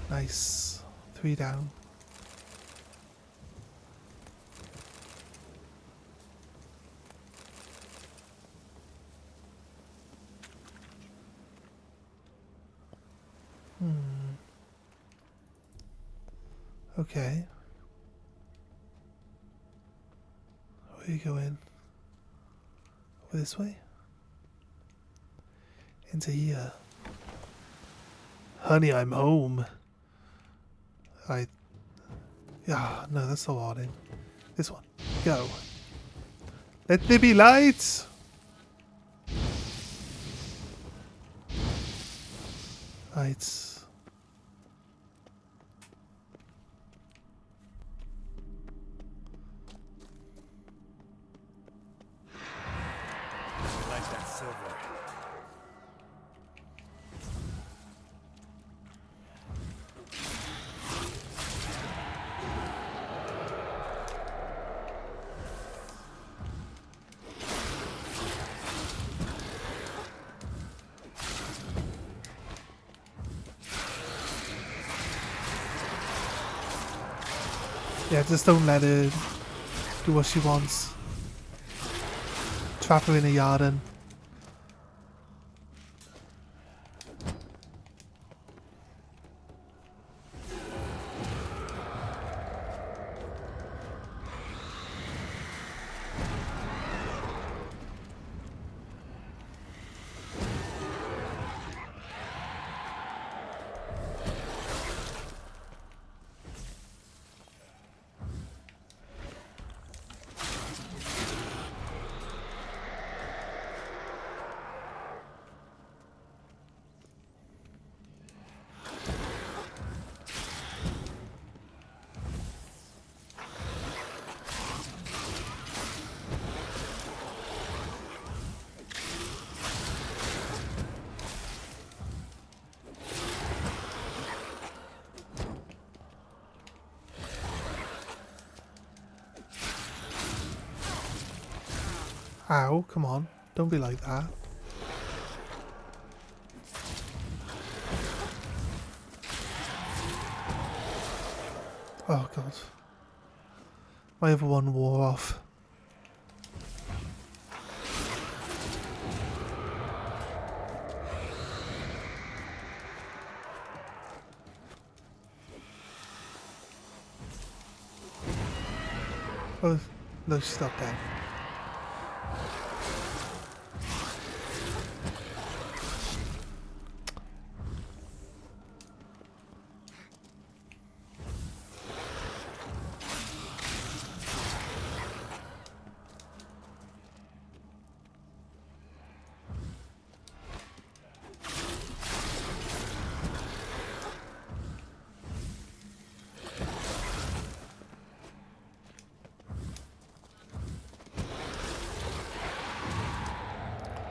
Nice. 3 down. Okay. Where are you going? This way? Into here. Honey, I'm home. Yeah, no, that's so odd. This one. Go. Let there be light! Lights. Like that silver. Yeah, just don't let her do what she wants. Trap her in a garden. Ow, come on. Don't be like that. Oh god. My other one wore off. Oh, no, she's not dead.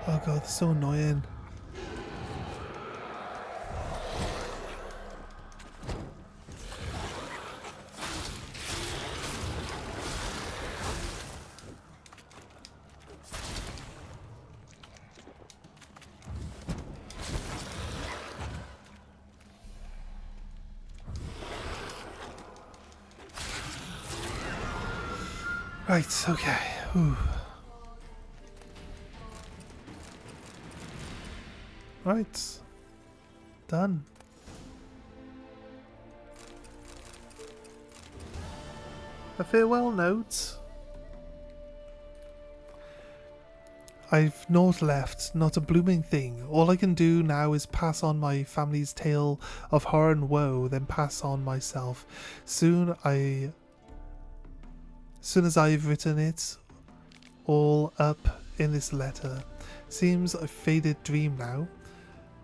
Oh god, they're so annoying. Right, okay. Whew. Right. Done. A farewell note. I've naught left, not a blooming thing. All I can do now is pass on my family's tale of horror and woe, then pass on myself. Soon as I've written it all up in this letter. Seems a faded dream now.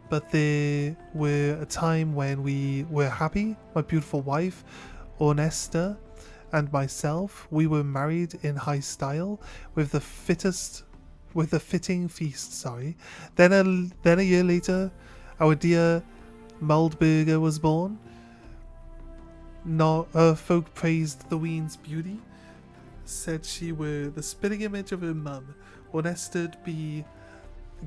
But there were a time when we were happy. My beautiful wife, Ornesta, and myself, we were married in high style with the fitting feast. Sorry. Then a year later, our dear Muldberger was born. Folk praised the ween's beauty, said she were the spitting image of her mum. Ornesta'd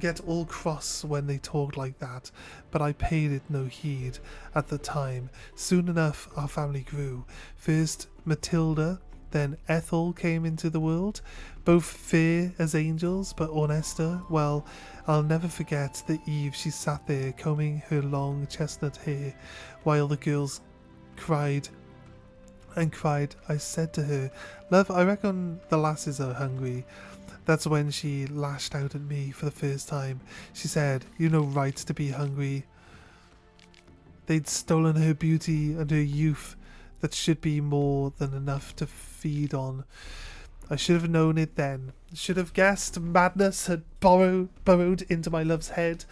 get all cross when they talked like that, but I paid it no heed at the time. Soon enough our family grew. First Matilda, then Ethel came into the world, both fair as angels, but Ornesta, well, I'll never forget the eve she sat there combing her long chestnut hair while the girls cried and cried. I said to her, "Love, I reckon the lasses are hungry." That's when she lashed out at me for the first time. She said, "You no right to be hungry." They'd stolen her beauty and her youth that should be more than enough to feed on. I should have known it then. Should have guessed madness had burrowed into my love's head,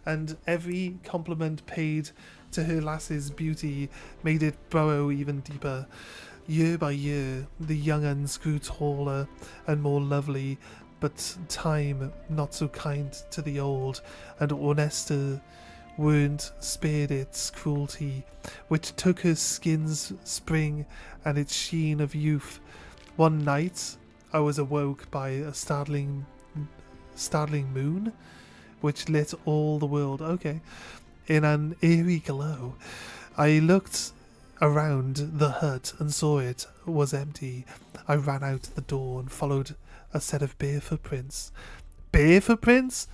and every compliment paid to her lass's beauty made it burrow even deeper. Year by year, the young uns grew taller and more lovely, but time not so kind to the old, and Ornesta weren't spared its cruelty, which took her skin's spring and its sheen of youth. One night, I was awoke by a startling moon, which lit all the world, in an eerie glow. I looked around the hut and saw it was empty. I ran out the door and followed a set of bare footprints. Bare footprints?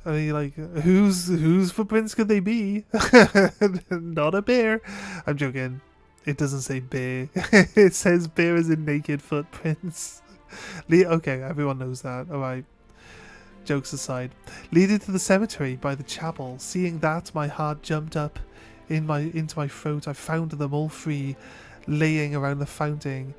I mean, like, whose footprints could they be? Not a bear. I'm joking. It doesn't say bear. It says bear as in naked footprints. Okay, everyone knows that. Alright. Jokes aside. Leading to the cemetery by the chapel. Seeing that, my heart jumped up into my throat. I found them all three laying around the fountain.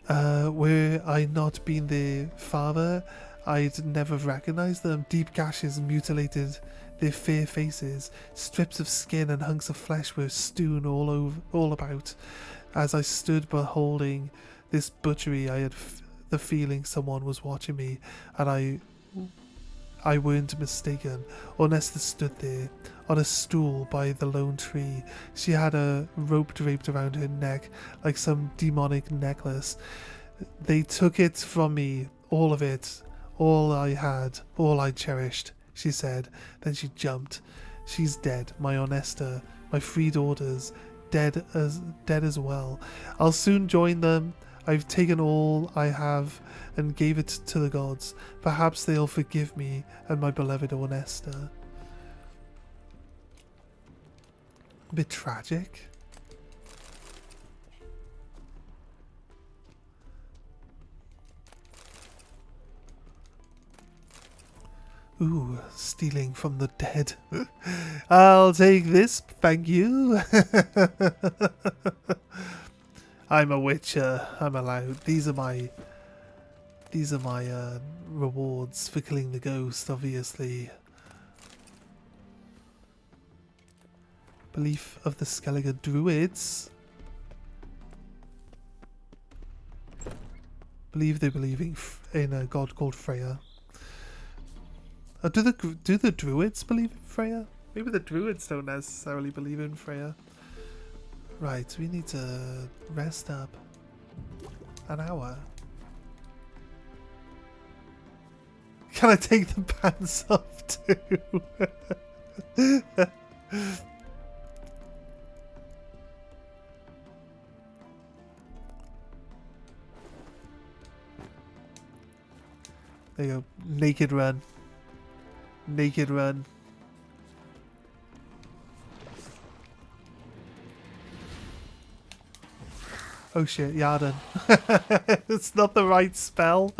Were I not been their father, I'd never recognized them. Deep gashes mutilated their fair faces. Strips of skin and hunks of flesh were strewn all about. As I stood beholding this butchery, I had the feeling someone was watching me, and I weren't mistaken. Ornesta stood there, on a stool by the lone tree. She had a rope draped around her neck, like some demonic necklace. They took it from me, all of it, all I had, all I cherished, she said. Then she jumped. She's dead, my Ornesta, my 3 daughters, dead as well. I'll soon join them. I've taken all I have and gave it to the gods. Perhaps they'll forgive me and my beloved Ornesta. A bit tragic. Ooh, stealing from the dead. I'll take this, thank you. I'm a witcher. I'm allowed. These are my rewards for killing the ghost, obviously. Belief of the Skellige Druids. Believe they believe in a god called Freya. Do the Druids believe in Freya? Maybe the Druids don't necessarily believe in Freya. Right, we need to rest up. An hour. Can I take the pants off too? There you go. Naked run. Naked run. Oh shit, Yarden. It's not the right spell.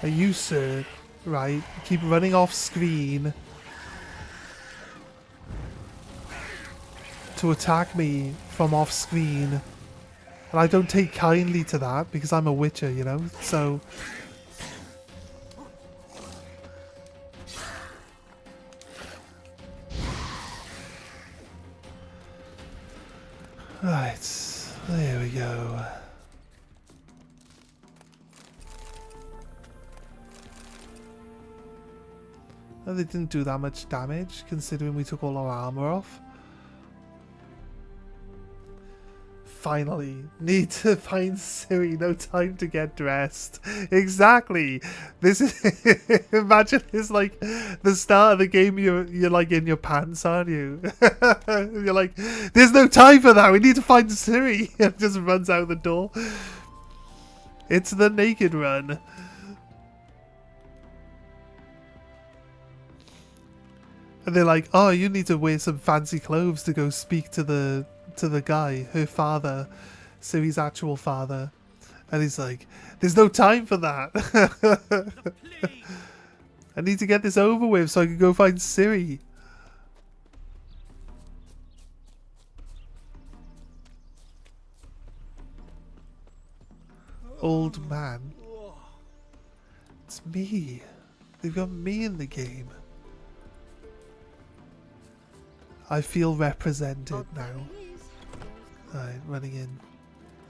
Are you, sir? Right, keep running off screen to attack me from off screen. And I don't take kindly to that because I'm a witcher, you know? So... Right, there we go. Oh, they didn't do that much damage considering we took all our armor off. Finally, need to find Ciri, no time to get dressed. Exactly. This is imagine it's like the start of the game, you're like in your pants, aren't you? You're like, there's no time for that, we need to find Ciri. And just runs out the door. It's the naked run. And they're like, oh, you need to wear some fancy clothes to go speak to the guy, her father, Ciri's actual father. And he's like, there's no time for that. I need to get this over with so I can go find Ciri. Old man. It's me. They've got me in the game. I feel represented now. Alright, running in.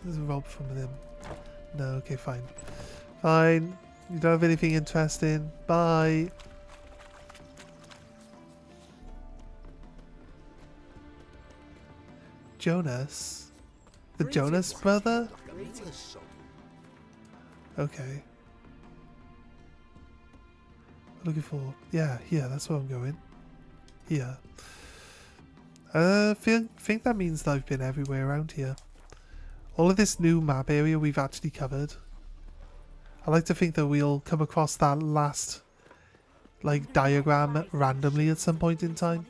There's a rob from him. No, okay, fine. Fine. You don't have anything interesting. Bye. Jonas? The Jonas brother? Okay. Looking for... Yeah, here, that's where I'm going. Here. Think that means that I've been everywhere around here. All of this new map area we've actually covered. I like to think that we'll come across that last like diagram randomly at some point in time.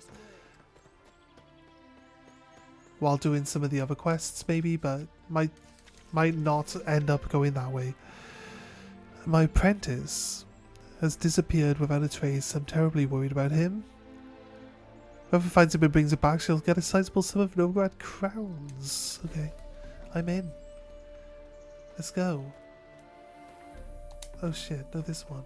While doing some of the other quests maybe, but might not end up going that way. My apprentice has disappeared without a trace. I'm terribly worried about him. Whoever finds him and brings it back, she'll get a sizable sum of Novigrad crowns. Okay, I'm in. Let's go. Oh shit, no, this one.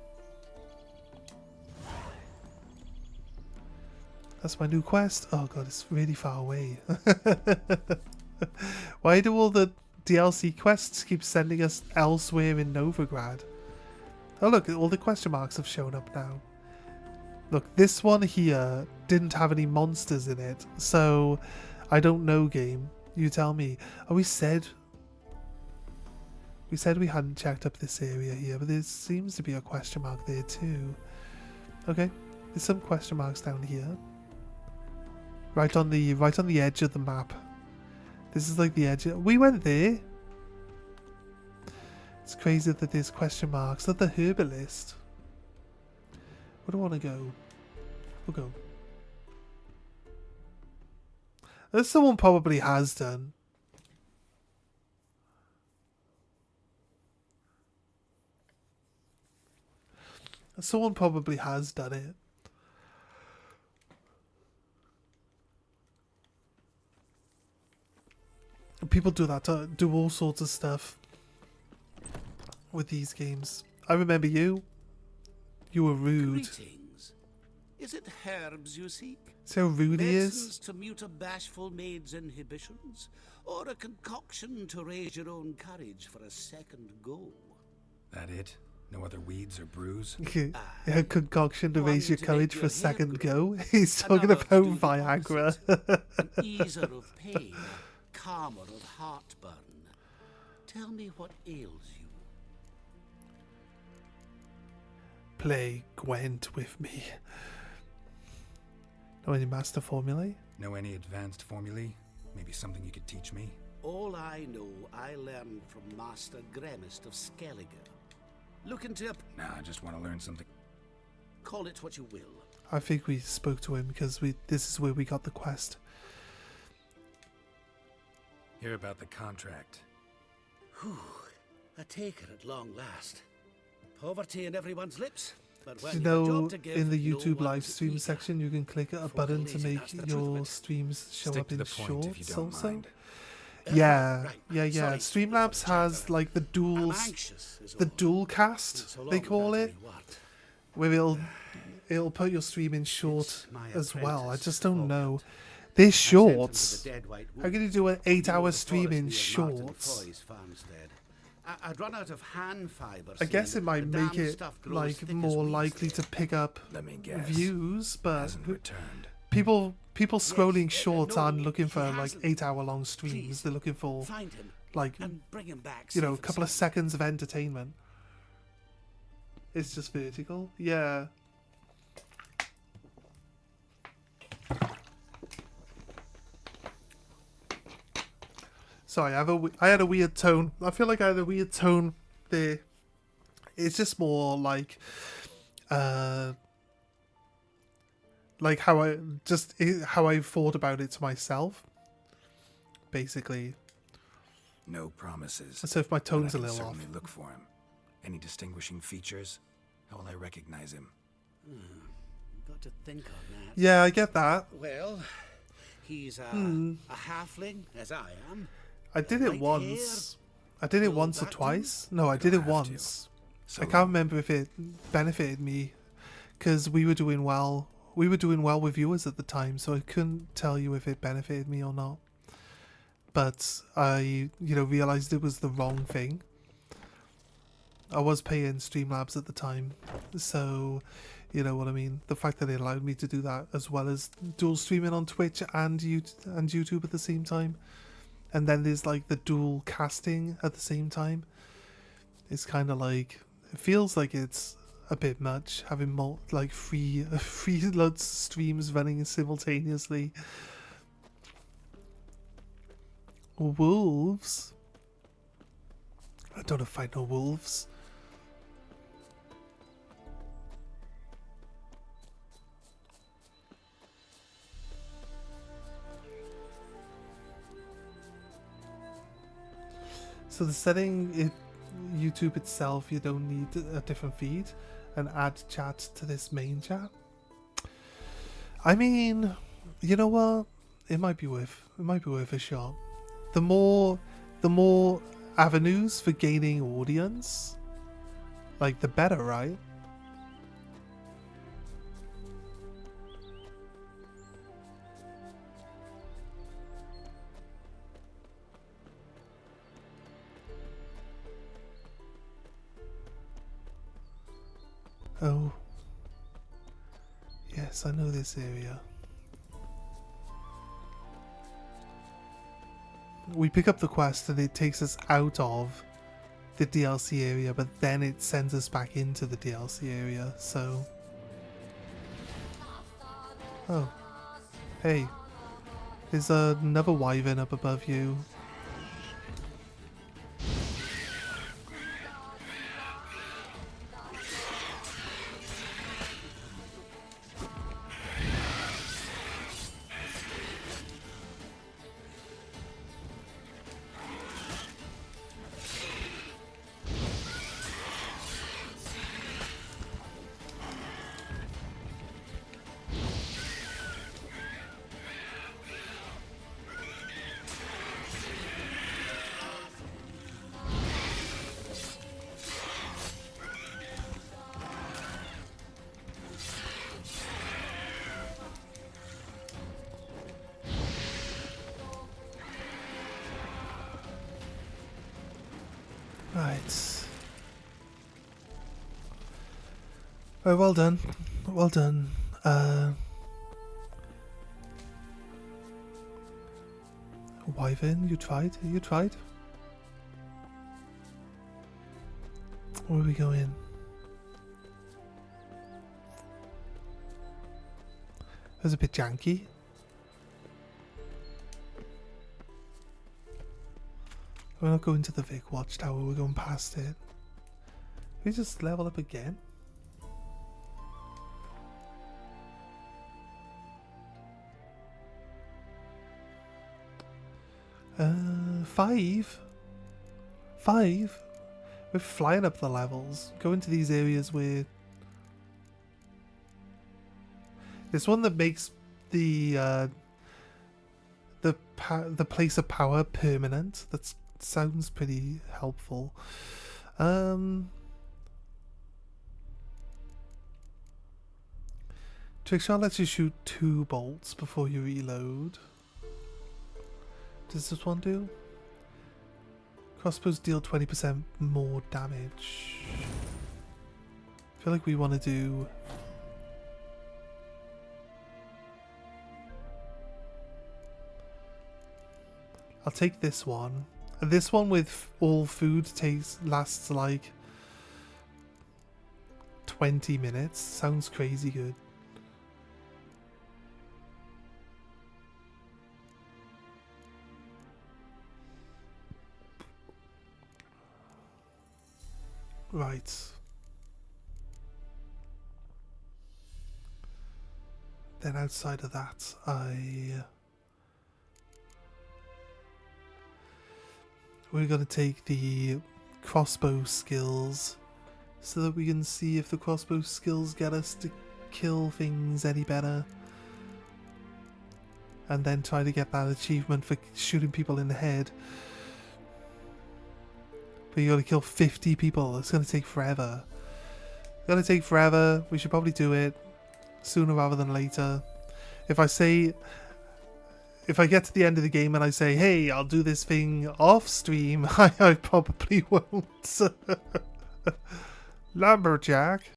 That's my new quest. Oh god, it's really far away. Why do all the DLC quests keep sending us elsewhere in Novigrad? Oh look, all the question marks have shown up now. Look, this one here didn't have any monsters in it, so I don't know, game. You tell me. Oh, we said We said we hadn't checked up this area here, but there seems to be a question mark there too. Okay, there's some question marks down here. Right on the edge of the map. This is like the edge. We went there. It's crazy that there's question marks at the herbalist. Where do I want to go? We'll go. As someone probably has done. Someone probably has done it. People do that, do all sorts of stuff with these games. I remember you. You were rude. Greetings. Is it herbs you seek? See how rude he Medicines is? to mute a bashful maid's inhibitions? Or a concoction to raise your own courage for a second go? That it? No other weeds or brews? A concoction to One raise your to courage make for a your second hair go. grow. He's talking Another to about do the Viagra. An easer of pain, a calmer of heartburn. Tell me what ails you. Play Gwent with me. Know any master formulae? Know any advanced formulae? Maybe something you could teach me? All I know, I learned from Master Gremist of Skellige. Look into your... Nah, I just want to learn something. Call it what you will. I think we spoke to him because this is where we got the quest. Hear about the contract. Whew, a taker at long last. Poverty in everyone's lips. But when You you've a know, job to give, in the no YouTube one live is stream eager. section, you can click a button to lazy, make that's the truth of your it. streams show Stick up to in the point if you shorts don't also. mind. Yeah, Right. yeah. Sorry, Streamlabs has like the I'm dual, anxious, is the all. dual And cast so they long call without it, any what. where it'll put your stream in short It's my as well. I apprentice, just don't Falkland. know. They're I sent him to shorts. the dead white How wolf. can you do an 8-hour The stream forest in near Martin shorts? Foy's farmstead. I'd run out of hand fibre. I guess soon. it might The make damn it stuff grows like thick as more weeds likely there. to pick up Let me guess. views, but Hasn't returned. people scrolling shorts no, aren't looking he for like hasn't. 8-hour long streams. Please, They're looking for Find him like, and bring him back. you know, a safe and couple of sound. seconds of entertainment. It's just vertical. Yeah. Sorry, I had a weird tone. I feel like I had a weird tone there. It's just more like how I thought about it to myself, basically. No promises. So if my tone's But a I can little off. certainly look for him. Any distinguishing features? How will I recognize him? Got to think on that. Yeah, I get that. Well, he's a halfling, as I am. I did it Light once. I did it once or back twice. No, I did it have to. once. So I can't remember if it benefited me because we were doing well. We were doing well with viewers at the time, so I couldn't tell you if it benefited me or not. But I, realized it was the wrong thing. I was paying Streamlabs at the time, so you know what I mean. The fact that they allowed me to do that as well as dual streaming on Twitch and YouTube at the same time, and then there's like the dual casting at the same time. It's kind of like, it feels like it's a bit much having three loads streams running simultaneously. Wolves? I don't know if I know wolves. So the setting, YouTube itself, you don't need a different feed and add chat to this main chat. I mean, you know what? It might be worth a shot. The more avenues for gaining audience, like the better, right? Oh. Yes, I know this area. We pick up the quest and it takes us out of the DLC area, but then it sends us back into the DLC area, so... Oh. Hey. There's another wyvern up above you. Right. Oh, well done. Well done. Wyvern, you tried? You tried? Where are we going? That was a bit janky. We're not going to the Vic Watchtower, we're going past it. We just level up again? Five? We're flying up the levels. Going to these areas where... This one that makes the place of power permanent. That sounds pretty helpful. Trickshot lets you shoot 2 bolts before you reload. Does this one do? Crossbows deal 20% more damage. I feel like we want to do... I'll take this one. And this one with all food lasts like 20 minutes. Sounds crazy good. Right. Then outside of that, we're going to take the crossbow skills so that we can see if the crossbow skills get us to kill things any better. And then try to get that achievement for shooting people in the head. But you gotta kill 50 people. It's gonna take forever. It's gonna take forever. We should probably do it sooner rather than later. If I get to the end of the game and I say, hey, I'll do this thing off stream, I probably won't. Lumberjack.